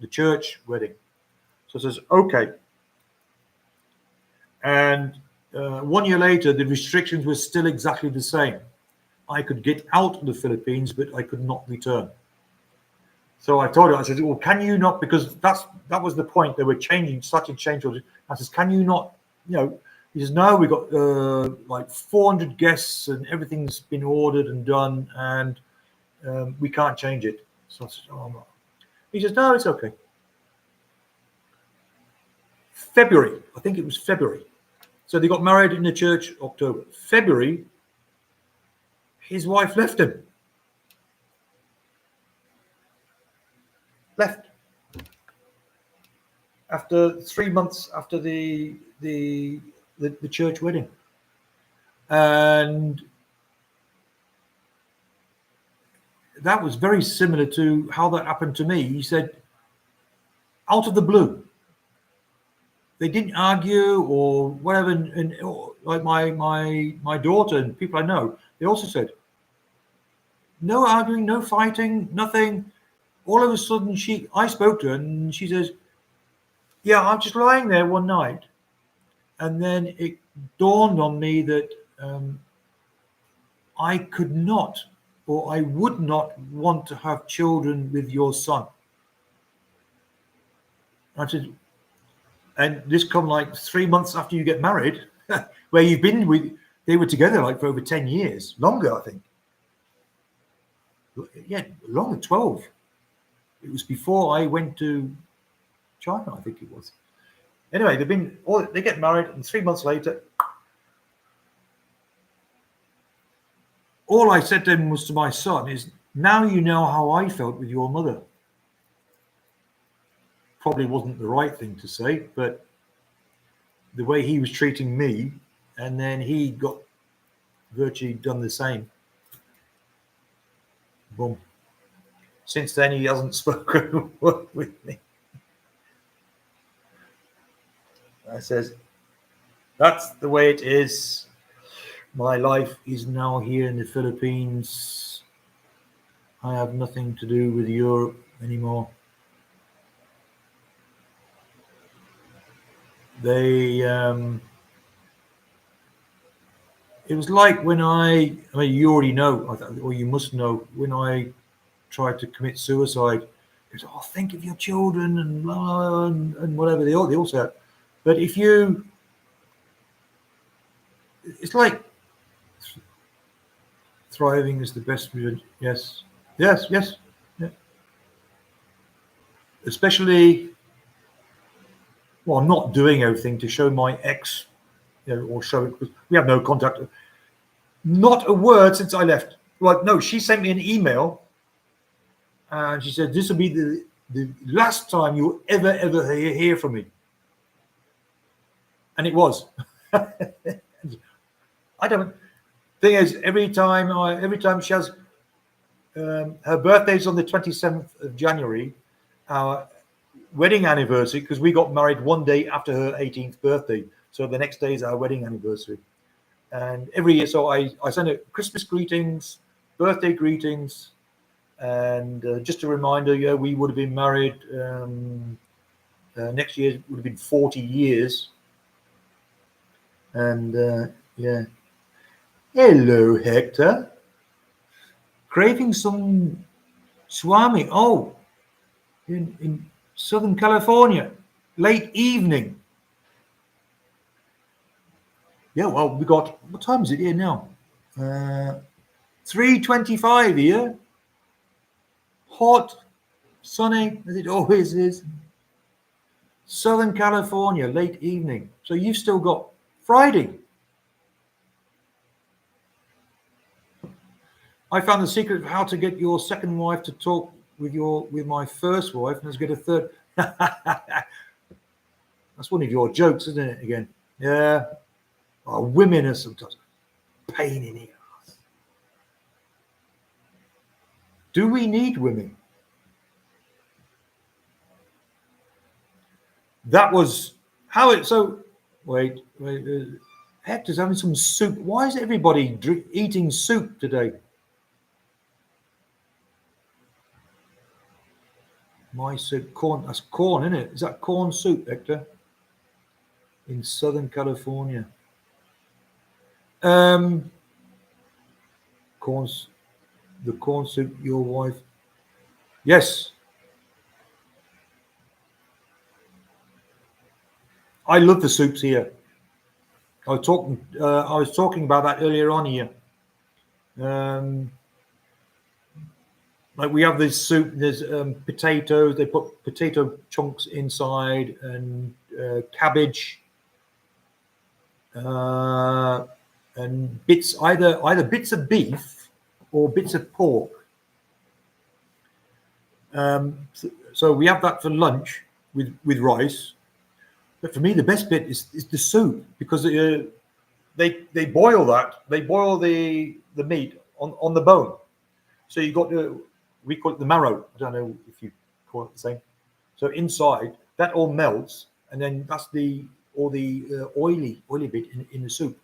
wedding. So I says, okay. And 1 year later, the restrictions were still exactly the same. I could get out of the Philippines, but I could not return. So I told her, I said, well, can you not, because that was the point. They were starting to change. I says, can you not, he says, no, we've got like 400 guests and everything's been ordered and done, and we can't change it. So I said, oh, no. He says, no, it's okay. February, I think it was February. So they got married in the church October. February, his wife left him. Left. After 3 months after the church wedding. And that was very similar to how that happened to me. He said, out of the blue. They didn't argue or whatever, and like my daughter and people I know, they also said, no arguing, no fighting, nothing. All of a sudden, I spoke to her, and she says, yeah, I'm just lying there one night, and then it dawned on me that I could not, or I would not want to have children with your son. I said, and this come like 3 months after you get married, where you've been with, they were together like for over 10 years, longer, I think. Yeah, longer, 12. It was before I went to China, I think it was. Anyway, they get married, and 3 months later, all I said to him was to my son is, now you know how I felt with your mother. Probably wasn't the right thing to say, but the way he was treating me, and then he got virtually done the same. Boom. Since then, he hasn't spoken a word with me. I says, that's the way it is. My life is now here in the Philippines. I have nothing to do with Europe anymore. It was like when you already know, or you must know, when I tried to commit suicide, goes, think of your children and blah, and whatever, they all said. But it's like Thriving is the best word. Yes. Yes. Yes. Yeah. Especially, well, not doing everything to show my ex, or show it because we have no contact. Not a word since I left. Well, no, she sent me an email and she said, this will be the last time you'll ever hear from me. And it was. I don't. Thing is, every time she has, her birthday's on the 27th of January, our wedding anniversary, because we got married one day after her 18th birthday. So the next day is our wedding anniversary. And every year, so I send her Christmas greetings, birthday greetings, and just a reminder, yeah, we would have been married, next year would have been 40 years. And yeah. Hello, Hector. Craving some swami. Oh, in Southern California, late evening. Yeah, well, we got, what time is it here now? 3:25 here. Hot, sunny, as it always is. Southern California, late evening. So you've still got Friday. I found the secret of how to get your second wife to talk with my first wife, and let's get a third. That's one of your jokes, isn't it? Again, yeah. Oh, women are sometimes a pain in the ass. Do we need women? That was how it. So wait. Hector's having some soup. Why is everybody eating soup today? My soup, corn. That's corn, isn't it? Is that corn soup, Hector? In Southern California. Corns. The corn soup. Your wife. Yes. I love the soups here. I was talking about that earlier on here. Like we have this soup. There's potatoes. They put potato chunks inside and cabbage, and bits either bits of beef or bits of pork. So we have that for lunch with rice. But for me, the best bit is the soup because they boil that. They boil the meat on the bone. So you got we call it the marrow. I don't know if you call it the same. So inside that all melts, and then that's the oily bit in the soup.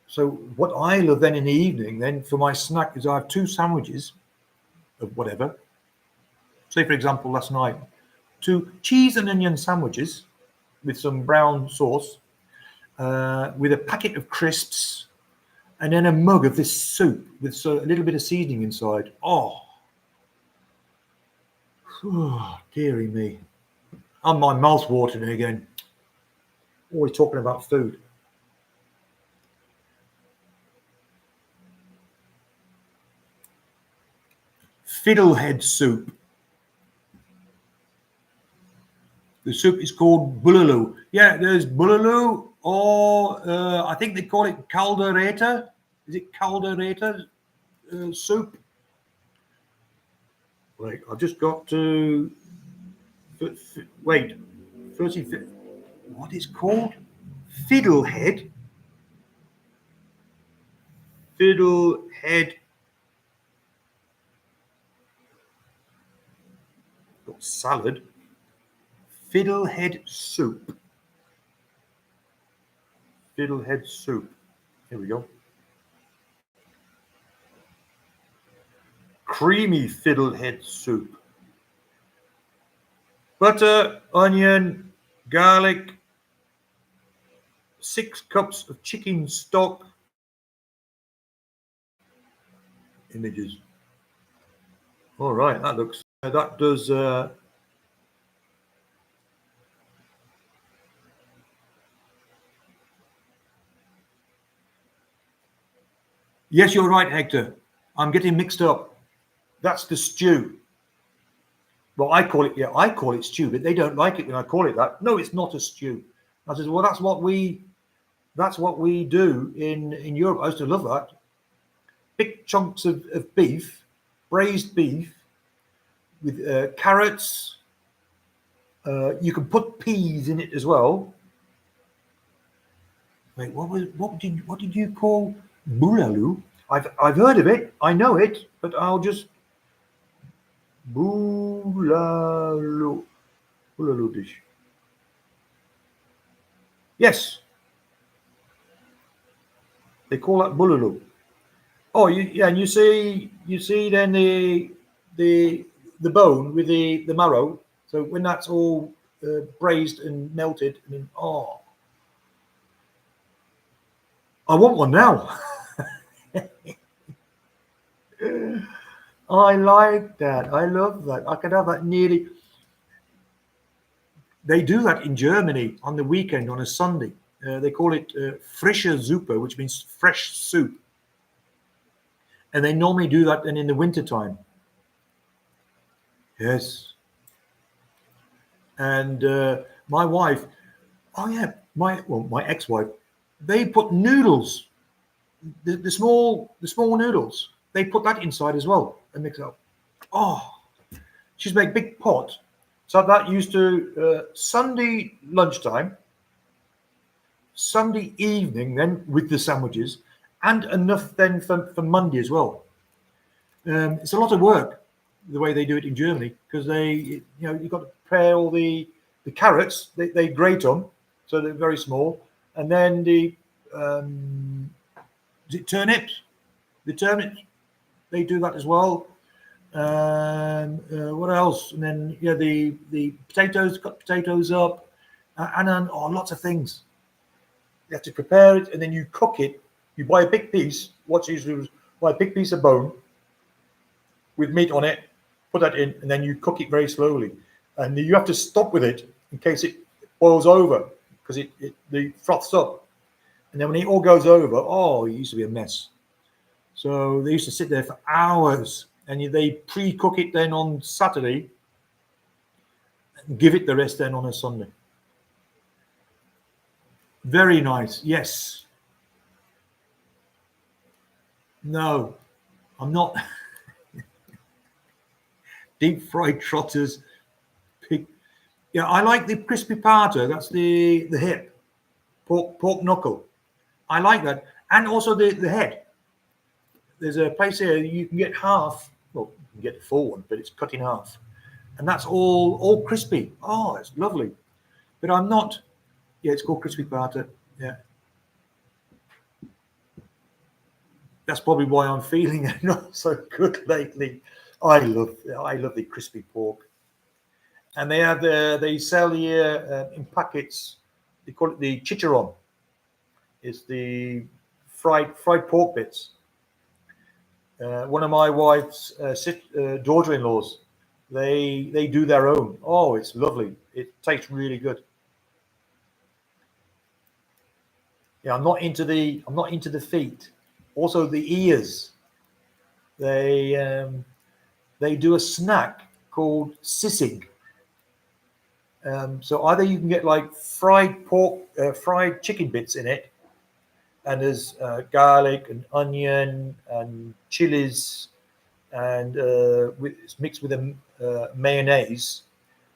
So what I love then in the evening, then for my snack, is I have two sandwiches of whatever. Say for example, last night, two cheese and onion sandwiches with some brown sauce, with a packet of crisps, and then a mug of this soup with a little bit of seasoning inside. Oh, dearie me. And my mouth's watering again. Always talking about food. Fiddlehead soup. The soup is called bullaloo. Yeah, there's bullaloo, or I think they call it caldereta. Is it caldereta soup? Right, I've just got to wait. First, what is called fiddlehead? Fiddlehead. Got salad. Fiddlehead soup. Fiddlehead soup. Here we go. Creamy fiddlehead soup. Butter, onion, garlic, 6 cups of chicken stock. Images. All right, that looks. That does. Yes, you're right, Hector. I'm getting mixed up. That's the stew. Well, I call it stew, but they don't like it when I call it that. No, it's not a stew. I said, well, that's what we do in Europe. I used to love that. Big chunks of beef, braised beef with carrots. You can put peas in it as well. Wait, what did you call boulalou? I've heard of it. I know it, but I'll just boulalou dish. Yes, they call that boulalou. Oh, yeah, and you see then the bone with the marrow. So when that's all braised and melted, I mean, oh, I want one now. I like that. I love that. I could have that nearly. They do that in Germany on the weekend on a Sunday. They call it frische Suppe, which means fresh soup. And they normally do that then in the wintertime. Yes. And my wife, oh yeah, my ex-wife, they put noodles, the small noodles. They put that inside as well and mix it up. Oh, she's made big pot. So that used to Sunday lunchtime, Sunday evening then with the sandwiches, and enough then for Monday as well. It's a lot of work the way they do it in Germany because you've got to prepare all the carrots. They grate them so they're very small, and then the turnips. The turnips they do that as well. What else? And then the potatoes, cut potatoes up, and then lots of things. You have to prepare it, and then you cook it. You buy a big piece. What's usually buy a big piece of bone with meat on it. Put that in, and then you cook it very slowly. And you have to stop with it in case it boils over because the froths up. And then when it all goes over, it used to be a mess. So they used to sit there for hours. And they pre-cook it then on Saturday and give it the rest then on a Sunday. Very nice. Yes. No, I'm not. Deep fried trotters. Pig. Yeah, I like the crispy pata. That's the hip. Pork knuckle. I like that. And also the head. There's a place here you can get half. Well, you can get the full one, but it's cut in half, and that's all crispy. Oh, it's lovely. But I'm not. Yeah, it's called crispy pata. Yeah, that's probably why I'm feeling not so good lately. I love the crispy pork, and they sell here in packets. They call it the chicharron. It's the fried pork bits. One of my wife's daughter-in-laws, they do their own. Oh, it's lovely. It tastes really good. Yeah, I'm not into the feet. Also the ears. They do a snack called sissig. So either you can get like fried pork, fried chicken bits in it, and there's garlic and onion and chilies, and it's mixed with a mayonnaise.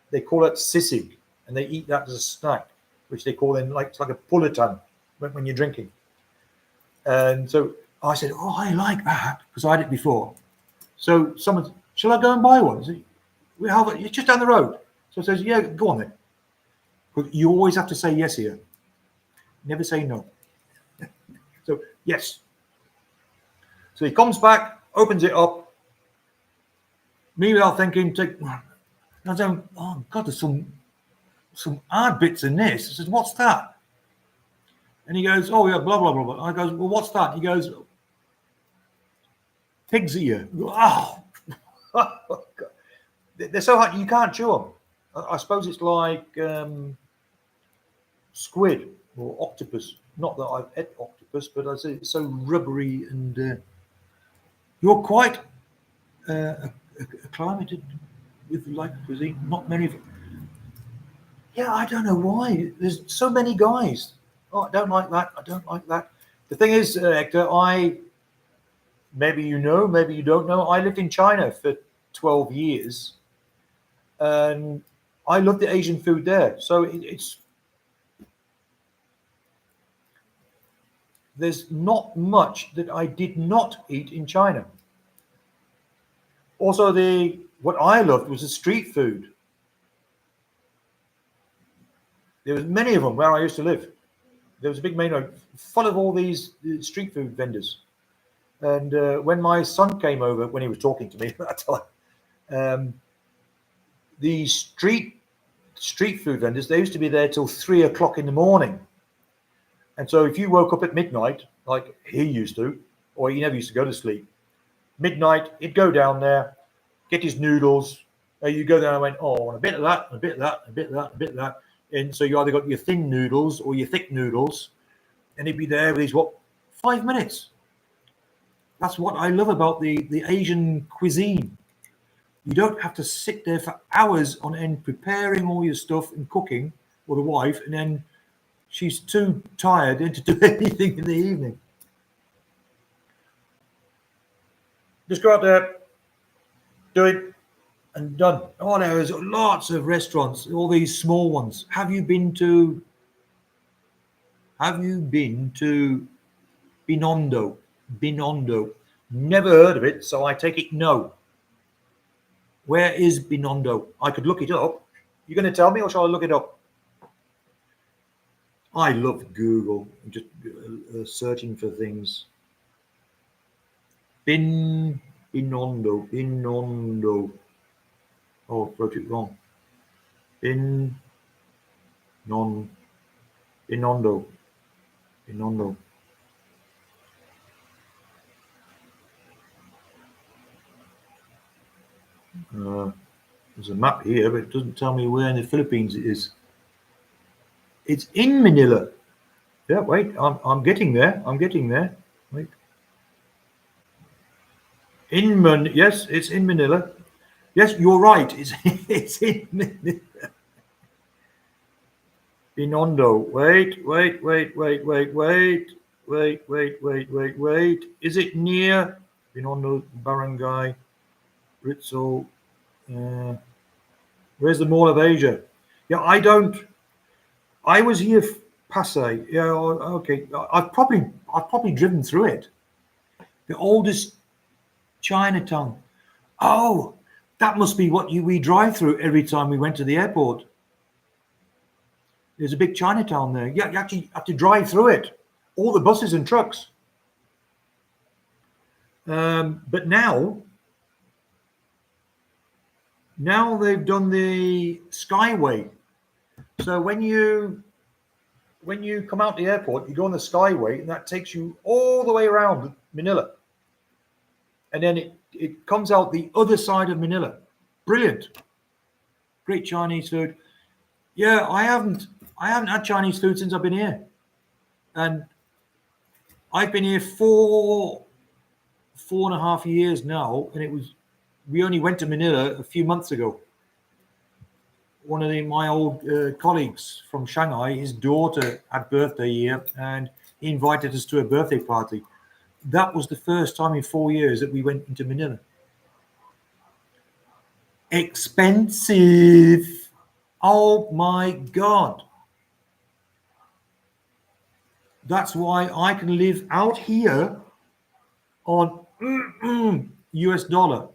They call it sissig, and they eat that as a snack, which they call then it's like a pullitan when you're drinking. And so I said, "Oh, I like that," because I had it before. So someone said, "Shall I go and buy one?" I said, it's just down the road. So I says, "Yeah, go on then." But you always have to say yes here. Never say no. So yes. So he comes back, opens it up. Meanwhile, thinking, I don't. Oh God, there's some hard bits in this. I said, "What's that?" And he goes, "Oh yeah, blah blah blah blah." I goes, "Well, what's that?" He goes, "Pig's ear." Oh, they're so hard you can't chew them. I suppose it's like squid or octopus. Not that I've ate octopus. octopus, but I say it's so rubbery, and you're quite acclimated with light cuisine. Not many of them. Yeah, I don't know why. There's so many guys. Oh, I don't like that. I don't like that. The thing is, Hector, maybe you know, maybe you don't know. I lived in China for 12 years, and I love the Asian food there. So there's not much that I did not eat in China. Also, what I loved was the street food. There was many of them where I used to live. There was a big main road full of all these street food vendors. And when my son came over, when he was talking to me at that time, the street food vendors, they used to be there till 3 o'clock in the morning. And so if you woke up at midnight, like he used to, or he never used to go to sleep, midnight, he'd go down there, get his noodles. You go there and went, oh, I want a bit of that, a bit of that, a bit of that, a bit of that. And so you either got your thin noodles or your thick noodles, and he'd be there with his 5 minutes. That's what I love about the Asian cuisine. You don't have to sit there for hours on end preparing all your stuff and cooking, or the wife, and then she's too tired then to do anything in the evening. Just go out there, do it, and done. Oh, there's lots of restaurants, all these small ones. Have you been to Binondo? Binondo. Never heard of it, so I take it no. Where is Binondo? I could look it up. You going to tell me, or shall I look it up? I love Google, just searching for things. Binondo. Oh, I wrote it wrong. Binondo. There's a map here, but it doesn't tell me where in the Philippines it is. It's in Manila. Yeah, wait, I'm getting there. Wait. Yes, it's in Manila. Yes, you're right. It's in Manila. Binondo. Wait. Is it near Binondo Barangay? Rizal? Where's the Mall of Asia? Yeah, I was here Pasay. Yeah, okay. I've probably driven through it. The oldest Chinatown. Oh, that must be what we drive through every time we went to the airport. There's a big Chinatown there. Yeah, you actually have to drive through it. All the buses and trucks. But now they've done the Skyway. So when you come out the airport, you go on the Skyway, and that takes you all the way around Manila. And then it comes out the other side of Manila. Brilliant. Great Chinese food. Yeah, I haven't had Chinese food since I've been here. And I've been here 4.5 years now, and we only went to Manila a few months ago. One of my old colleagues from Shanghai, his daughter had birthday here, and he invited us to a birthday party. That was the first time in 4 years that we went into Manila. Expensive. Oh my God. That's why I can live out here on US dollar.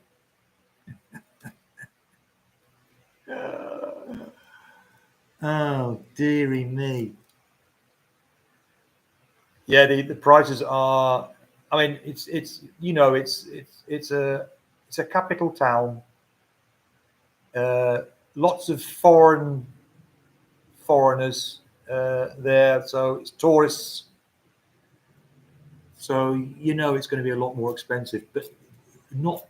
Oh, dearie me. Yeah, the prices are. I mean, it's a capital town. Lots of foreigners there, so it's tourists. So it's going to be a lot more expensive, but not.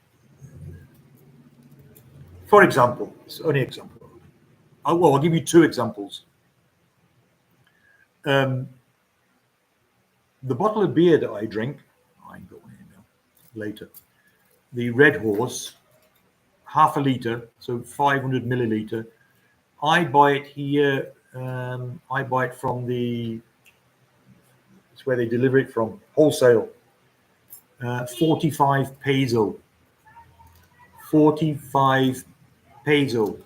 For example, it's only an example. I'll give you two examples. the bottle of beer that I drink, I ain't got one here now, later. The Red Horse, half a litre, so 500 milliliter. I buy it here. I buy it from it's where they deliver it from, wholesale. 45 peso. 45 peso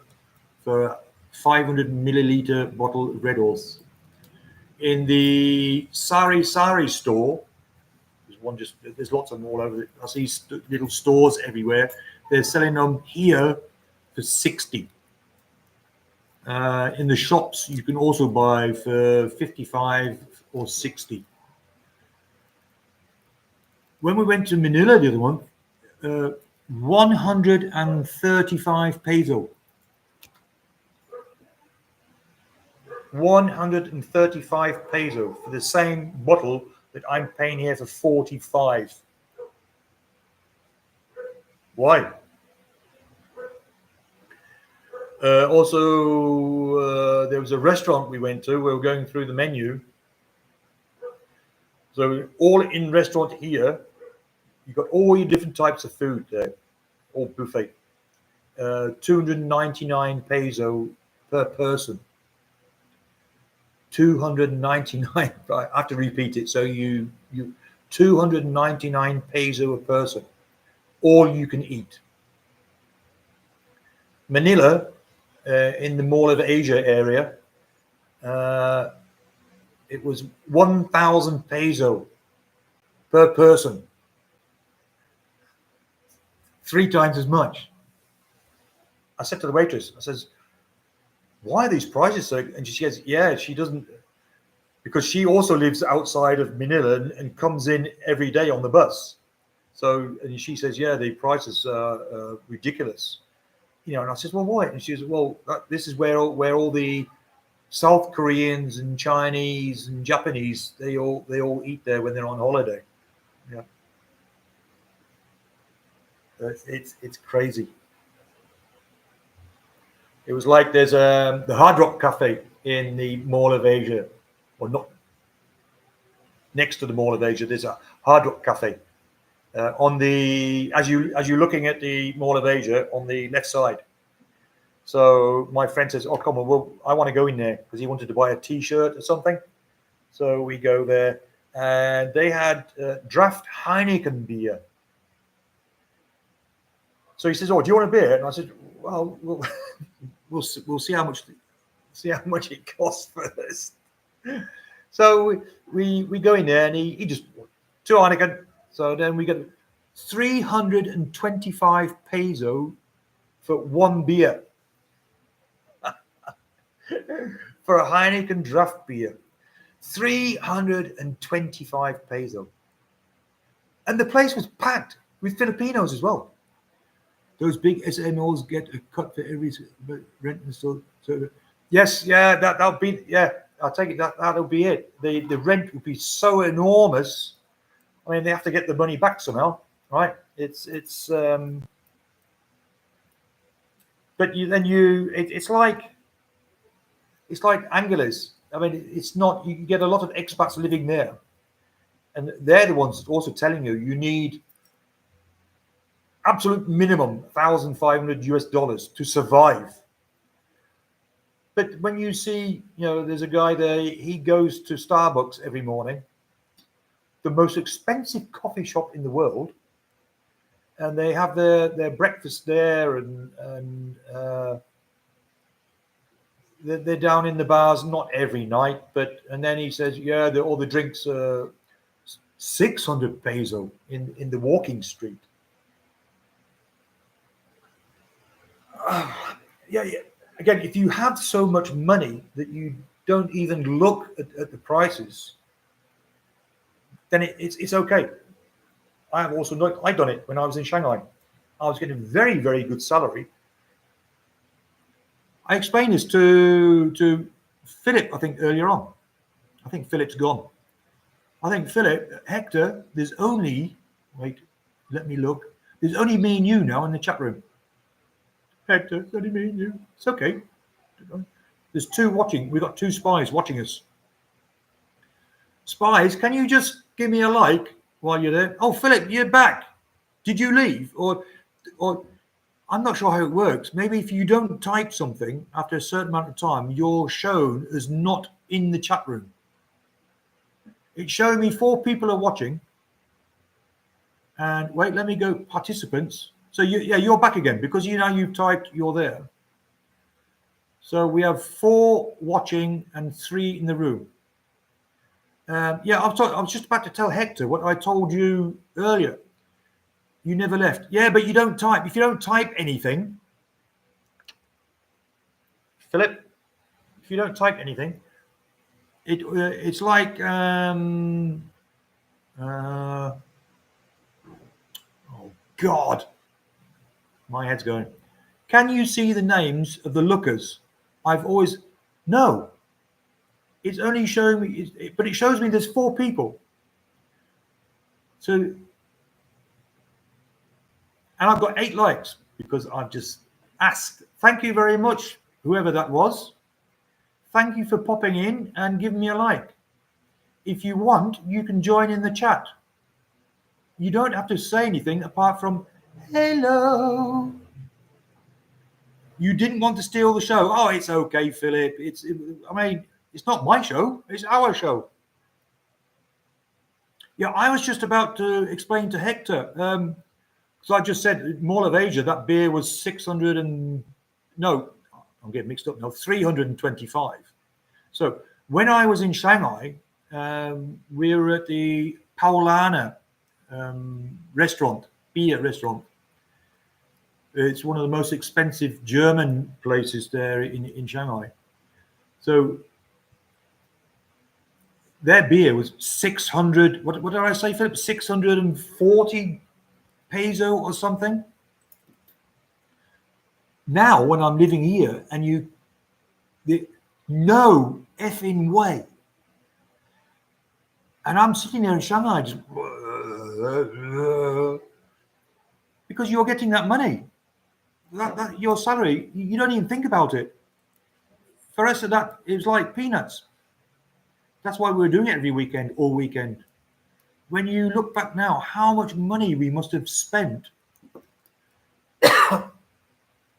for a 500 milliliter bottle of Red Horse. In the Sari Sari store, there's lots of them all over. I see little stores everywhere. They're selling them here for 60. In the shops, you can also buy for 55 or 60. When we went to Manila the other month, 135 peso. 135 peso for the same bottle that I'm paying here for 45. Why? Also, there was a restaurant we went to. We were going through the menu. So all in restaurant here, you've got all your different types of food there, all buffet. 299 peso per person. 299. I have to repeat it. So you 299 peso a person. All you can eat. Manila, in the Mall of Asia area, it was 1,000 peso per person. 3 times as much. I said to the waitress, I says, why are these prices so? And she says, yeah, she doesn't, because she also lives outside of Manila and comes in every day on the bus. So, and she says, yeah, the prices are ridiculous. You know, and I says, well, why? And she says, well, this is where all the South Koreans and Chinese and Japanese, they all eat there when they're on holiday. Yeah, it's crazy. It was like there's the Hard Rock Cafe in the Mall of Asia, or not next to the Mall of Asia. There's a Hard Rock Cafe on the as you're looking at the Mall of Asia on the left side. So my friend says, "Oh, come on, well, I want to go in there," because he wanted to buy a T-shirt or something. So we go there, and they had draft Heineken beer. So he says, "Oh, do you want a beer?" And I said, "Well, we'll see how much it costs first." So we go in there, and he just 2 Heineken. So then we get 325 peso for 1 beer. For a Heineken draft beer, 325 peso. And the place was packed with Filipinos as well. Those big SMOs get a cut for every rent and so yes, yeah, that'll be, yeah, I'll take it, that'll be it. The rent will be so enormous. I mean, they have to get the money back somehow, right? It's but it's like Angeles. I mean, it's not, you get a lot of expats living there, and they're the ones also telling you need absolute minimum $1,500 to survive. But when you see, there's a guy there, he goes to Starbucks every morning, the most expensive coffee shop in the world, and they have their breakfast there, and they're down in the bars, not every night, and then he says, yeah, all the drinks are 600 peso in the walking street. Yeah. Again, if you have so much money that you don't even look at the prices, then it's okay. I have also I done it when I was in Shanghai. I was getting a very, very good salary. I explained this to Philip, I think, earlier on. I think Philip's gone. I think Hector, there's only, wait, let me look. There's only me and you now in the chat room. Hector, it's only me and you. It's okay. There's 2 watching. We've got 2 spies watching us. Spies, can you just give me a like while you're there. Oh, Philip, you're back. Did you leave? Or I'm not sure how it works. Maybe if you don't type something after a certain amount of time, you're shown as not in the chat room. It's showing me 4 people are watching. And wait, let me go participants. So you're back again because you've typed, you're there. So we have 4 watching and 3 in the room. I was just about to tell Hector what I told you earlier. You never left. Yeah, but you don't type. If you don't type anything, Philip, if you don't type anything, it's like oh God, my head's going. Can you see the names of the lookers? No. It's only showing me, but it shows me there's 4 people. So, and I've got 8 likes because I've just asked. Thank you very much, whoever that was. Thank you for popping in and giving me a like. If you want, you can join in the chat. You don't have to say anything apart from hello. You didn't want to steal the show. Oh, it's okay, Philip. It's not my show. It's our show. Yeah, I was just about to explain to Hector. So I just said Mall of Asia, that beer was 600 and... No, I'm getting mixed up now. 325. So when I was in Shanghai, we were at the Paulana restaurant, beer restaurant. It's one of the most expensive German places there in Shanghai. So their beer was 600. What did I say, Philip? 640 peso or something. Now, when I'm living here, and no effing way. And I'm sitting there in Shanghai just because you're getting that money. That your salary, you don't even think about it. For us, it was like peanuts. That's why we were doing it every weekend, all weekend. When you look back now, how much money we must have spent.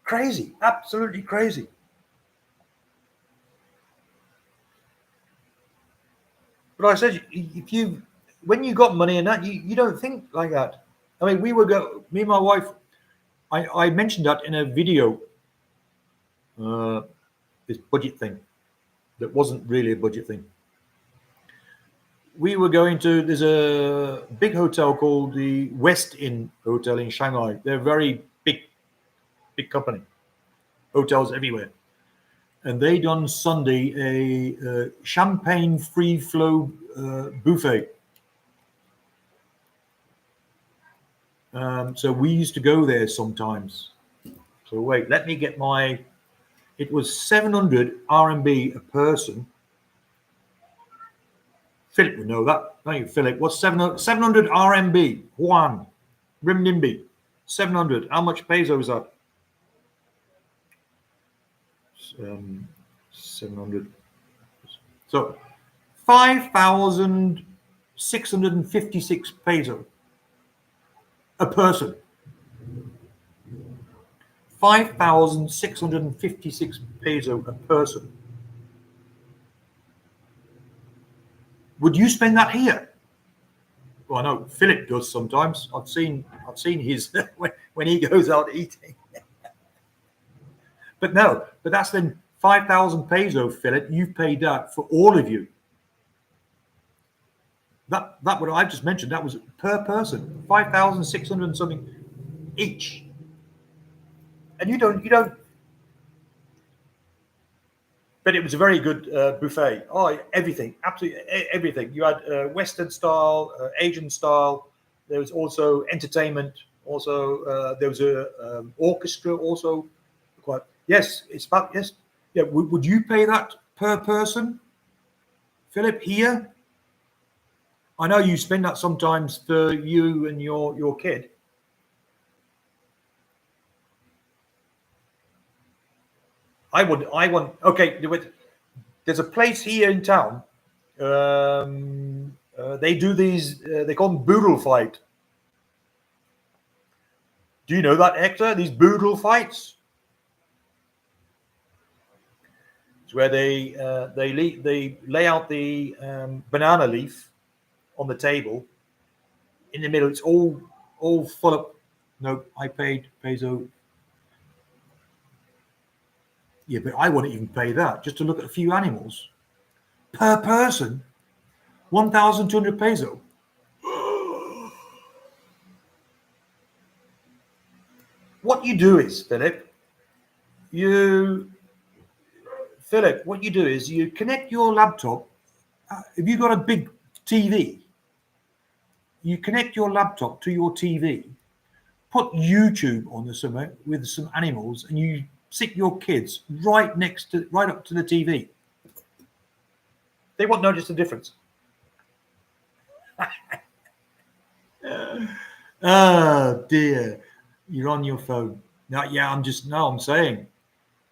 Crazy, absolutely crazy. But I said, when you got money and that, you don't think like that. I mean, me and my wife, I mentioned that in a video, this budget thing, that wasn't really a budget thing. We were there's a big hotel called the West Inn Hotel in Shanghai. They're a very big company, hotels everywhere. And they done Sunday a champagne free flow buffet. So we used to go there sometimes. So wait, let me get it was 700 RMB a person. Philip would know that. Thank you, Philip. What's 700 RMB? Yuan. Renminbi. 700. How much peso is that? 700. So 5,656 peso a person. 5,656 peso a person. Would you spend that here? Well, I know Philip does sometimes. I've seen his when he goes out eating. But that's then 5,000 peso, Philip. You've paid that for all of you. That what I just mentioned, that was per person, 5,600 and something each. And you don't. But it was a very good buffet. Oh, everything, absolutely everything. You had Western style, Asian style. There was also entertainment. Also, there was a orchestra. Also, quite. Yes, it's about yes. Yeah, would you pay that per person, Philip? Here, I know you spend that sometimes for you and your kid. I want. Okay, there's a place here in town. They do these, they call them boodle fight. Do you know that, Hector? These boodle fights? It's where they lay out the banana leaf on the table. In the middle, it's all full up. No, I paid peso. Yeah, but I wouldn't even pay that just to look at a few animals per person. 1,200 peso. What you do is, Philip, what you do is you connect your laptop. If you've got a big TV, you connect your laptop to your TV, put YouTube on the somewhere with some animals, and you sit your kids right up to the TV. They won't notice the difference. Oh dear, you're on your phone. Now, yeah, I'm saying,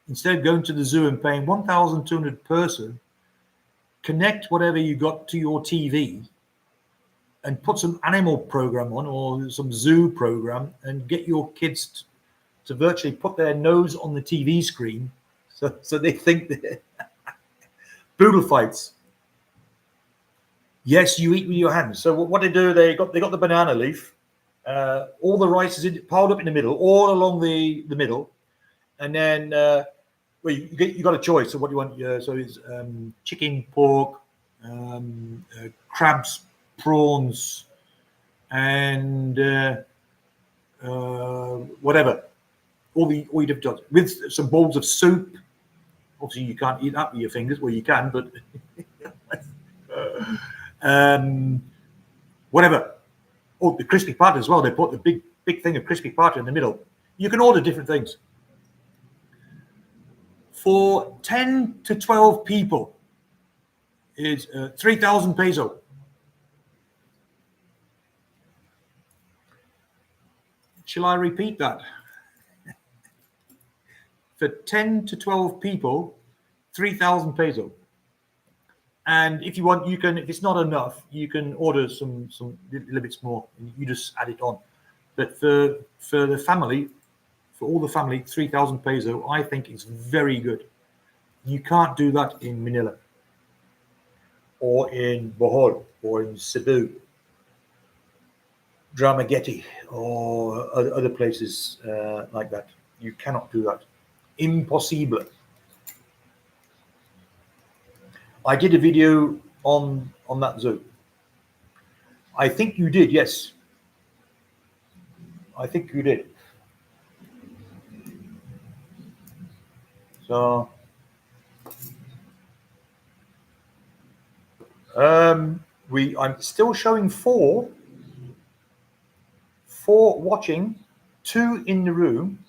instead of going to the zoo and paying 1,200 person, connect whatever you got to your TV and put some animal program on or some zoo program and get your kids to virtually put their nose on the TV screen so they think that boodle fights. Yes, you eat with your hands. So what they do, they got the banana leaf, all the rice is piled up in the middle, all along the middle, and then you got a choice of what you want. So it's chicken, pork, crabs, prawns, and whatever. All you have done with some bowls of soup. Obviously, you can't eat that with your fingers. Well, you can, but whatever. Oh, the crispy pata as well. They put the big thing of crispy pata in the middle. You can order different things. For 10 to 12 people, it's 3,000 peso. Shall I repeat that? For 10 to 12 people, 3,000 peso. And if you want, you can. If it's not enough, you can order some little bits more. And you just add it on. But for the family, for all the family, 3,000 peso, I think is very good. You can't do that in Manila, or in Bohol, or in Cebu, Dramageti, or other places like that. You cannot do that. Impossible. I did a video on that zoo. I think you did, yes. I think you did. So I'm still showing four watching, 2 in the room.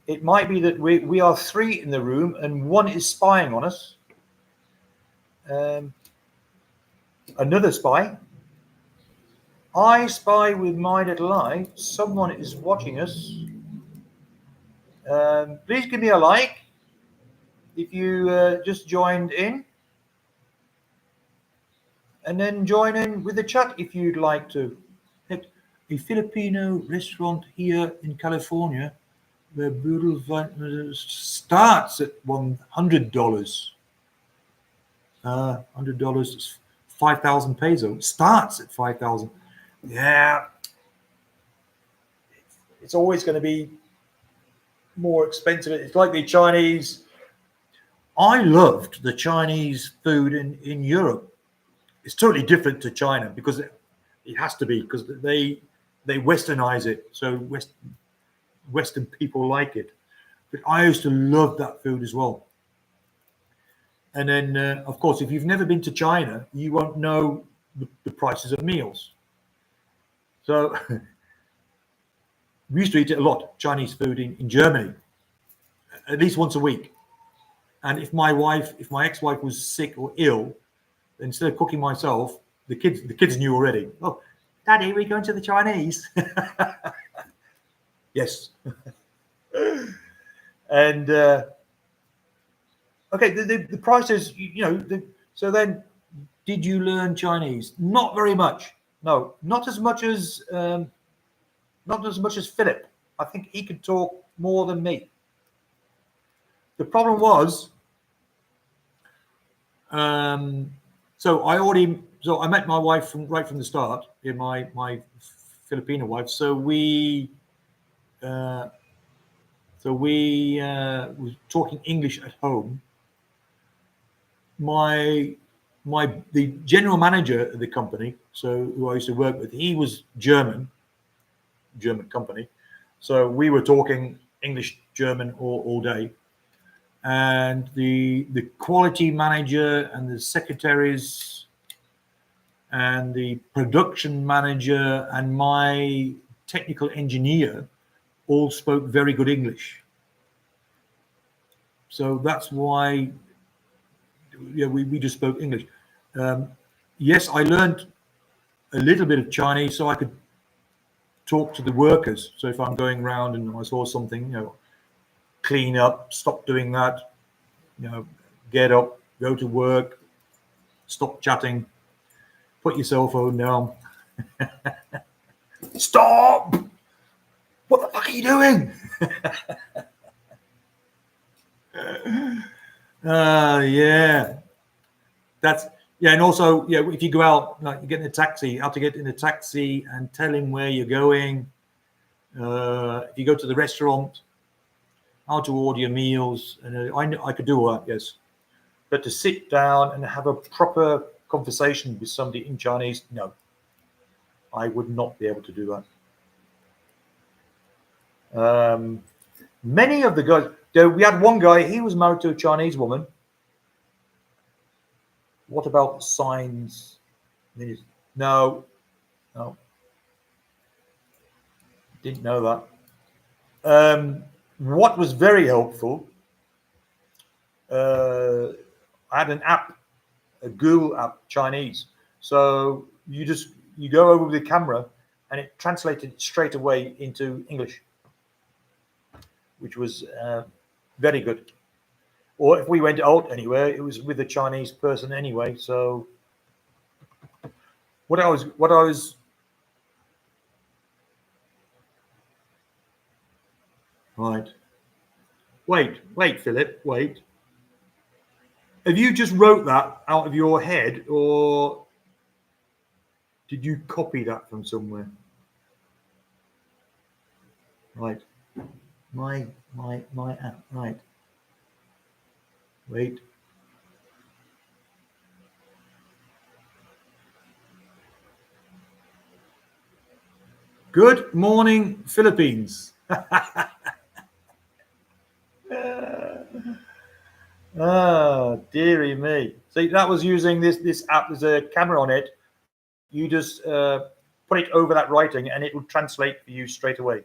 It might be that we are 3 in the room and 1 is spying on us. Another spy. I spy with my little eye. Someone is watching us. Please give me a like if you just joined in. And then join in with the chat if you'd like to. A Filipino restaurant here in California where boodle starts at $100. $100 is 5,000 peso. Starts at 5,000. Yeah, it's always going to be more expensive. It's like the Chinese. I loved the Chinese food in Europe. It's totally different to China because it has to be, because they westernize it, so Western people like it. But I used to love that food as well. And then, of course, if you've never been to China, you won't know the prices of meals. So we used to eat it a lot, Chinese food in Germany, at least once a week. And if my ex-wife was sick or ill, instead of cooking myself, the kids knew already. Oh, Daddy, we're going to the Chinese. Yes. And okay, the prices, so then did you learn Chinese? Not very much. No, not as much as Philip. I think he could talk more than me. The problem was, so I met my wife right from the start, my Filipino wife. So we were talking English at home. The general manager of the company, so who I used to work with, he was German company. So we were talking English, German all day. And the quality manager and the secretaries and the production manager and my technical engineer all spoke very good English. So that's why we just spoke English. Yes, I learned a little bit of Chinese so I could talk to the workers. So if I'm going around and I saw something, clean up, stop doing that, get up, go to work, stop chatting, put your cell phone down. Stop! What the fuck are you doing? Yeah. And also, if you go out, like you get in a taxi, how to get in a taxi and tell him where you're going. If you go to the restaurant, how to order your meals. And I could do all that, yes. But to sit down and have a proper conversation with somebody in Chinese, no. I would not be able to do that. Many of the guys, we had one guy, he was married to a Chinese woman. What about signs? No. Didn't know that. What was very helpful, I had an app, a Google app, Chinese. So you go over with the camera and it translated straight away into English, which was very good. Or if we went out anywhere, it was with a Chinese person anyway. So what I was right. Wait, Philip, wait. Have you just wrote that out of your head, or did you copy that from somewhere? Right. My app. Right. Wait. Good morning, Philippines. Oh, dearie me. See, that was using this app. There's a camera on it. You just put it over that writing and it will translate for you straight away.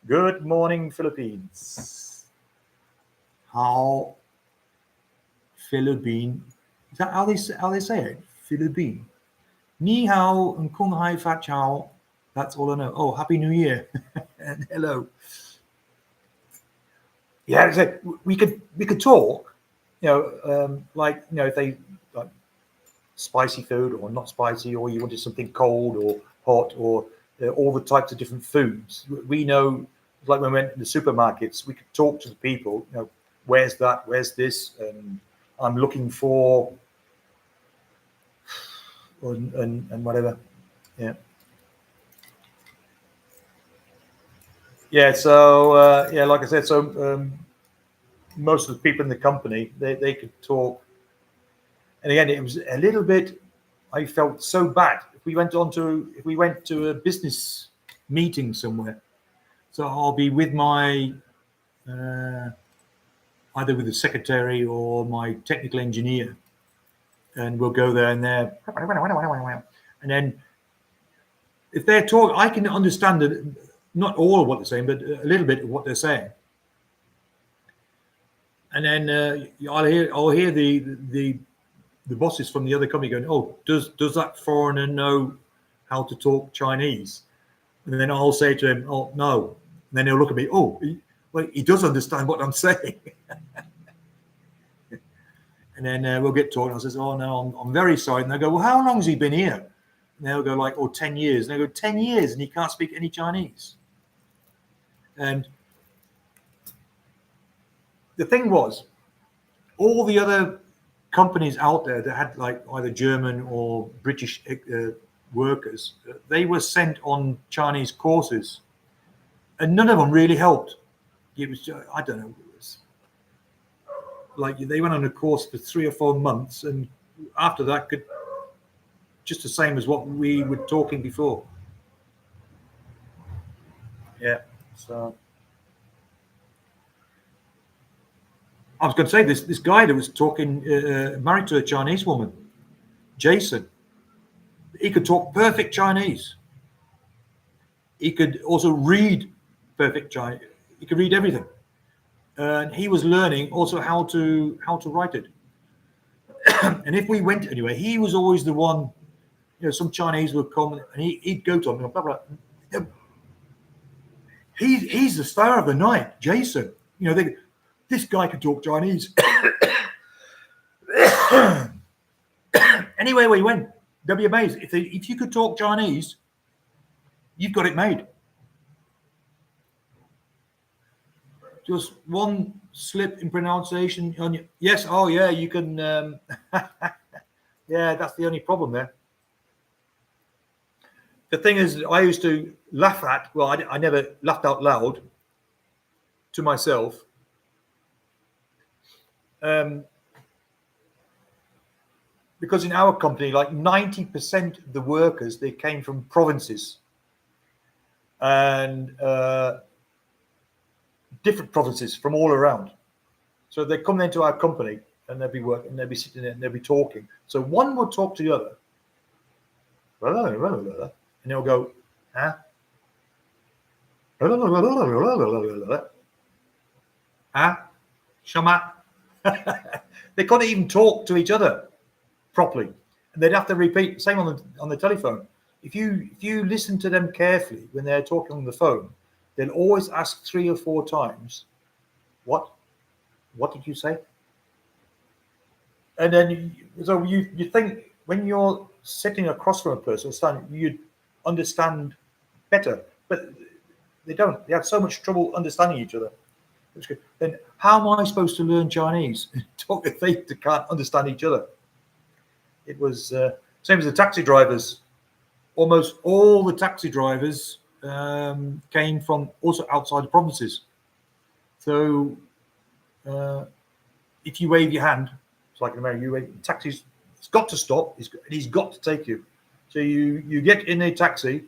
Good morning, Philippines. How Philippine? Is that how they say it? Philippine. Ni hao and kung hai fat chow. That's all I know. Oh, Happy New Year and hello. Yeah, so we could talk. If they like spicy food or not spicy, or you wanted something cold or hot, or all the types of different foods. We know, like when we went to the supermarkets, we could talk to the people. Where's that? Where's this? I'm looking for, and whatever. Yeah. Yeah. So like I said, so most of the people in the company they could talk. And again, it was a little bit. I felt so bad. If we went to a business meeting somewhere, so I'll be with my either with the secretary or my technical engineer, and we'll go there and there, and then if they're talking, I can understand it, not all of what they're saying, but a little bit of what they're saying. And then I'll hear the bosses from the other company going, "Oh, does that foreigner know how to talk Chinese?" And then I'll say to him, "Oh, no." And then he'll look at me, "Oh, he does understand what I'm saying." And then we'll get talking. I says, oh, no, I'm very sorry. And they'll go, well, how long has he been here? And they'll go like, oh, 10 years. And they go, 10 years and he can't speak any Chinese. And the thing was, all the other companies out there that had like either German or British workers, they were sent on Chinese courses. And none of them really helped. It was, I don't know, it was like they went on a course for 3 or 4 months. And after that, could just the same as what we were talking before. Yeah. So I was going to say this guy that was talking, married to a Chinese woman, Jason. He could talk perfect Chinese. He could also read perfect Chinese. He could read everything, and he was learning also how to write it. And if we went anywhere, he was always the one. You know, some Chinese would come and he'd go to him. Blah, blah, blah. He's the star of the night, Jason. You know, this guy can talk Chinese. Anywhere we went, they'll be amazed. If you could talk Chinese, you've got it made. Just one slip in pronunciation on you. Yes, oh yeah, you can. Yeah, that's the only problem there. The thing is, I used to laugh at. Well, I never laughed out loud to myself. Because in our company, like 90% of the workers, they came from provinces and different provinces from all around. So they come into our company and they'll be working, they'll be sitting there and they'll be talking. So one will talk to the other. And they'll go, huh? Huh? Shama? They couldn't even talk to each other properly. And they'd have to repeat, same on the telephone. If you listen to them carefully when they're talking on the phone, they'll always ask 3 or 4 times, what did you say? And then you think when you're sitting across from a person, you'd understand better, but they don't. They have so much trouble understanding each other. Then how am I supposed to learn Chinese? Talk if they can't understand each other. It was same as the taxi drivers. Almost all the taxi drivers came from also outside the provinces. So if you wave your hand, it's like in America, you wave, taxi's it's got to stop. He's got to take you. So you get in a taxi,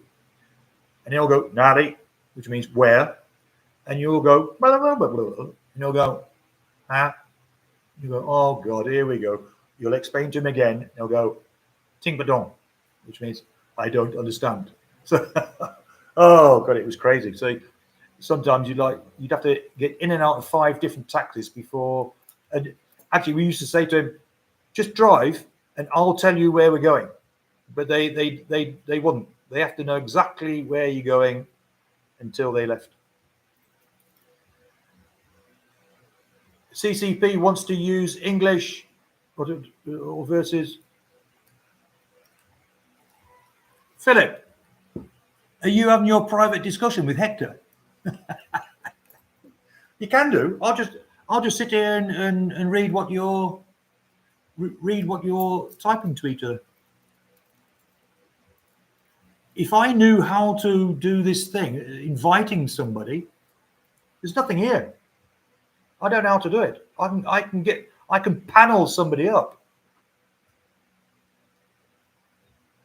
and he'll go nari, which means where, and you'll go blah, blah, blah, blah, blah, and he'll go ah. You go, oh God, here we go. You'll explain to him again. And he'll go ting badong, which means I don't understand. So oh God, it was crazy. So sometimes you'd have to get in and out of 5 different taxis before. And actually, we used to say to him, just drive, and I'll tell you where we're going. But they wouldn't. They have to know exactly where you're going until they left. CCP wants to use English or versus Philip. Are you having your private discussion with Hector? You can do. I'll just sit here and read what you're typing to each other. If I knew how to do this thing, inviting somebody, there's nothing here. I don't know how to do it. I can panel somebody up.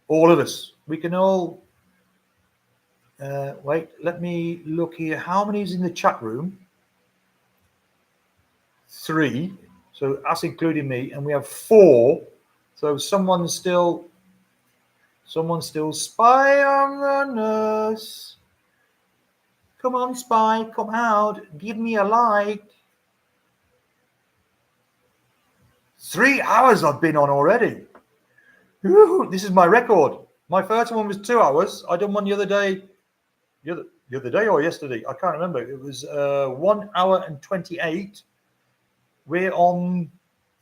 All of us. We can all wait, let me look here. How many is in the chat room? 3. So us including me, and we have 4. So someone's still spy on us. Come on, spy, come out. Give me a like. 3 hours I've been on already. Ooh, this is my record. My first one was 2 hours. I done one the other day. The other day or yesterday? I can't remember. It was 1 hour and 28. We're on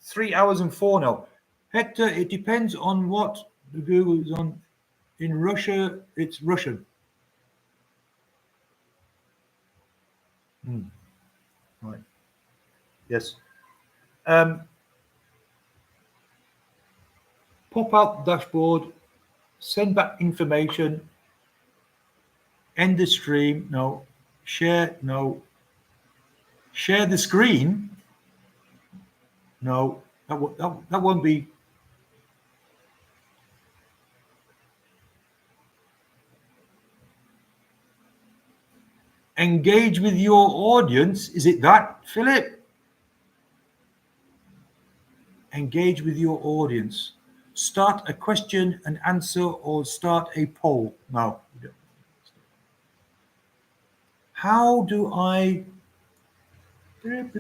3 hours and 4 now. Hector, it depends on what the Google is on. In Russia, it's Russian. Right. Yes. Pop out dashboard, send back information, end the stream, no. Share, no. Share the screen, no. That won't be. Engage with your audience. Is it that, Philip? Engage with your audience. Start a question and answer or start a poll. No. How do I... There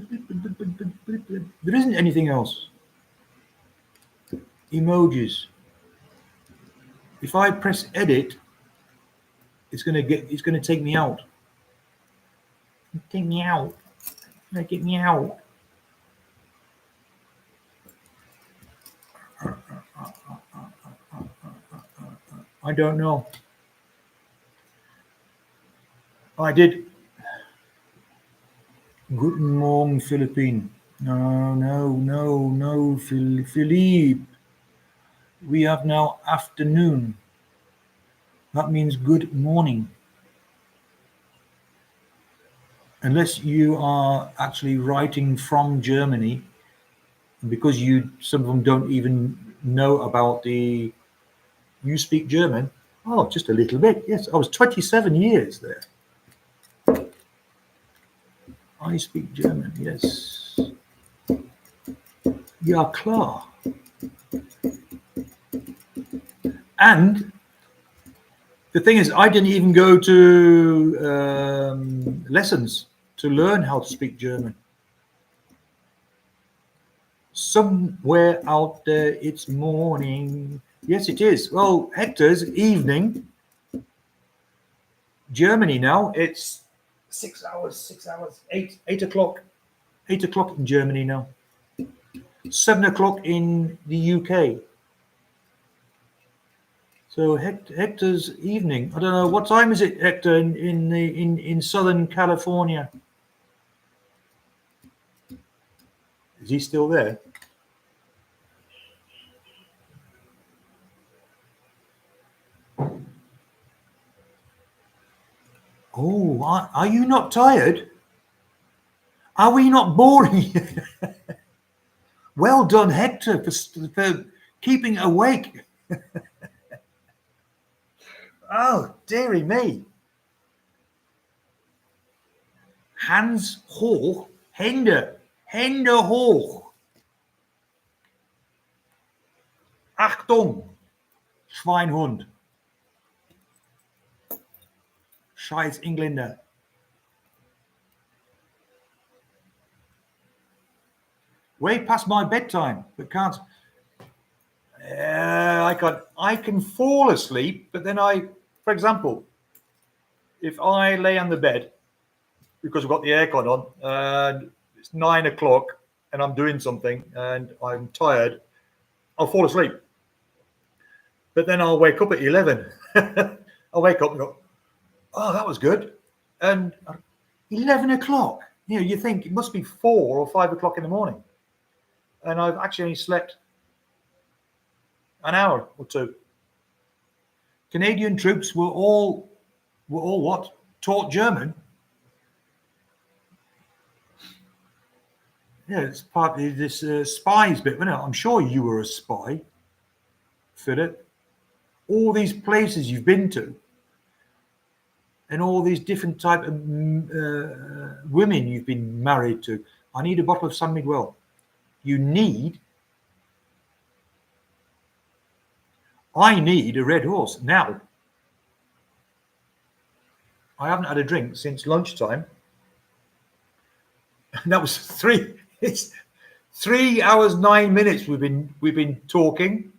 isn't anything else. Emojis. If I press edit, it's gonna take me out. Take me out. Get me out. I don't know. I did. Guten Morgen, Philippine. No, Philippe. We have now afternoon. That means good morning. Unless you are actually writing from Germany, because some of them don't even know about the... You speak German? Oh, just a little bit. Yes, I was 27 years there. I speak German, yes. Ja, klar. And the thing is, I didn't even go to lessons to learn how to speak German. Somewhere out there, it's morning. Yes, it is. Well, Hector's evening. Germany now, it's 6 hours, 8 o'clock. 8 o'clock in Germany now. 7 o'clock in the UK. So Hector's evening. I don't know, what time is it, Hector, in Southern California? Is he still there? Oh, are you not tired? Are we not boring? Well done, Hector, for keeping awake. Oh, dearie me. Hands hoch, Hände hoch. Achtung, Schweinhund. Scheiß Engländer. Way past my bedtime, but can't. I can fall asleep, but then for example, if I lay on the bed because I've got the aircon on and it's 9 o'clock and I'm doing something and I'm tired, I'll fall asleep. But then I'll wake up at 11. I'll wake up and go, oh, that was good. And 11 o'clock, you think it must be 4 or 5 o'clock in the morning. And I've actually only slept an hour or two. Canadian troops were all what? Taught German. Yeah, it's partly this spies bit, wasn't it? I'm sure you were a spy, Philip. All these places you've been to, and all these different type of women you've been married to. I need a bottle of San Miguel. I need a red horse now. I haven't had a drink since lunchtime. And that was 3. It's 3 hours 9 minutes we've been talking.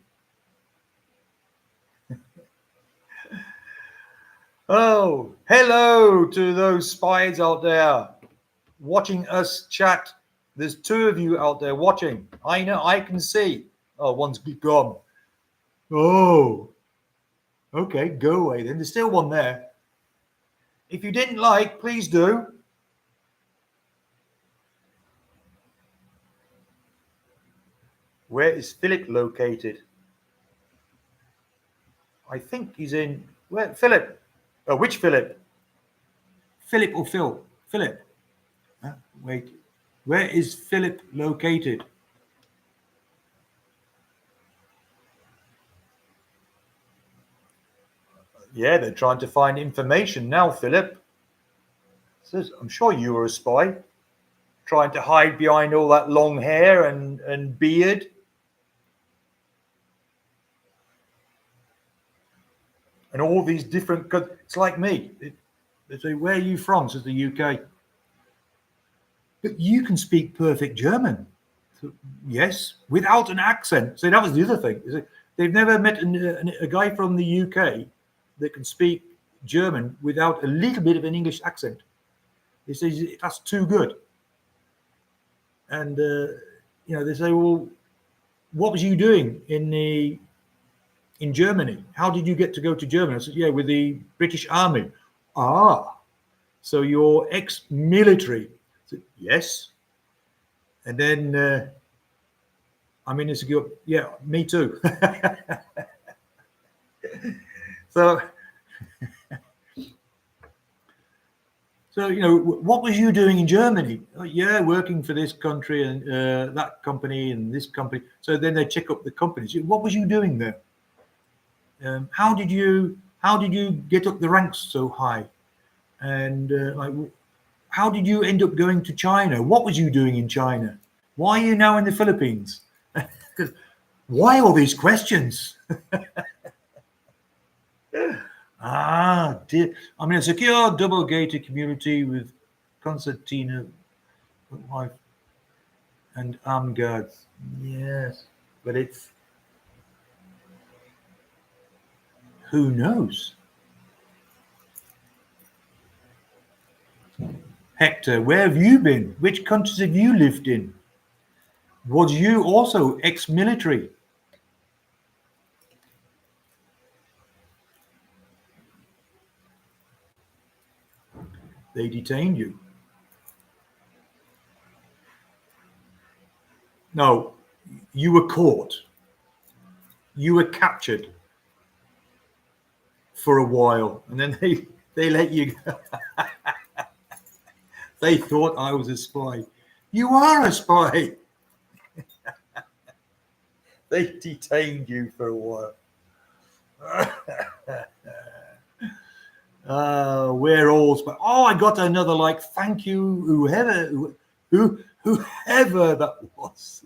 Oh, hello to those spies out there watching us chat There's two of you out there watching. I know, I can see. Oh, one's gone. Oh, okay, go away then. There's still one there. If you didn't like, please do. Where is Philip located? I think he's in. Where? Philip. Oh, which Philip? Philip or Phil? Philip. Wait. Where is Philip located? Yeah, they're trying to find information now, Philip. Says, I'm sure you were a spy, trying to hide behind all that long hair and beard. And all these different, it's like me. They say, where are you from? Says the UK. But you can speak perfect German. So, yes, without an accent. So that was the other thing. They've never met a guy from the UK that can speak German without a little bit of an English accent. They say that's too good. And they say, well, what was you doing in Germany? How did you get to go to Germany? I said, yeah, with the British Army. Ah, so you're ex-military. I said, yes. And then it's good. Yeah, me too. So, what was you doing in Germany? Oh, yeah, working for this country and that company and this company. So then they check up the companies. What was you doing there? How did you get up the ranks so high? And how did you end up going to China? What was you doing in China? Why are you now in the Philippines? Why all these questions? Dear. I'm in a secure double-gated community with concertina, wife, and armed guards. Yes, but it's who knows? Hector, where have you been? Which countries have you lived in? Was you also ex-military? They detained you. No, you were caught. You were captured for a while, and then they let you go. They thought I was a spy. You are a spy. They detained you for a while. We're all spies. Oh, I got another thank you, whoever that was.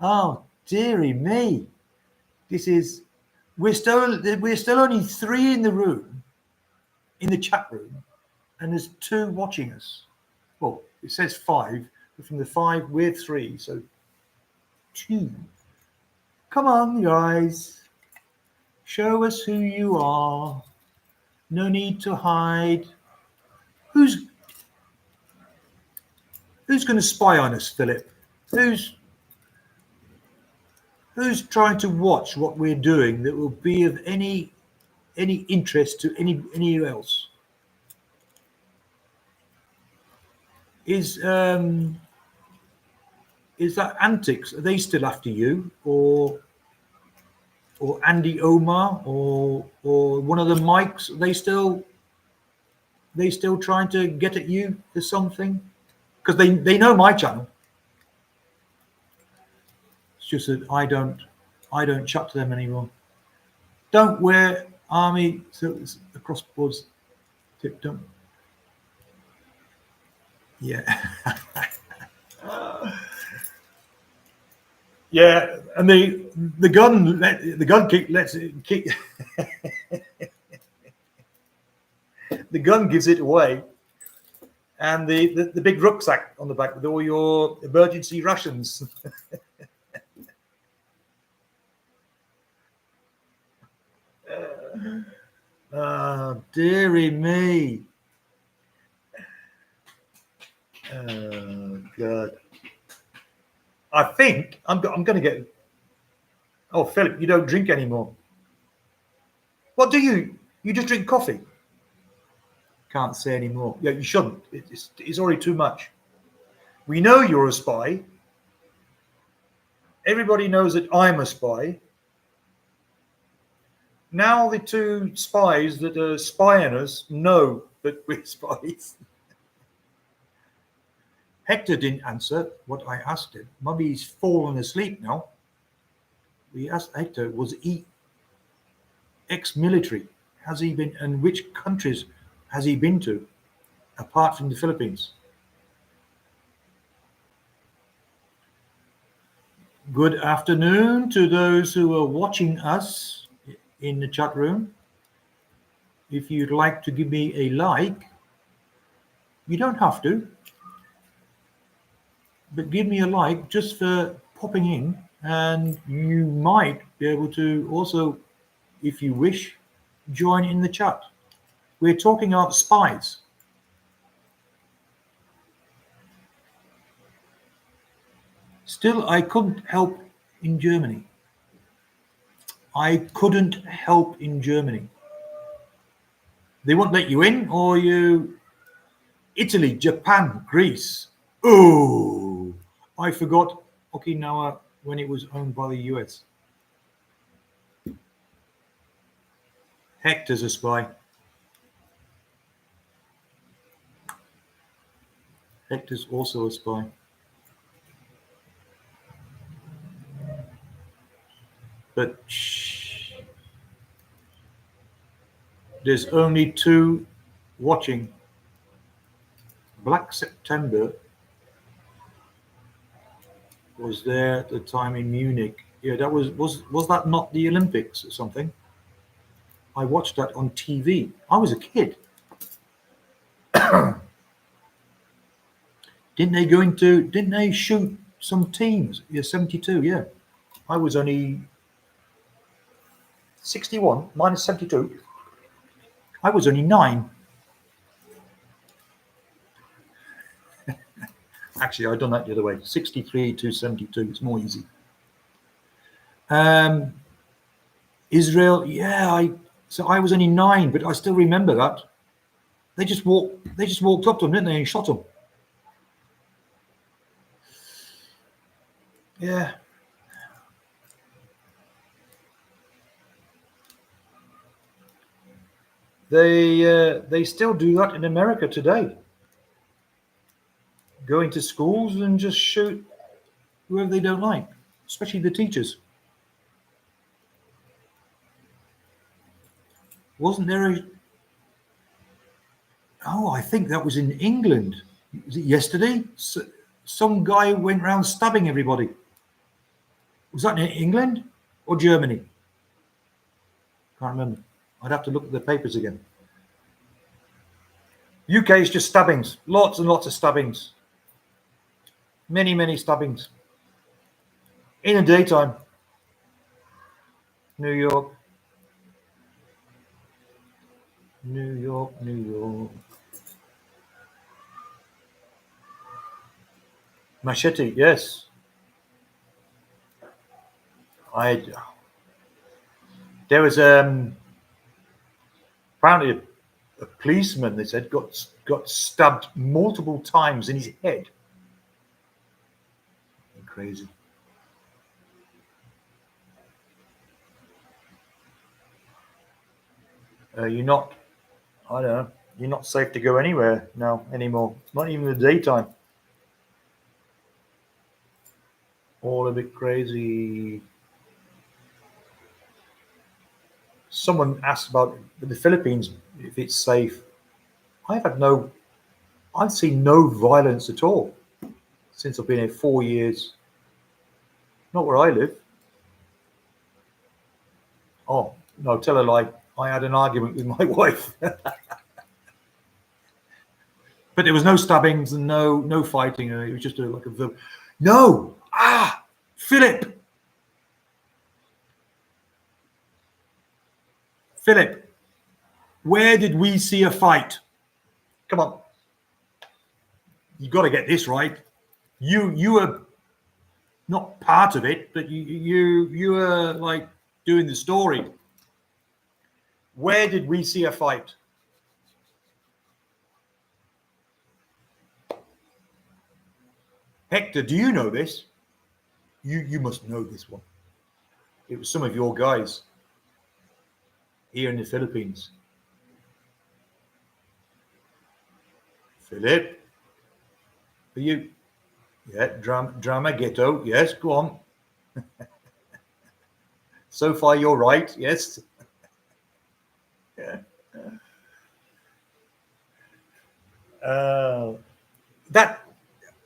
Oh, dearie me. We're still only 3 in the room, in the chat room, and there's 2 watching us. Well, it says 5, but from the 5, we're 3, so 2. Come on, guys. Show us who you are. No need to hide. Who's going to spy on us, Philip? Who's trying to watch what we're doing that will be of any interest to any else? Is that Antics? Are they still after you, or Andy Omar, or one of the mics? Are they still trying to get at you for something? Because they know my channel. It's just that I don't chat to them anymore. Don't wear army across boards. Don't. Yeah. Yeah, and the gun kick lets it kick. The gun gives it away, and the big rucksack on the back with all your emergency rations. Dearie me. Oh, God. I think I'm going to get. Oh, Philip, you don't drink anymore. What do you? You just drink coffee? Can't say anymore. Yeah, you shouldn't. It's already too much. We know you're a spy. Everybody knows that I'm a spy. Now the two spies that are spying us know that we're spies. Hector didn't answer what I asked him. Maybe he's fallen asleep now. We asked Hector, was he ex-military? Has he been, and which countries has he been to, apart from the Philippines? Good afternoon to those who are watching us in the chat room. If you'd like to give me a like, you don't have to, but give me a like just for popping in, and you might be able to also, if you wish, join in the chat. We're talking about spies. Still, I couldn't help in Germany. I couldn't help in Germany. They won't let you in, or you. Italy, Japan, Greece. Oh, I forgot Okinawa when it was owned by the US. Hector's a spy. Hector's also a spy. But shh. There's only two watching. Black September was there at the time in Munich. Yeah, that was that not the Olympics or something? I watched that on TV. I was a kid. Didn't they shoot some teams? Yeah, 72, yeah. I was only 61 minus 72. I was only 9. Actually, I've done that the other way. 63 to 72. It's more easy. Israel, yeah, so I was only 9, but I still remember that. They just walked up to them, didn't they, and shot them. Yeah. They still do that in America today. Go into schools and just shoot whoever they don't like, especially the teachers. Wasn't there a... Oh, I think that was in England. Was it yesterday? Some guy went around stabbing everybody. Was that in England or Germany? Can't remember. I'd have to look at the papers again. UK is just stabbings. Lots and lots of stabbings. Many, many stabbings. In the daytime. New York. New York, New York. Machete, yes. There was apparently a policeman, they said, got stabbed multiple times in his head. Crazy. You're not, I don't know, you're not safe to go anywhere now anymore. Not even in the daytime. All a bit crazy. Someone asked about the Philippines, if it's safe. I've seen no violence at all since I've been here 4 years. Not where I live. Oh, no, tell a lie. I had an argument with my wife. But there was no stabbings and no fighting. It was just like a verb. No! Philip! Philip, where did we see a fight? Come on. you got to get this right. You were not part of it, but you were like doing the story. Where did we see a fight? Hector, do you know this? You must know this one. It was some of your guys here in the Philippines. Philip, are you? Yeah, drama ghetto. Yes, go on. So far, you're right. Yes. Yeah. That,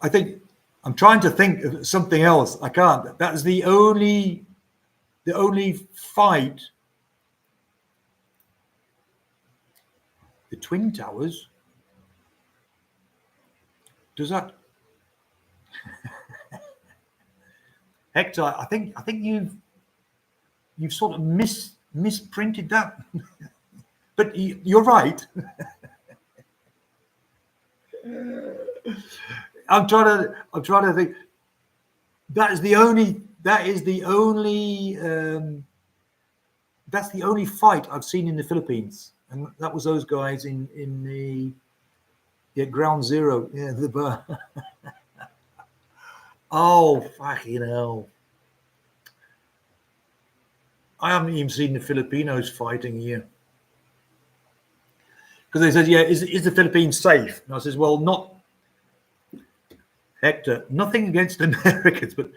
I think, I'm trying to think of something else. I can't. That's the only fight. The Twin Towers. Does that, Hector? I think you've sort of misprinted that, but you're right. I'm trying to think. That's the only fight I've seen in the Philippines, and that was those guys in the Ground Zero, the bar. Oh, fucking hell! I haven't even seen the Filipinos fighting here. Because they said, yeah, is the Philippines safe? And I says, well, not, Hector, nothing against Americans, but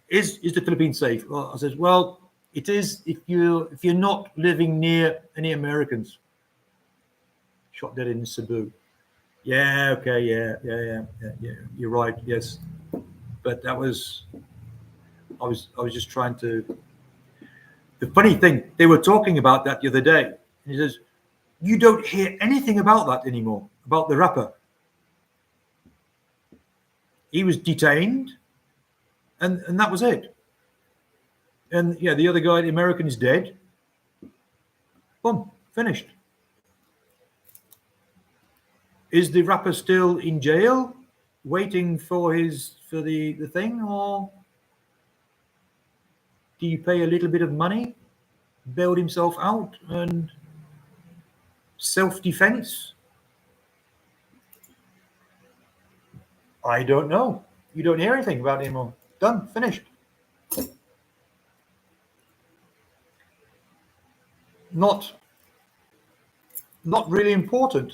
is the Philippines safe? Well, I says, well, it is if you're not living near any Americans. Shot dead in Cebu. Yeah, okay, yeah. You're right, yes. But that was, I was just trying to. The funny thing, they were talking about that the other day. And he says, you don't hear anything about that anymore, about the rapper. He was detained, and that was it. And yeah, the other guy, the American, is dead. Boom, finished. Is the rapper still in jail, waiting for the thing, or do you pay a little bit of money, bail himself out, and self-defense? I don't know. You don't hear anything about it anymore. Done, finished. Not really important.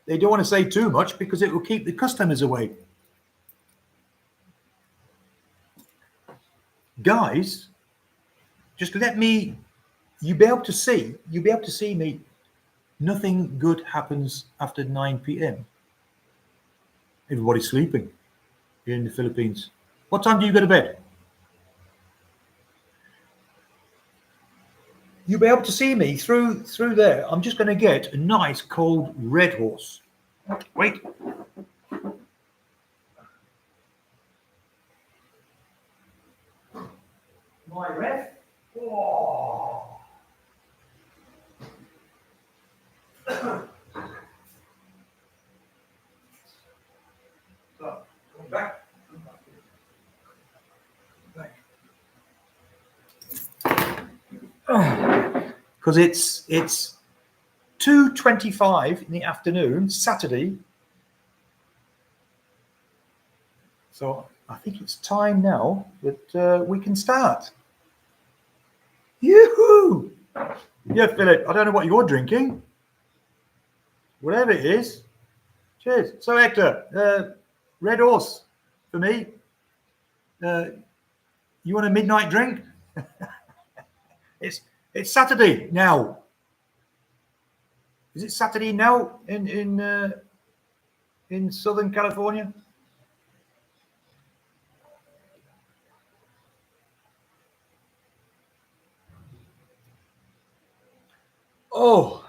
They don't want to say too much because it will keep the customers away. Guys, just let me, you'll be able to see me. Nothing good happens after 9 p.m. Everybody's sleeping here in the Philippines. What time do you go to bed? You'll be able to see me through there. I'm just going to get a nice cold Red Horse. Wait. My ref. Oh. So, come back. Because it's 2:25 in the afternoon, Saturday. So I think it's time now that we can start. Yoo-hoo! Yeah, Philip, I don't know what you're drinking. Whatever it is. Cheers. So Hector, Red Horse for me. You want a midnight drink? It's Saturday now. Is it Saturday now in Southern California? Oh,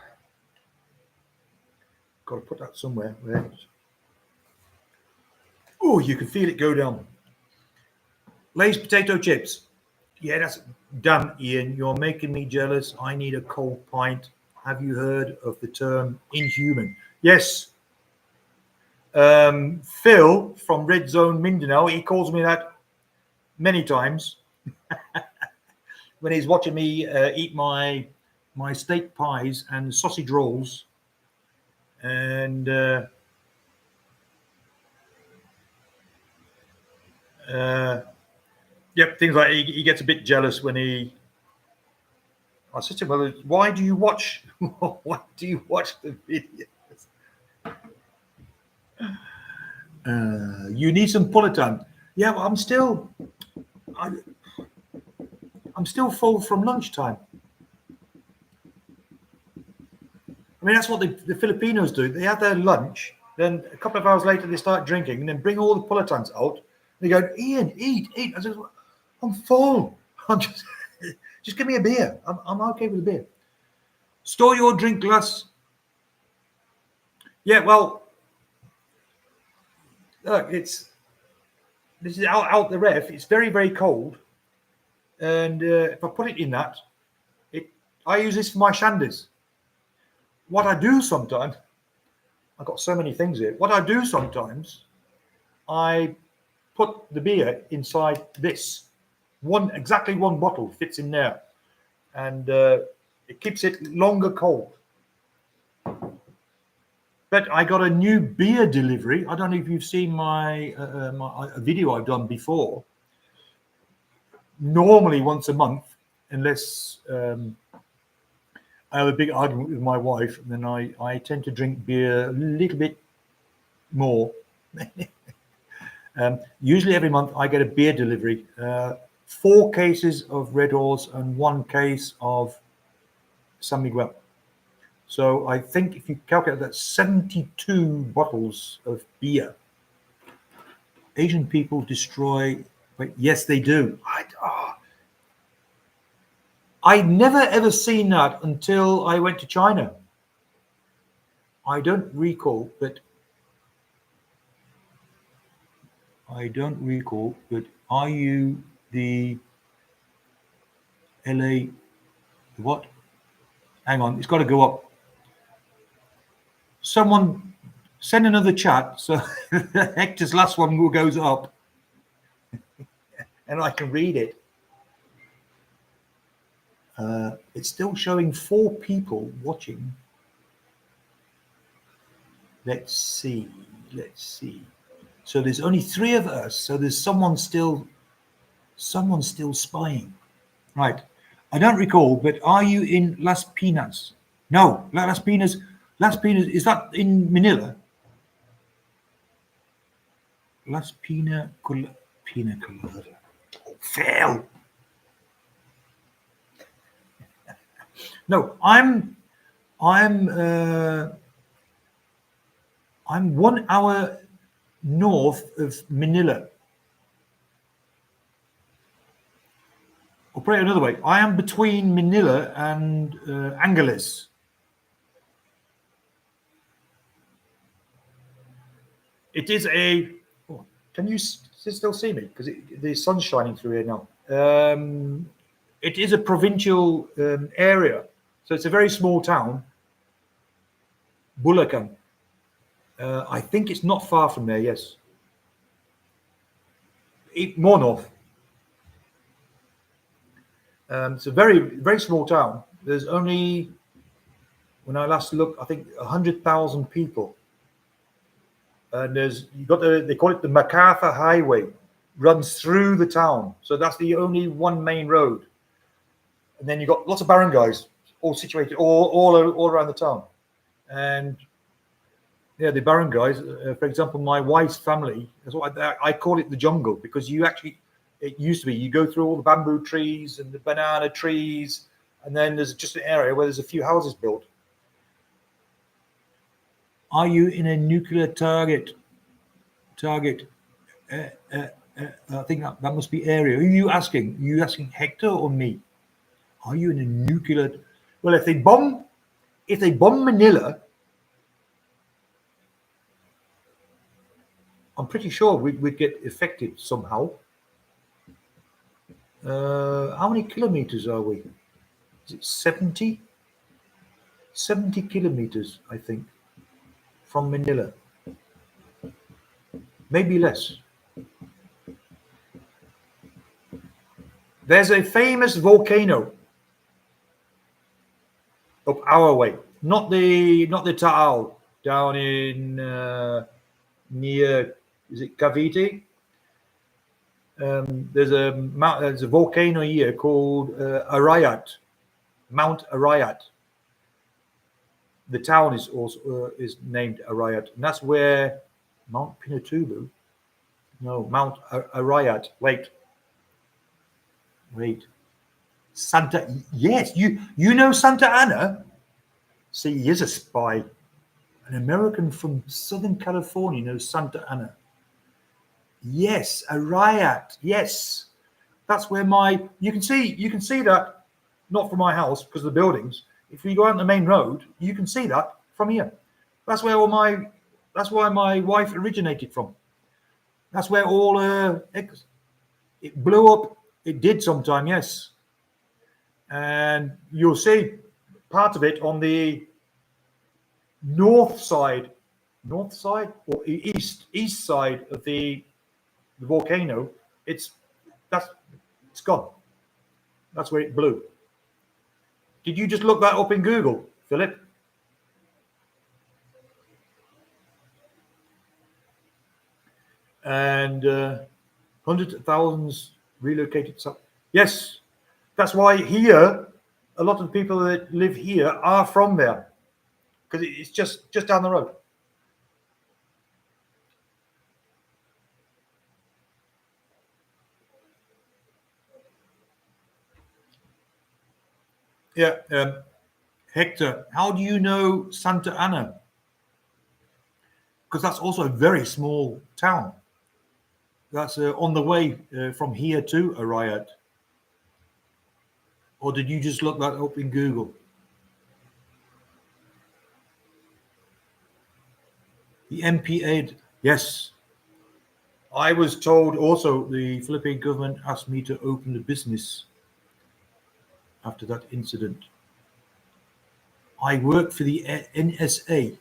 got to put that somewhere. Oh, you can feel it go down. Lay's potato chips. Yeah, that's damn, Ian. You're making me jealous. I need a cold pint. Have you heard of the term inhuman? Yes. Phil from Red Zone Mindanao, he calls me that many times when he's watching me eat my steak pies and sausage rolls, and yep, things like he gets a bit jealous when he. I said to him, "Well, why do you watch? Why do you watch the videos? You need some puller time." Yeah, well, I'm still full from lunchtime. I mean, that's what the Filipinos do. They have their lunch, then a couple of hours later they start drinking, and then bring all the pullets out. They go, "Ian, eat, eat." I said, "I'm full. I'm just give me a beer. I'm okay with a beer." Store your drink glass. Yeah, well, look, this is out the ref. It's very, very cold, and if I put it in that, I use this for my shandies. What I do sometimes, I've got so many things here. What I do sometimes, I put the beer inside this. Exactly one bottle fits in there, and it keeps it longer cold. But I got a new beer delivery. I don't know if you've seen my a video I've done before. Normally once a month, unless I have a big argument with my wife, and then I tend to drink beer a little bit more. Usually every month I get a beer delivery. 4 cases of Red Horse and 1 case of San Miguel. So I think if you calculate that, 72 bottles of beer. Asian people destroy. Wait, yes, they do. I'd never ever seen that until I went to China. I don't recall, but are you the LA what? Hang on, it's got to go up. Someone send another chat so Hector's last one goes up and I can read it. It's still showing 4 people watching. Let's see. So there's only 3 of us. So there's someone still spying. Right. I don't recall, but are you in Las Pinas? No, Las Pinas. Las Pinas, is that in Manila? Las Pina Colada. Oh, fail. No, I'm 1 hour north of Manila. I'll put it another way. I am between Manila and Angeles. It is a. Oh, can you still see me? Because the sun's shining through here now. It is a provincial area, so it's a very small town. Bulacan. I think it's not far from there. Yes. More north. It's a very, very small town. There's only, when I last looked, I think 100,000 people. And they call it the MacArthur Highway, runs through the town. So that's the only one main road. And then you've got lots of barangays, all situated all around the town. And yeah, the barangays, for example, my wife's family, I call it the jungle, because it used to be, you go through all the bamboo trees and the banana trees, and then there's just an area where there's a few houses built. Are you in a nuclear target? I think that must be area. Who are you asking? Are you asking Hector or me? Are you in a nuclear? Well, if they bomb Manila, I'm pretty sure we'd get affected somehow. How many kilometers are we? Is it 70? 70 kilometers, I think, from Manila. maybe less. There's a famous volcano up our way, not the Taal down in near, is it Cavite? There's a volcano here called Arayat, Mount Arayat. The town is also is named Arayat, and that's where Mount Pinatubo. No, Mount Arayat. Wait. Santa. Yes, you know Santa Ana. See, he is a spy. An American from Southern California knows Santa Ana. Yes, Arayat. Yes, that's where you can see that, not from my house because of the buildings. If you go out on the main road, you can see that from here. That's where my wife originated from. That's where all it blew up. It did sometime, yes. And you'll see part of it on the north side or east side of the volcano. It's gone. That's where it blew. Did you just look that up in Google, Philip? And hundreds of thousands relocated. Yes, that's why here a lot of the people that live here are from there, because it's just down the road. Yeah, Hector, how do you know Santa Ana? Because that's also a very small town. That's on the way from here to Arayat. Or did you just look that up in Google? The MPA, yes. I was told also the Philippine government asked me to open a business after that incident. I work for the NSA.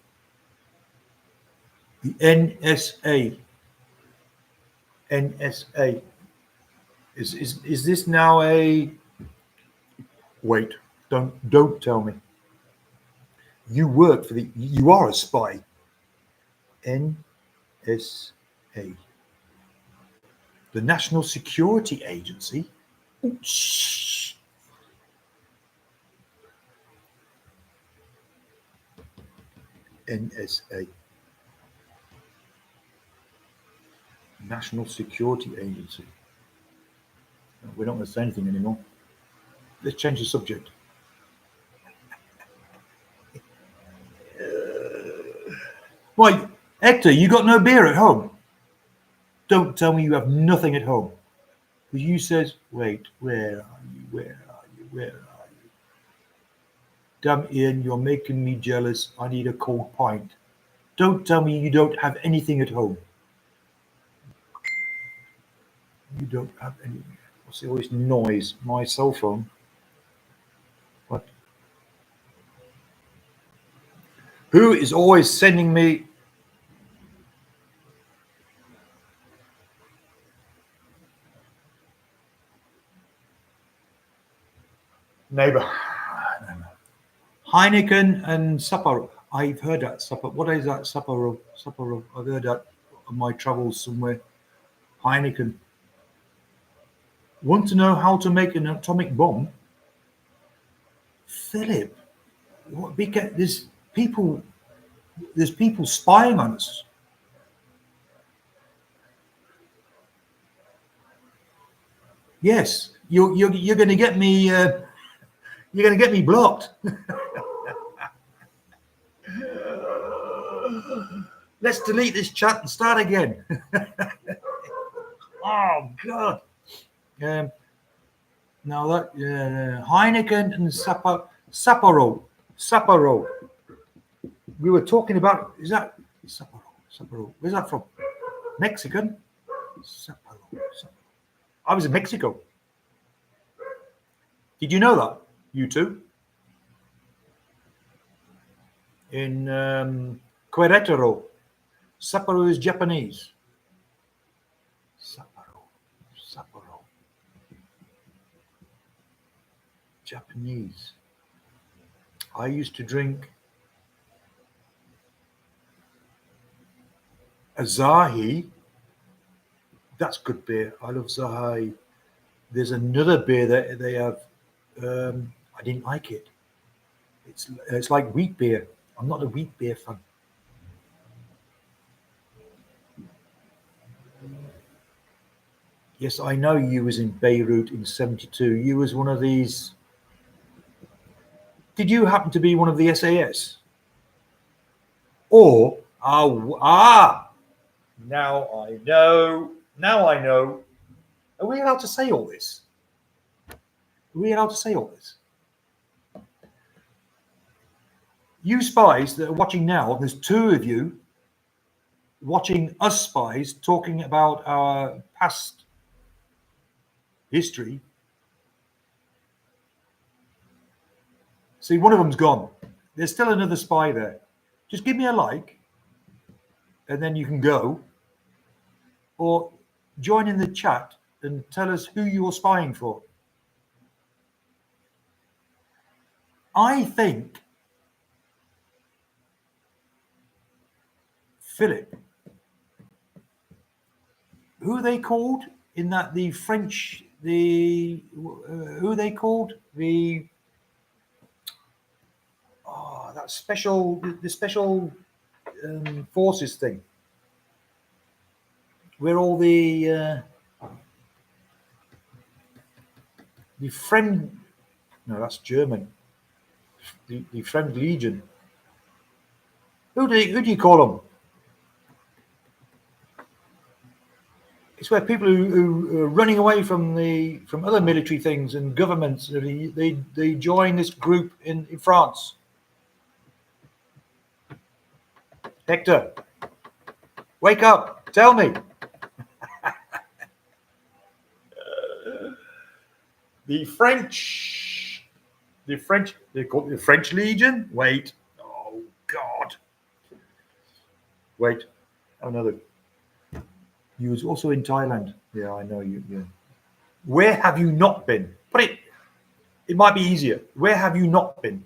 The NSA. NSA. Is this now a... Wait, don't tell me. You work for you are a spy. NSA. The National Security Agency. Ooh, shh. NSA. National Security Agency. We're not going to say anything anymore. Let's change the subject. Why, Hector, you got no beer at home? Don't tell me you have nothing at home. Because you says, wait, where are you? Where are you? Where are you? Damn, Ian, you're making me jealous. I need a cold pint. Don't tell me you don't have anything at home. You don't have any. What's all this noise? My cell phone. What? Who is always sending me? Neighbor. Heineken and Sapporo. I've heard that. What is that? Sapporo. Sapporo. I've heard that on my travels somewhere. Heineken. Want to know how to make an atomic bomb? Philip, what? Because there's people spying on us. Yes, you're going to get me. You're going to get me blocked. Let's delete this chat and start again. Oh God. Now that Heineken and Sapporo. We were talking about. Is that Sapporo? Sapporo. Where's that from? Mexican. Sapporo. I was in Mexico. Did you know that? You too? In Querétaro. Sapporo is Japanese. Sapporo. Japanese. I used to drink Asahi. That's good beer. I love Asahi. There's another beer that they have. I didn't like it. It's like wheat beer. I'm not a wheat beer fan. Yes, I know you was in Beirut in '72. You was one of these. Did you happen to be one of the SAS? Or now I know. Now I know. Are we allowed to say all this? Are we allowed to say all this? You spies that are watching now, there's two of you watching us spies talking about our past history. See, one of them's gone. There's still another spy there. Just give me a like, and then you can go. Or join in the chat and tell us who you're spying for. I think Philip, who are they called in that the French, who are they called? That special, the special forces thing, where all the friend, no, that's German. The Friend Legion. Who do you call them? It's where people who are running away from other military things and governments, they join this group in France. Hector, wake up! Tell me. The French, they call it the French Legion. Wait, oh God, wait, another. You was also in Thailand. Yeah, I know you. Yeah. Where have you not been? Put it. It might be easier. Where have you not been?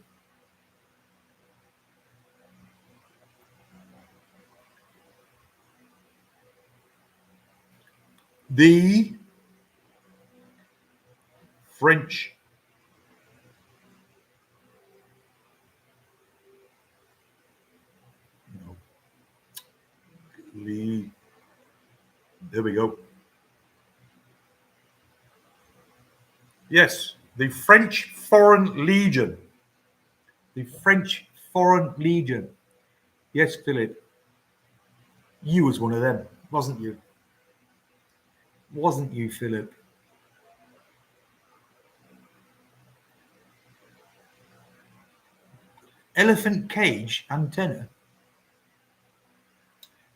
The French. No. There we go. Yes, the French Foreign Legion. The French Foreign Legion. Yes, Philip. You was one of them, wasn't you? Wasn't you, Philip? Elephant cage antenna.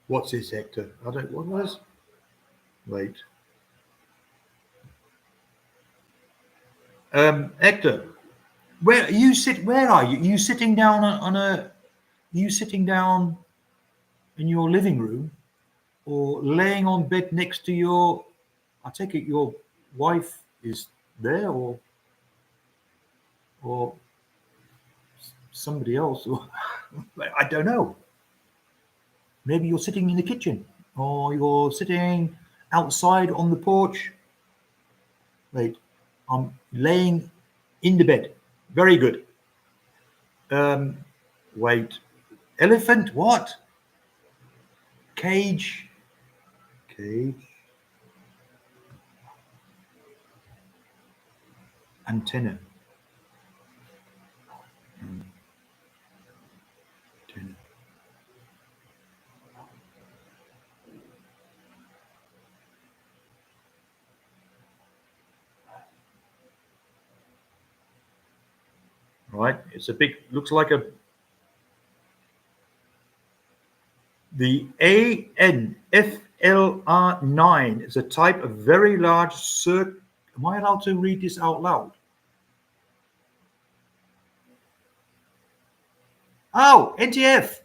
What's this, Hector? I don't. What was? Wait. Hector, where you sit? Where are you? Are you sitting down on a? Are you sitting down in your living room, or laying on bed next to your? I take it your wife is there, or somebody else, or I don't know. Maybe you're sitting in the kitchen, or you're sitting outside on the porch. Wait, I'm laying in the bed. Very good. Wait. Elephant, what? Cage. Antenna. Antenna. Right, it's a big, looks like a, the ANFLR9 is a type of very large circ. Am I allowed to read this out loud? Oh, NTF.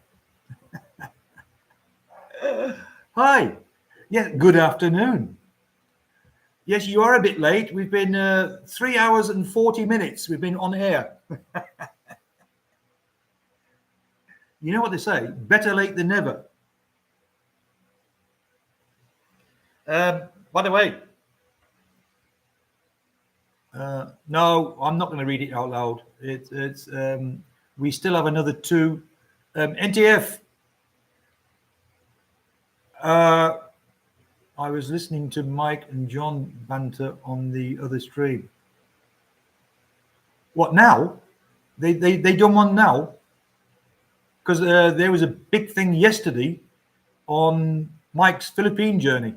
Hi. Yeah, good afternoon. Yes, you are a bit late. We've been 3 hours and 40 minutes. We've been on air. You know what they say? Better late than never. By the way, no, I'm not going to read it out loud. It's we still have another two. NTF. I was listening to Mike and John banter on the other stream. What now? They done one now? Because there was a big thing yesterday on Mike's Philippine journey.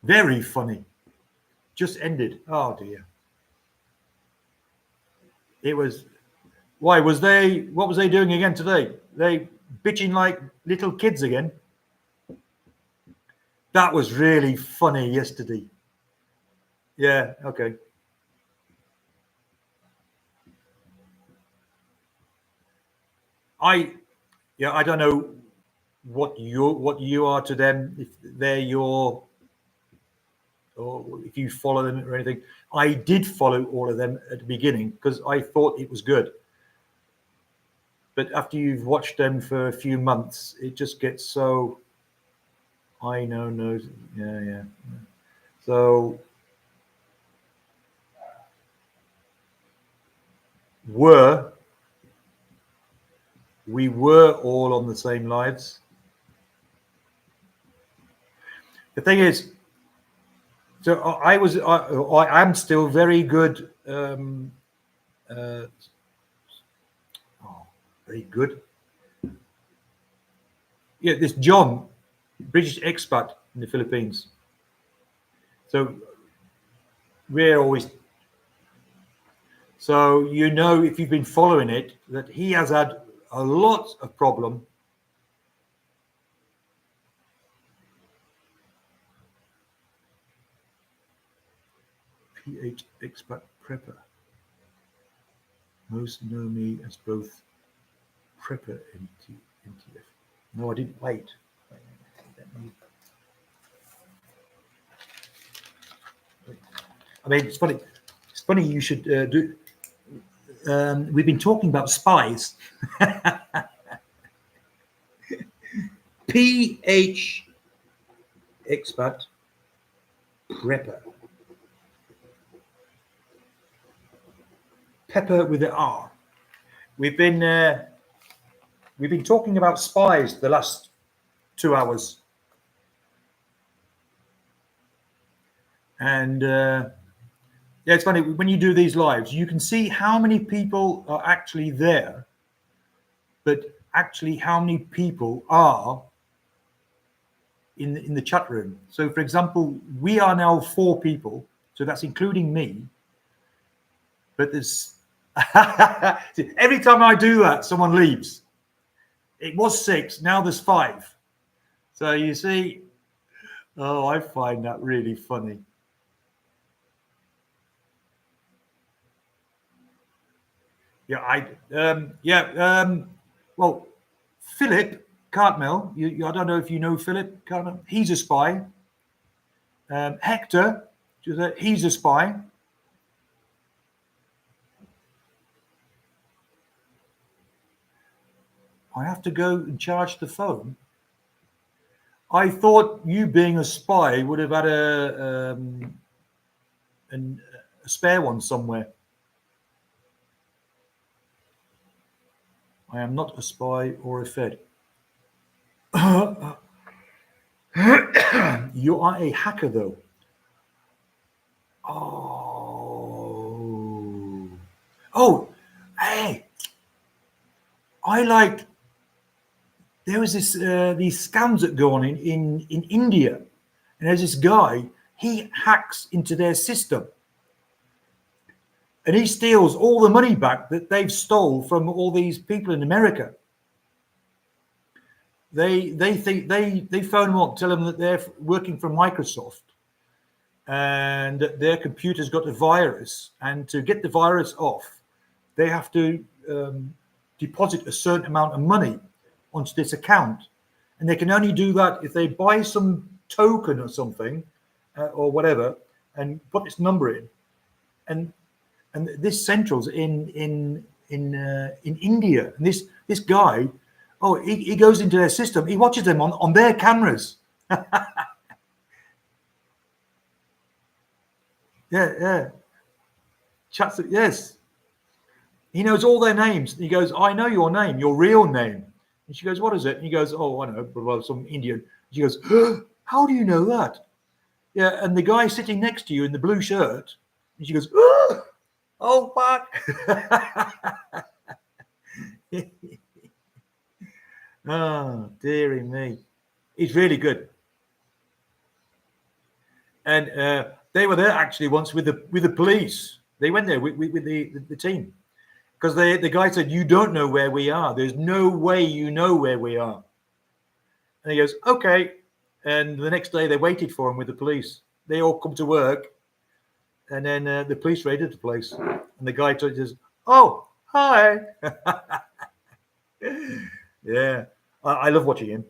Very funny. Just ended. Oh dear. It was. Why was they? What was they doing again today? They bitching like little kids again. That was really funny yesterday. Yeah. Okay. I don't know what you are to them, if they're your, or if you follow them or anything. I did follow all of them at the beginning because I thought it was good. But after you've watched them for a few months, it just gets so. I know, no, yeah. So we were all on the same lives. The thing is, so I am still very good. Very good. Yeah, this John, British expat in the Philippines. So we're always. So you know, if you've been following it, that he has had a lot of problem. PH expat prepper. Most know me as both prepper and NTF. No, I didn't. Wait. I mean, it's funny. It's funny you should do. We've been talking about spies. PH expat prepper. Pepper with an R. We've been talking about spies the last 2 hours, and yeah, it's funny when you do these lives. You can see how many people are actually there, but actually how many people are in the chat room. So, for example, we are now 4 people, so that's including me. But there's every time I do that, someone leaves. It was 6, now there's 5. So you see, oh, I find that really funny. Yeah, well, Philip Cartmel, I don't know if you know Philip Cartmel. He's a spy. Hector, he's a spy. I have to go and charge the phone. I thought you, being a spy, would have had a spare one somewhere. I am not a spy or a Fed. You are a hacker, though. Oh, hey, there was this these scams that go on in India, and there's this guy, he hacks into their system, and he steals all the money back that they've stole from all these people in America. They think they phone them up, tell them that they're working for Microsoft, and that their computer's got a virus, and to get the virus off, they have to deposit a certain amount of money onto this account, and they can only do that if they buy some token or something or whatever, and put this number in, and this central's in India. And this guy, he goes into their system. He watches them on their cameras. Yeah. Chats. Yes. He knows all their names. He goes, I know your name, your real name. And she goes, what is it? And he goes, oh, I don't know, blah, blah, some Indian. She goes, how do you know that? Yeah, and the guy sitting next to you in the blue shirt, and she goes, oh, fuck. Oh, dearie me. He's really good. And they were there actually once with the police. They went there with the team. Because the guy said, you don't know where we are. There's no way you know where we are. And he goes, okay. And the next day they waited for him with the police. They all come to work. And then the police raided the place. And the guy says, oh, hi. Yeah. I love watching him.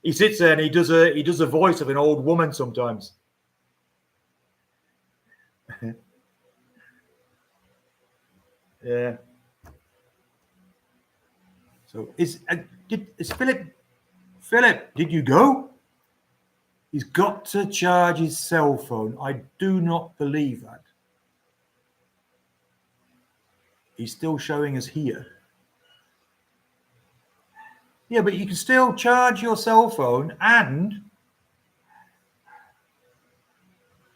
He sits there and he does a voice of an old woman sometimes. Yeah. So is Philip, did you go? He's got to charge his cell phone. I do not believe that. He's still showing us here. Yeah, but you can still charge your cell phone and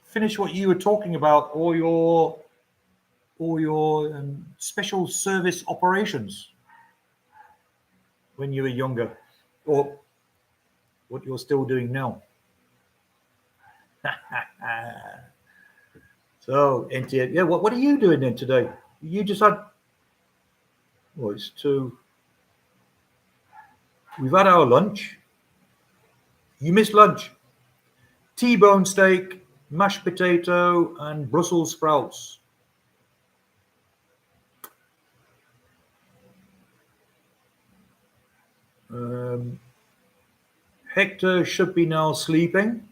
finish what you were talking about, or your special service operations when you were younger, or what you're still doing now. So, NTA, yeah, what are you doing then today? You just had, it's 2. We've had our lunch. You missed lunch. T-bone steak, mashed potato, and Brussels sprouts. Hector should be now sleeping.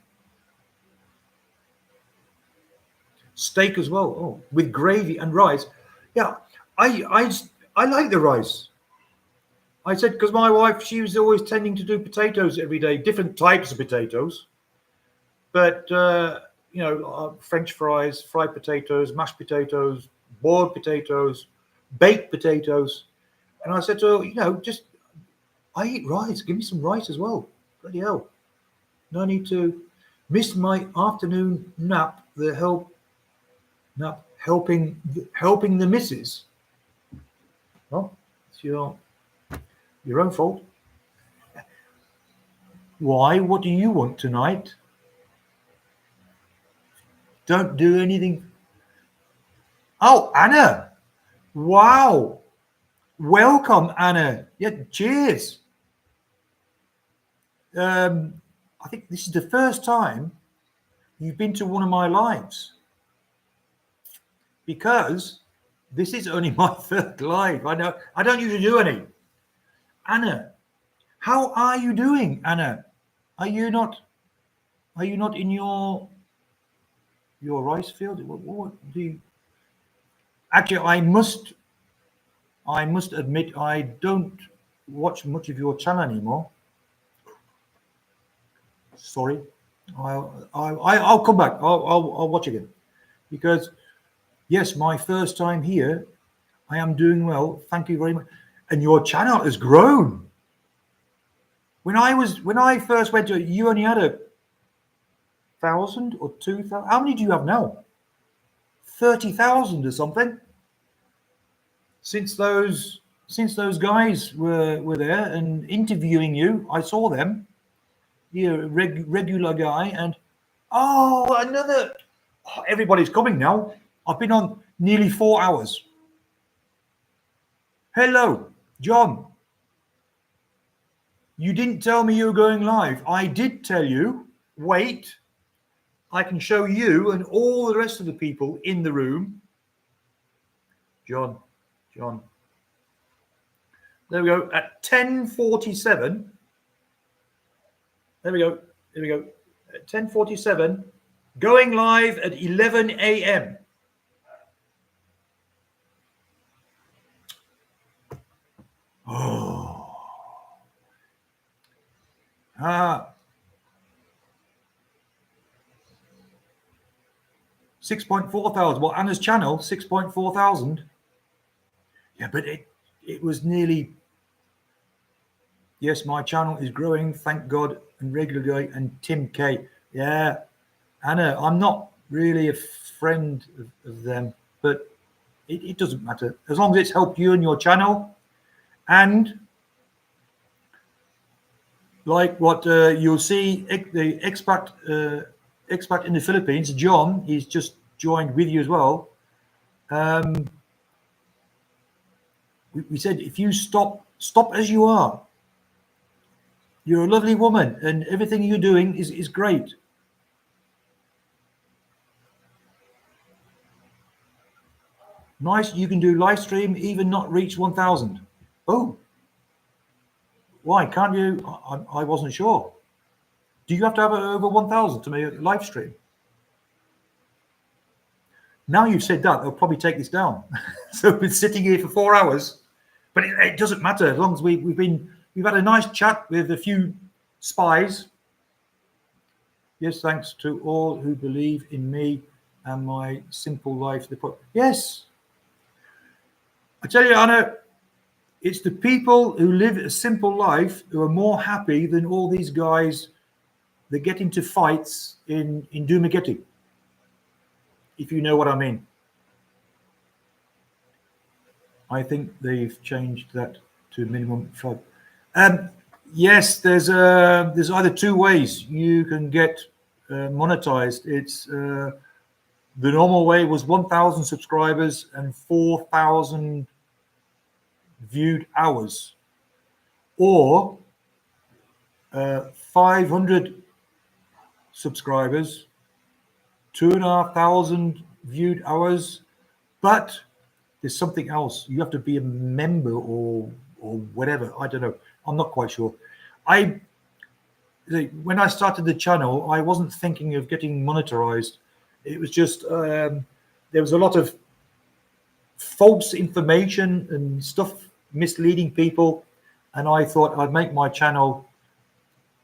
Steak as well, with gravy and rice. Yeah, I like the rice. I said, because my wife, she was always tending to do potatoes every day, different types of potatoes. But, French fries, fried potatoes, mashed potatoes, boiled potatoes, baked potatoes. And I said to her, I eat rice. Give me some rice as well. Bloody hell. No need to miss my afternoon nap, helping the missus. Well, it's your own fault. Why? What do you want tonight? Don't do anything. Oh, Anna. Wow. Welcome, Anna. Yeah, cheers. I think this is the first time you've been to one of my lives, because this is only my third live. I know I don't usually do any. Anna, how are you doing, Anna? Are you not in your rice field? What do you? Actually, I must admit I don't watch much of your channel anymore. Sorry, I'll come back. I'll watch again, because yes, my first time here. I am doing well. Thank you very much. And your channel has grown. When I first went to it, you only had 1,000 or 2,000. How many do you have now? 30,000 or something. Since those guys were there and interviewing you, I saw them. You're a regular guy, and everybody's coming now. I've been on nearly 4 hours. Hello, John. You didn't tell me you were going live. I did tell you. Wait. I can show you and all the rest of the people in the room. John. There we go. At 10:47. There we go. at 10:47, going live at 11 a.m. Oh. 6.4 thousand. Well, Anna's channel, 6.4 thousand. Yeah, but it was nearly. Yes, my channel is growing, thank God, and regularly. And Tim K. Yeah, Anna, I'm not really a friend of them, but it doesn't matter. As long as it's helped you and your channel. And like what you'll see, the expat in the Philippines, John, he's just joined with you as well. We said, if you stop as you are. You're a lovely woman, and everything you're doing is great. Nice, you can do live stream, even not reach 1,000. Oh, why can't you? I wasn't sure. Do you have to have over 1,000 to make a live stream? Now you've said that, I'll probably take this down. So we've been sitting here for 4 hours, but it doesn't matter as long as we've had a nice chat with a few spies. Yes, thanks to all who believe in me and my simple life. Yes, I tell you, Anna, it's the people who live a simple life who are more happy than all these guys that get into fights in Dumageddon, if you know what I mean. I think they've changed that to minimum 5. Yes, there's either two ways you can get monetized. It's the normal way was 1,000 subscribers and 4,000 viewed hours, or 500 subscribers, 2,500 viewed hours. But there's something else. You have to be a member or whatever. I don't know. I'm not quite sure. When I started the channel, I wasn't thinking of getting monetized. It was just there was a lot of false information and stuff misleading people, and I thought I'd make my channel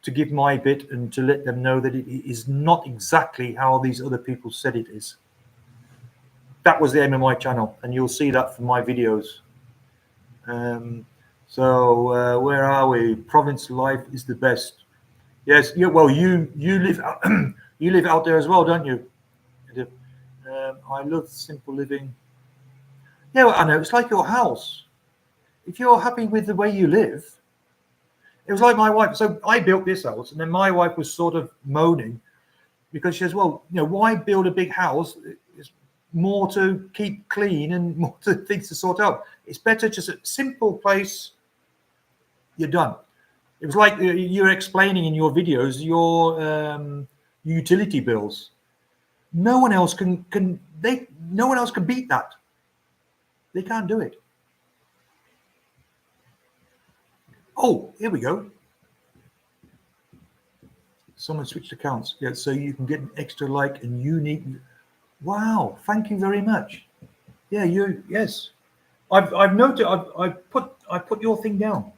to give my bit and to let them know that it is not exactly how these other people said it is. That was the aim of my channel, and you'll see that from my videos. So where are we? Province life is the best. Yes, well, you live out, you live out there as well, don't you? I love simple living. Yeah, well, I know, it's like your house. If you're happy with the way you live, it was like my wife. So I built this house, and then my wife was sort of moaning because she says, well, why build a big house? It's more to keep clean and more to things to sort out. It's better just a simple place. You're done. It was like you're explaining in your videos your utility bills. No one else can no one else can beat that. They can't do it. Oh, here we go. Someone switched accounts. Yeah, so you can get an extra like and unique. Wow, thank you very much. Yeah, yes. I've noted. I put your thing down.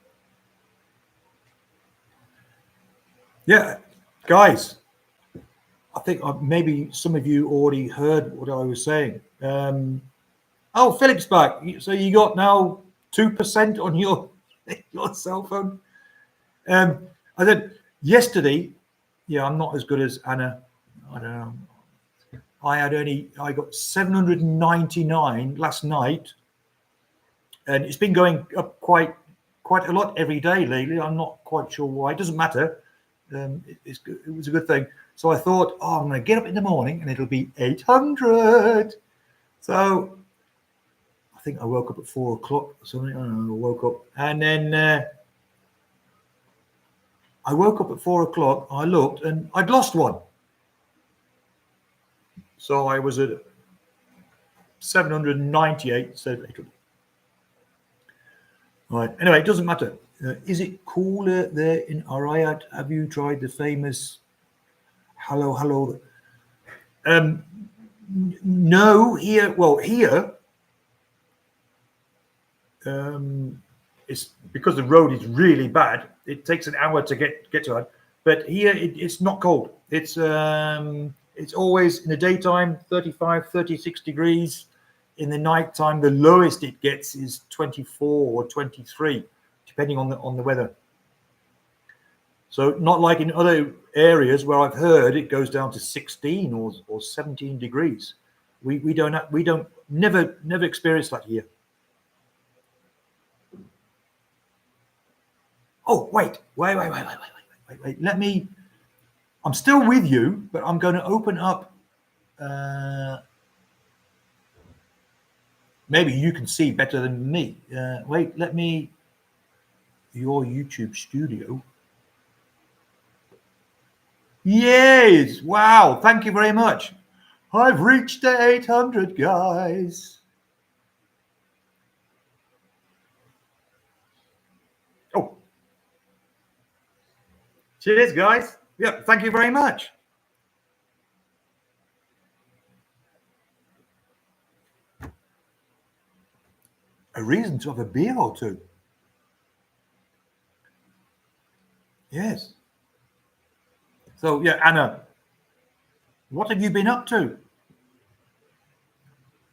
Yeah, guys. I think maybe some of you already heard what I was saying. Oh, Philip's back. So you got now 2% on your cell phone. I said yesterday. Yeah, I'm not as good as Anna. I don't know. I got 799 last night, and it's been going up quite a lot every day lately. I'm not quite sure why. It doesn't matter. It was a good thing. So I thought, I'm going to get up in the morning and it'll be 800. So I think I woke up at 4 o'clock or something. I don't know. I woke up, and then I woke up at 4 o'clock. I looked and I'd lost one. So I was at 798 instead of 800. All right. Anyway, it doesn't matter. Is it cooler there in Arayat? Have you tried the famous Hello. No, here. Well, here. It's because the road is really bad. It takes an hour to get to it. But here it's not cold. It's always in the daytime 35, 36 degrees. In the nighttime, the lowest it gets is 24 or 23, depending on the weather. So not like in other areas where I've heard it goes down to 16 or 17 degrees. We don't never experience that here. Oh, wait. Let me. I'm still with you, but I'm going to open up. Maybe you can see better than me. Wait, let me. Your YouTube studio. Yes. Wow. Thank you very much. I've reached the 800, guys. Oh. Cheers, guys. Yeah, thank you very much. A reason to have a beer or two. Yes. So, yeah, Anna, what have you been up to?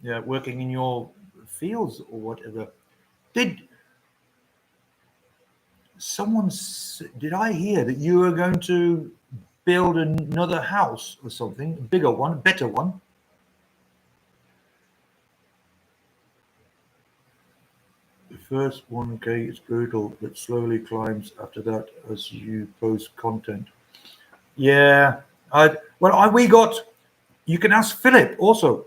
Yeah, working in your fields or whatever. Did I hear that you were going to build another house or something, a bigger one, a better one? The first 1K is brutal, but slowly climbs after that as you post content. Yeah, you can ask Philip also.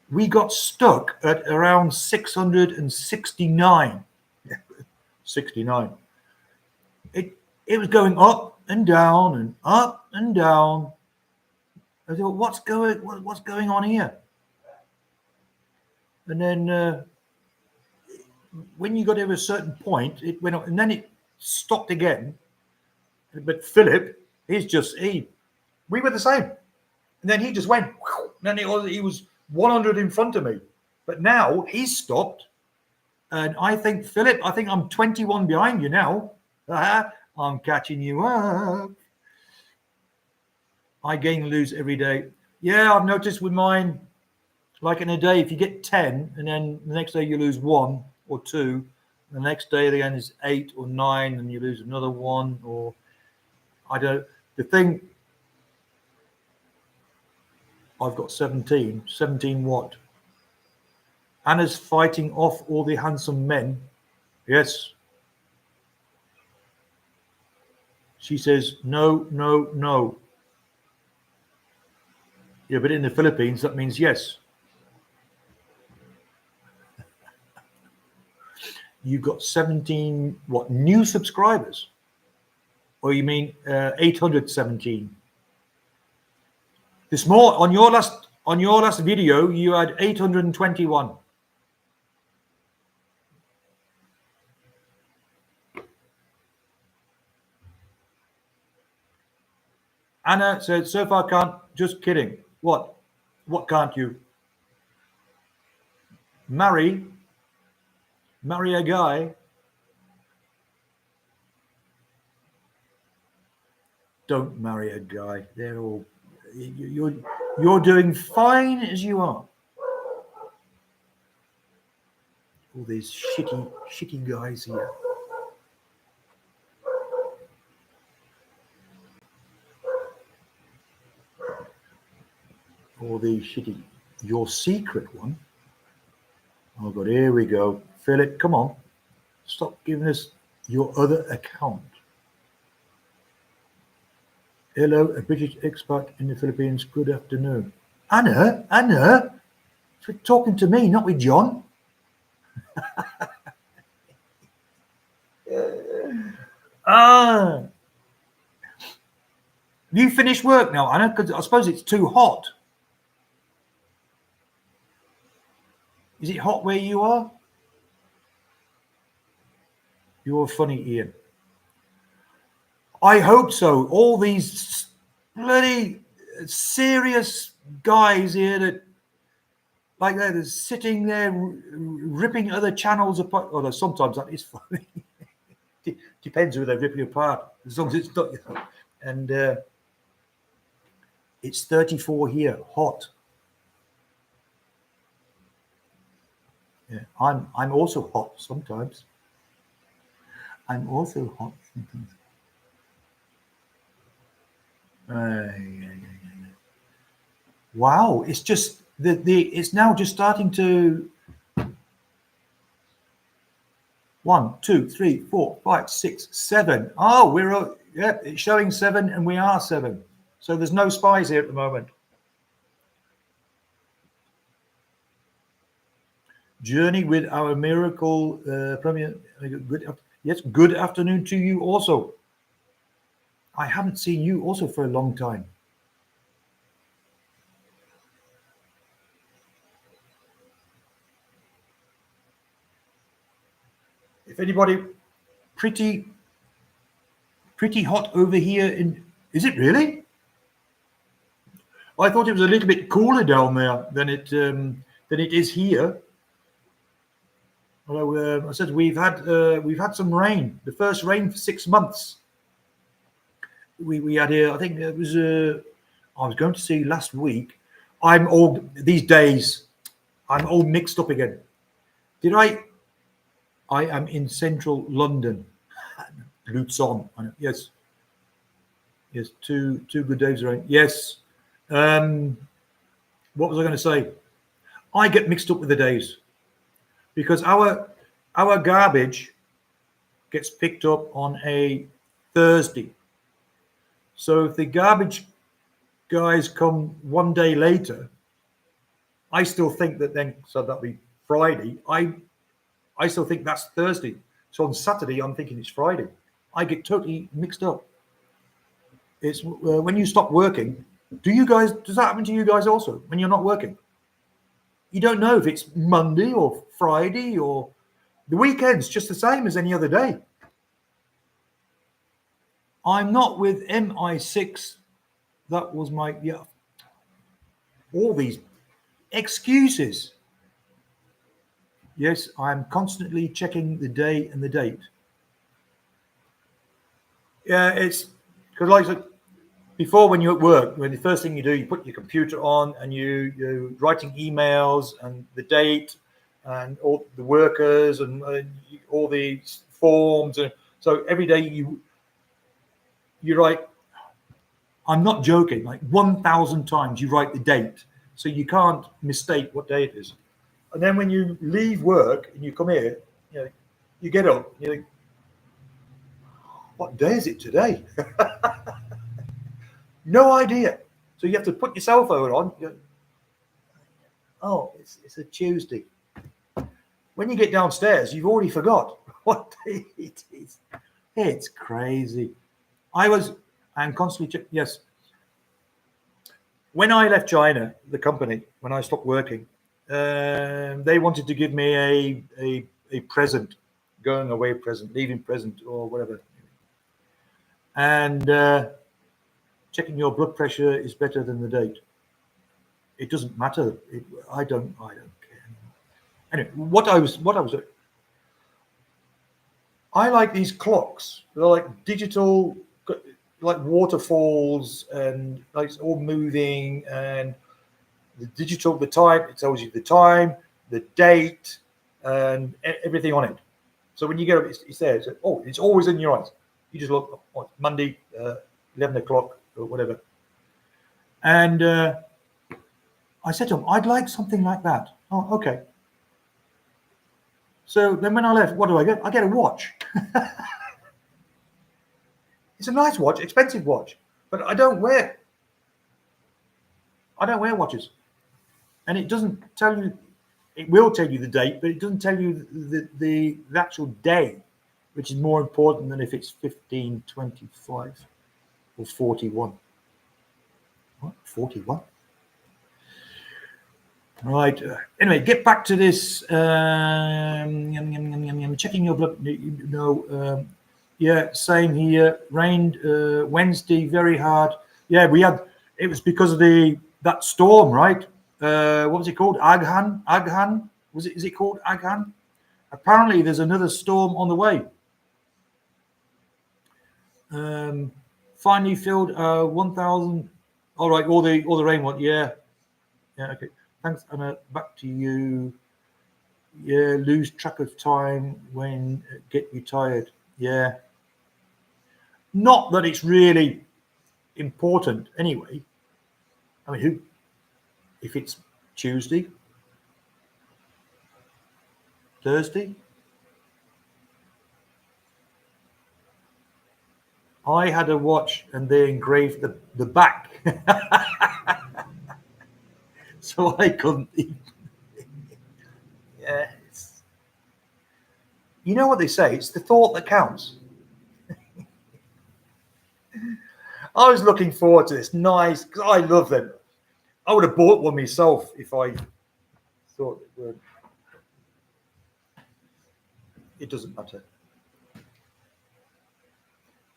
We got stuck at around 669. 69. It was going up and down and up and down. I thought, what's going on here? And then when you got to a certain point, it went up, and then it stopped again. But Philip, we were the same. And then he just went, and then he was 100 in front of me. But now he's stopped. And I think, Philip, I'm 21 behind you now. I'm catching you up. I gain and lose every day. Yeah, I've noticed with mine, like in a day, if you get 10 and then the next day you lose 1 or 2, the next day again is 8 or 9 and you lose another 1, or the thing, I've got 17 what? Anna's fighting off all the handsome men. Yes. She says, no. Yeah, but in the Philippines, that means yes. You've got 17, what, new subscribers? Or you mean 817? This more on your last video, you had 821. Anna said, so far can't. Just kidding. What can't you? Marry a guy? Don't marry a guy. They're all, you're doing fine as you are. All these shitty guys here. All these shitty. Your secret one. Oh God, here we go. Philip, come on. Stop giving us your other account. Hello, a British expat in the Philippines. Good afternoon. Anna, you're talking to me, not with John. You finished work now, Anna? Because I suppose it's too hot. Is it hot where you are? You're funny, Ian. I hope so. All these bloody serious guys here that, like they're sitting there ripping other channels apart. Although sometimes that is funny. Depends who they're ripping apart. As long as it's not, and it's 34 here, hot. Yeah, I'm also hot sometimes. I'm also hot sometimes. Wow, it's just it's now just starting to 1, 2, 3, 4, 5, 6, 7. Oh, it's showing 7 and we are 7. So there's no spies here at the moment. Journey with our miracle premier. Yes, good afternoon to you also. I haven't seen you also for a long time. If anybody, pretty hot over here is it really? I thought it was a little bit cooler down there than it is here. Although I said we've had some rain, the first rain for 6 months. We had here, I think it was I was going to see last week. These days I'm all mixed up again. I am in central London. Luton. Yes. Yes, two good days rain. Yes. What was I going to say? I get mixed up with the days because our garbage gets picked up on a Thursday. So if the garbage guys come one day later, I still think that then, so that'll be Friday. I still think that's Thursday. So on Saturday, I'm thinking it's Friday. I get totally mixed up. It's when you stop working. Does that happen to you guys also when you're not working? You don't know if it's Monday or Friday or the weekend's just the same as any other day. I'm not with MI6. That was all these excuses. Yes, I'm constantly checking the day and the date. Yeah, it's because like I said, before when you're at work, when the first thing you do, you put your computer on and you're writing emails and the date and all the workers and all these forms. And so every day you write, I'm not joking, like 1,000 times you write the date. So you can't mistake what day it is. And then when you leave work and you come here, you get up, you think, what day is it today? No idea. So you have to put your cell phone on. Oh, it's a Tuesday. When you get downstairs, you've already forgot what day it is. It's crazy. I'm constantly yes. When I left China, the company, when I stopped working, they wanted to give me a present, going away present, leaving present, or whatever. And checking your blood pressure is better than the date. It doesn't matter. I don't care. Anyway, I like these clocks. They're like digital, like waterfalls, and like it's all moving, and the time, it tells you the time, the date, and everything on it. So when you get up, it's there. It's always in your eyes. You just look, Monday, 11 o'clock or whatever. And I said to him, I'd like something like that. Oh, okay. So then when I left, what do I get? I get a watch. It's a nice watch, expensive watch, but I don't wear watches. And it doesn't tell you, it will tell you the date, but it doesn't tell you the actual day, which is more important than if it's 1525 or 41. What? 41? Right. Anyway, get back to this. Checking your blood. Yeah, same here. Rained Wednesday very hard. Yeah, we had. It was because of that storm, right? What was it called? Aghan. Aghan. Was it? Is it called Aghan? Apparently, there's another storm on the way. Finally filled 1,000. All right, all the rain one. Yeah. Okay. Thanks, Anna. Back to you. Yeah, lose track of time when get you tired. Yeah. Not that it's really important anyway. I mean, if it's Tuesday, Thursday, I had a watch and they engraved the back. So I couldn't even. Yeah. You know what they say? It's the thought that counts. I was looking forward to this. Nice, because I love them. I would have bought one myself if I thought it would. It doesn't matter.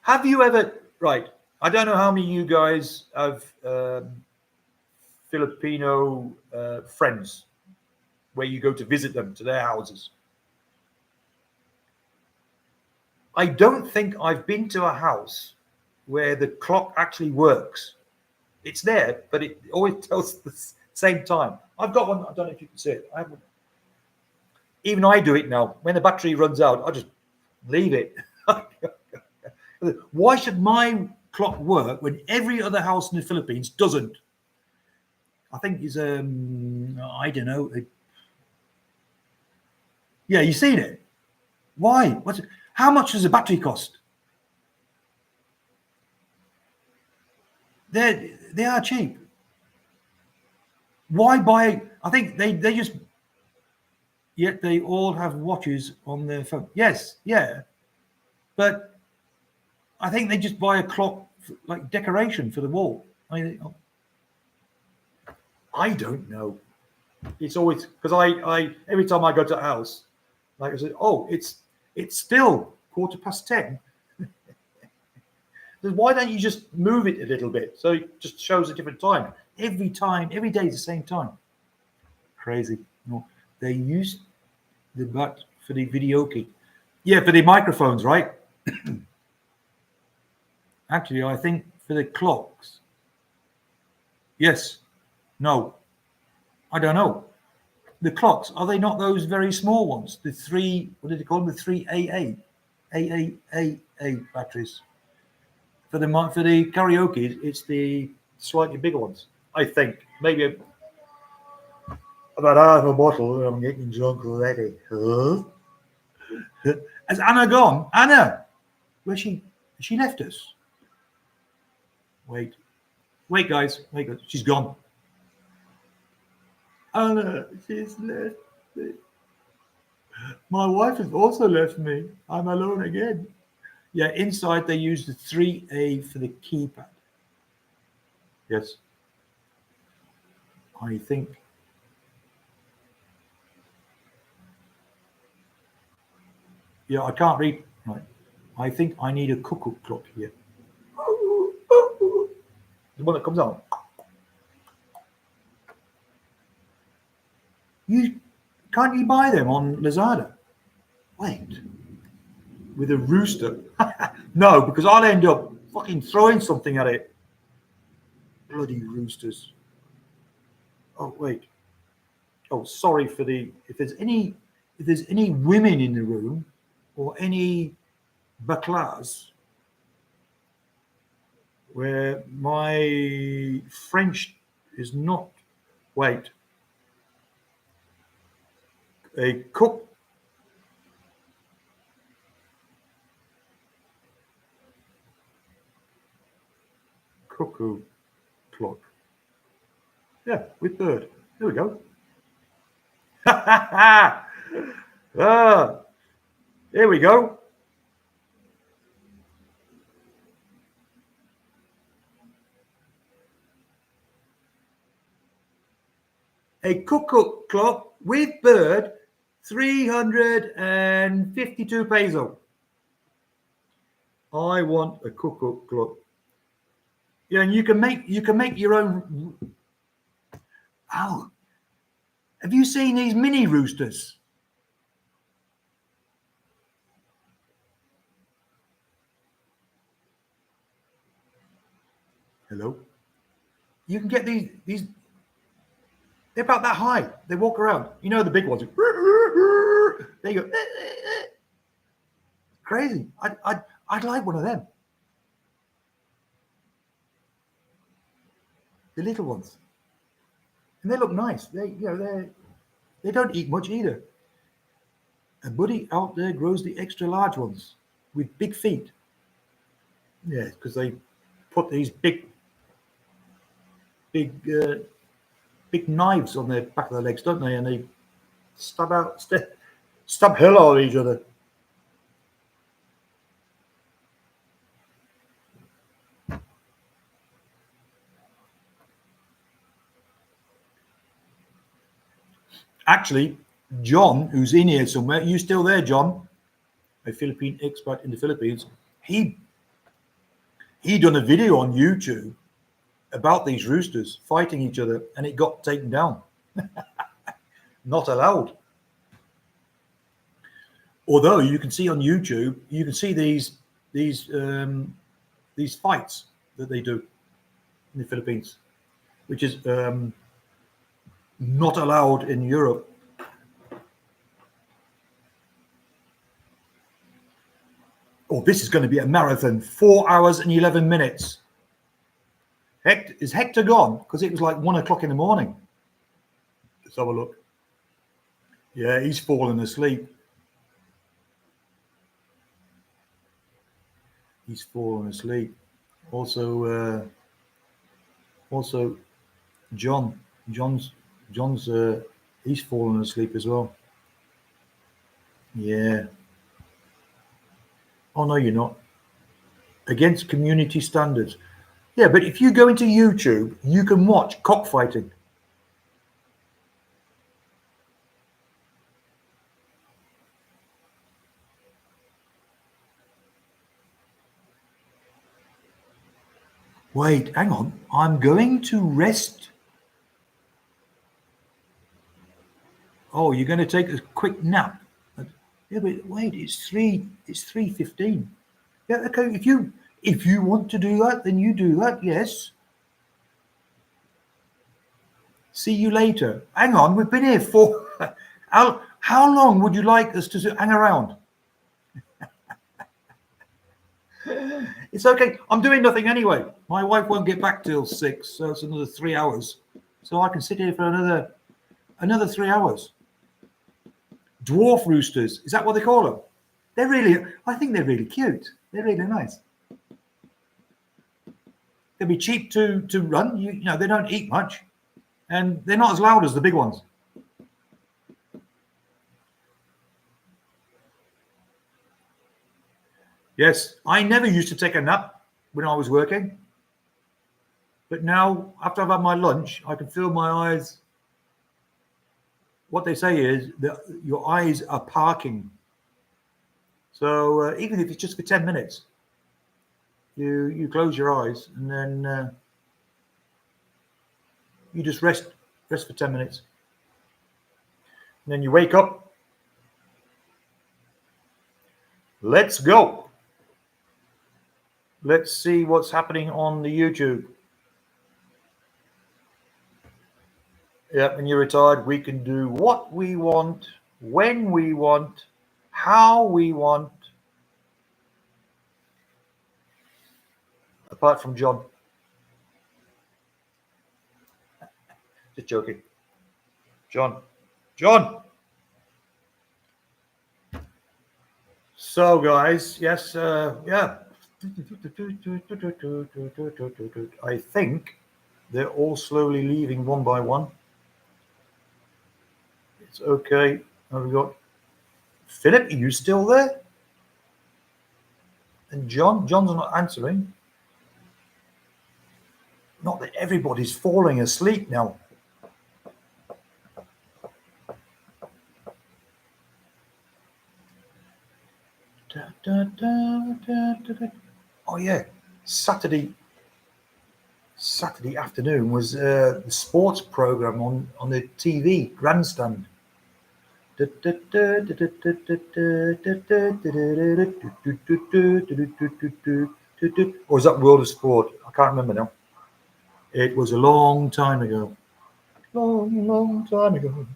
Have you ever, right, I don't know how many of you guys have Filipino friends where you go to visit them to their houses. I don't think I've been to a house where the clock actually works. It's there, but it always tells the same time. I've got one. I don't know if you can see it. Even I do it now. When the battery runs out, I just leave it. Why should my clock work when every other house in the Philippines doesn't? I think it's I don't know. Yeah, you seen it? Why? How much does a battery cost? They are cheap. Why buy? I think they just. Yet they all have watches on their phone. Yes, yeah, but I think they just buy a clock like decoration for the wall. I don't know. It's always because I every time I go to a house, like I said, oh, it's still 10:15. Why don't you just move it a little bit so it just shows a different time? Every day is the same time. Crazy. No, they use the but for the video key. Yeah, for the microphones, right? Actually, I think for the clocks. Yes. No. I don't know. The clocks, are they not those very small ones? The three, what did they call them? The 3AA batteries. For the karaoke, it's the slightly bigger ones. I think maybe about half a bottle. I'm getting drunk already. Huh? Has Anna gone? Anna, where's she? Has she left us? Wait, guys. She's gone. Anna, she's left me. My wife has also left me. I'm alone again. Yeah, inside they use the 3A for the keypad. Yes. I think. Yeah, I can't read. Right. I think I need a cuckoo clock here. The one that comes on. Can't you buy them on Lazada? Wait. With a rooster? No, because I'll end up fucking throwing something at it. Bloody roosters. Oh wait. Oh, sorry for if there's any women in the room or any baklas where my French is not. Wait. A cuckoo clock. Yeah, with bird. There we go. Here we go. A cuckoo clock with bird, 352 peso. I want a cuckoo clock. Yeah, and you can make your own. Oh, have you seen these mini roosters? Hello. You can get these. They're about that high. They walk around. You know the big ones. There you go. Crazy. I'd like one of them. The little ones, and they look nice. They don't eat much either. A buddy out there grows the extra large ones with big feet. Yeah, because they put these big, big knives on their back of their legs, don't they? And they stab hell out of each other. Actually, John, who's in here somewhere, you still there, John? A Philippine expat in the Philippines. He done a video on YouTube about these roosters fighting each other, and it got taken down. Not allowed. Although you can see on YouTube, you can see these fights that they do in the Philippines, which is not allowed in Europe. Oh, this is going to be a marathon, 4 hours and 11 minutes. Is Hector gone? Because it was like 1 o'clock in the morning. Let's have a look. Yeah, he's fallen asleep. He's fallen asleep. Also, John's he's fallen asleep as well. Yeah. Oh no, you're not. Against community standards. Yeah, but if you go into YouTube, you can watch cockfighting. Wait, hang on. I'm going to rest. Oh, you're going to take a quick nap. Yeah, but wait, it's 3:15. Yeah, okay. If you want to do that, then you do that, yes. See you later. Hang on, we've been here for how long would you like us to hang around? It's okay. I'm doing nothing anyway. My wife won't get back till 6, so it's another 3 hours. So I can sit here for another 3 hours. Dwarf roosters, is that what they call them? I think they're really cute. They're really nice. They'll be cheap to run. You know, they don't eat much, and they're not as loud as the big ones. Yes, I never used to take a nap when I was working. But now, after I've had my lunch, I can feel my eyes. What they say is that your eyes are parking. So even if it's just for 10 minutes, you close your eyes and then you just rest for 10 minutes. And then you wake up. Let's go. Let's see what's happening on the YouTube. Yeah, when you're retired, we can do what we want, when we want, how we want. Apart from John. Just joking. John. So, guys, yes, yeah. I think they're all slowly leaving one by one. It's okay. Have we got Philip? Are you still there? And John's not answering. Not that everybody's falling asleep now. Oh yeah, Saturday Saturday afternoon was the sports program on the TV grandstand. Or was that World of Sport? I can't remember now. It was a long time ago. Long, long time ago.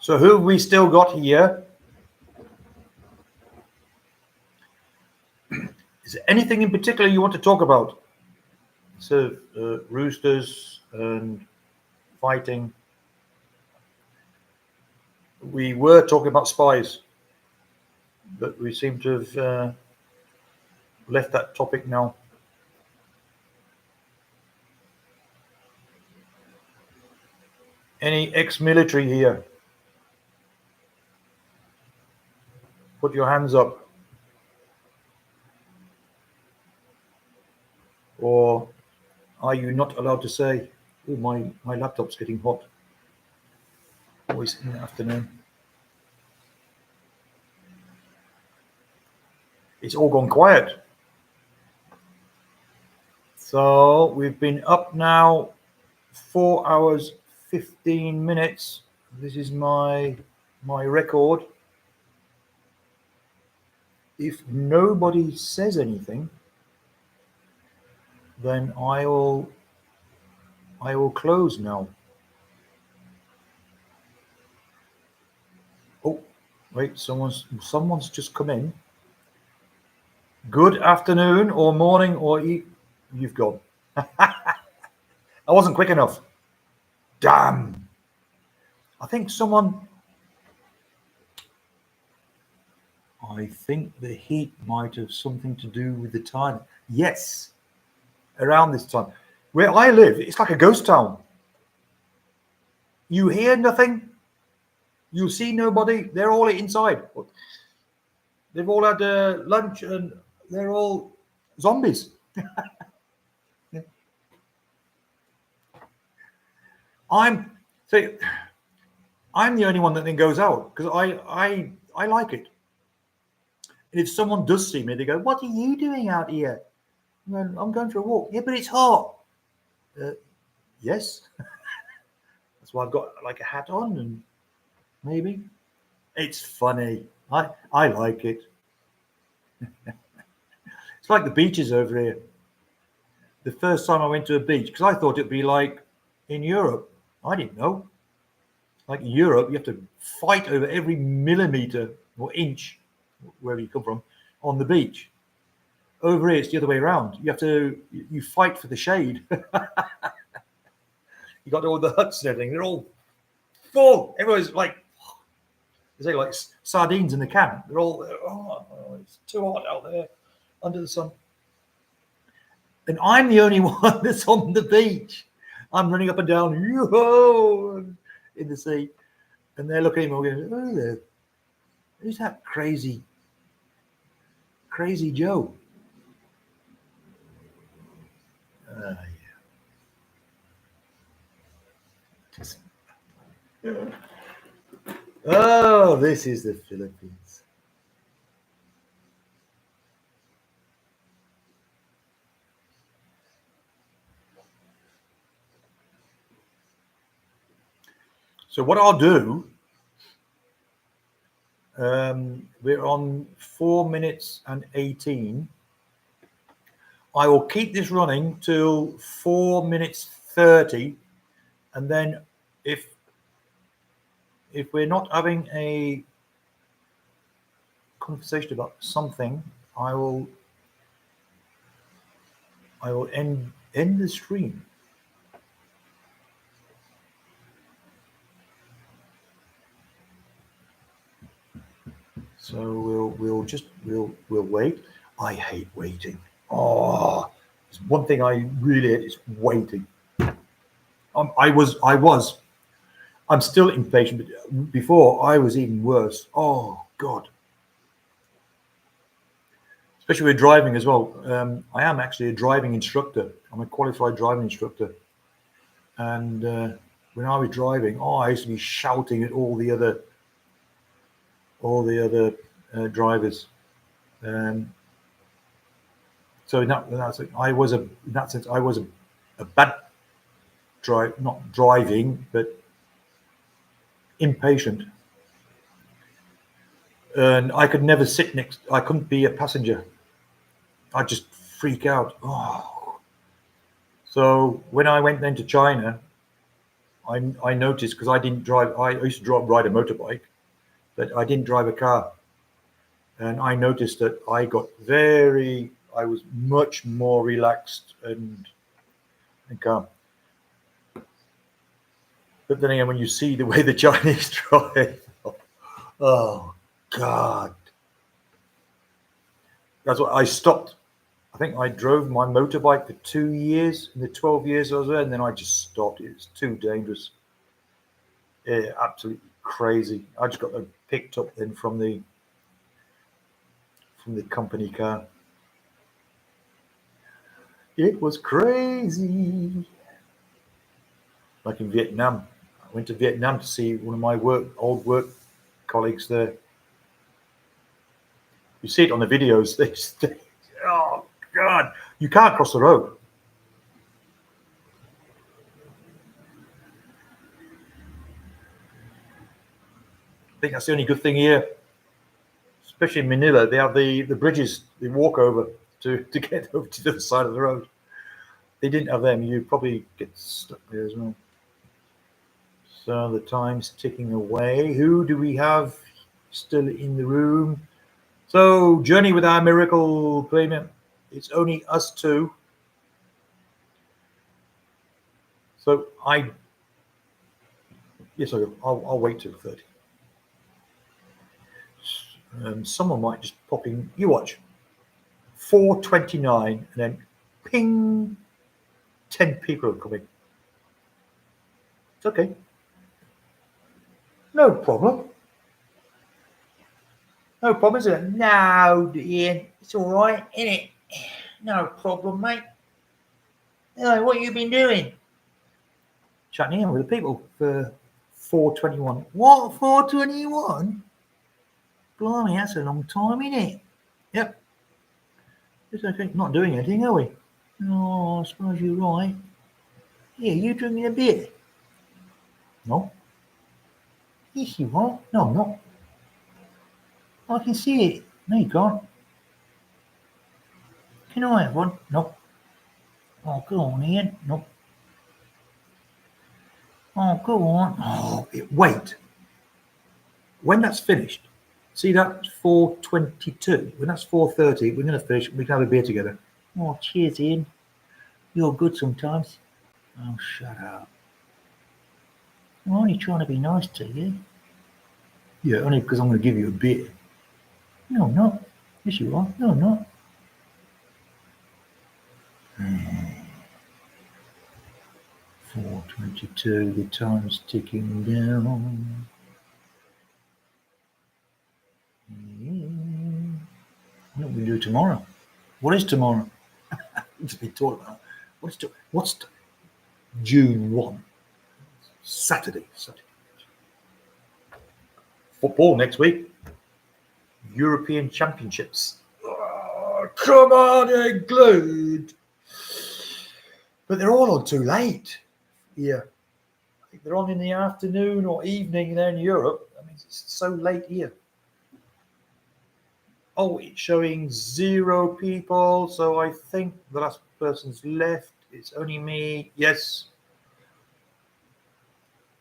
So who have we still got here? Is there anything in particular you want to talk about? So roosters and fighting. We were talking about spies, but we seem to have left that topic now. Any ex-military here? Put your hands up. Or are you not allowed to say, oh, my laptop's getting hot? Always in the afternoon. It's all gone quiet. So we've been up now 4 hours 15 minutes. This is my record. If nobody says anything, then I will close now. Oh, wait, someone's just come in. Good afternoon or morning or you've gone. I wasn't quick enough. Damn. I think the heat might have something to do with the time. Yes, around this time. Where I live, it's like a ghost town. You hear nothing. You see nobody. They're all inside. They've all had lunch and they're all zombies. I'm the only one that then goes out because I like it. And if someone does see me, they go, "What are you doing out here?" Well, I'm going for a walk. Yeah, but it's hot. Yes. That's why I've got like a hat on and maybe. It's funny. I like it. It's like the beaches over here. The first time I went to a beach, because I thought it'd be like in Europe. I didn't know. Like in Europe, you have to fight over every millimeter or inch, wherever you come from, on the beach. Over here, it's the other way around. You fight for the shade. You got all the huts and everything. They're all full. Everyone's like, they say like sardines in the can. They're all, it's too hot out there under the sun. And I'm the only one that's on the beach. I'm running up and down, yo, in the sea. And they're looking at me going, oh, there. Who's that crazy Joe? Yeah. Oh, this is the Philippines. So what I'll do, we're on 4 minutes and 18. I will keep this running till 4 minutes 30, and then if we're not having a conversation about something, I will end the stream. So we'll wait. I hate waiting. Oh, it's one thing I really hate is waiting. I'm still impatient, but before I was even worse. Oh God. Especially with driving as well. I am actually a driving instructor. I'm a qualified driving instructor. And when I was driving, I used to be shouting at all the other drivers. So in that sense, I was a bad not driving, but impatient. And I could never sit next. I couldn't be a passenger. I'd just freak out. Oh. So when I went then to China, I noticed, because I didn't drive. I used to ride a motorbike, but I didn't drive a car. And I noticed that I was much more relaxed and calm. But then again, when you see the way the Chinese drive, oh God. That's what I stopped. I think I drove my motorbike for 2 years in the 12 years I was there, and then I just stopped. It was too dangerous. Yeah, absolutely crazy. I just got picked up then from the company car. It was crazy. Like in Vietnam. I went to Vietnam to see one of my old work colleagues there. You see it on the videos. Oh God, you can't cross the road. I think that's the only good thing here, especially in Manila. They have the bridges they walk over to get over to the other side of the road. They didn't have them. You probably get stuck there as well. So the time's ticking away. Who do we have still in the room? So, Journey with Our Miracle Payment. It's only us two. So I'll wait till 30. Someone might just pop in. You watch. 4:29, and then ping, 10 people are coming. It's okay. No problem. No problem, is it? No, Ian. It's all right, isn't it? No problem, mate. Oh, what have you been doing? Chatting in with the people for 4:21. What? 4:21? Blimey, that's a long time, isn't it? Yep. It's okay. Not doing anything, are we? Oh, I suppose you're right. Yeah, you drinking a beer? No. Yes, you are. No, I'm not. I can see it. No, you can't. Can I have one? No. Oh, go on, Ian. No. Oh, go on. Oh, wait. When that's finished, see that's 4:22. When that's 4:30, we're going to finish. We can have a beer together. Oh, cheers, Ian. You're good sometimes. Oh, shut up. I'm only trying to be nice to you. Yeah, only because I'm going to give you a beer. No, I'm not. Yes, you are. No, I'm not. 4:22. The time's ticking down. What will we do tomorrow? What is tomorrow? Just been talking about. What's June 1? Saturday. Football next week. European Championships. Oh, come on, England! But they're all on too late. Yeah. I think they're on in the afternoon or evening there in Europe. I mean, it's so late here. Oh, it's showing 0 people. So I think the last person's left. It's only me. Yes.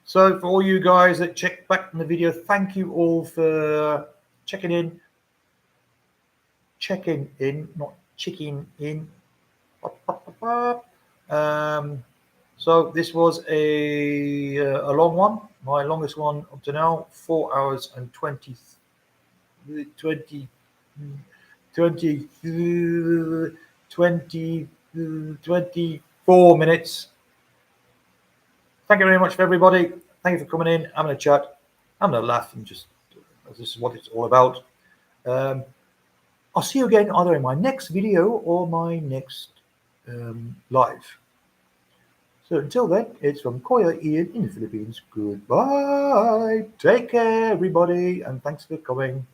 So for all you guys that checked back in the video, thank you all for checking in. Checking in, not checking in. So this was a long one, my longest one up to now, 4 hours and 24 minutes. Thank you very much for everybody. Thank you for coming in, having a chat, having a laugh, and just this is what it's all about. I'll see you again either in my next video or my next live. So until then, it's from Koya Ian in the Philippines. Goodbye. Take care, everybody, and thanks for coming.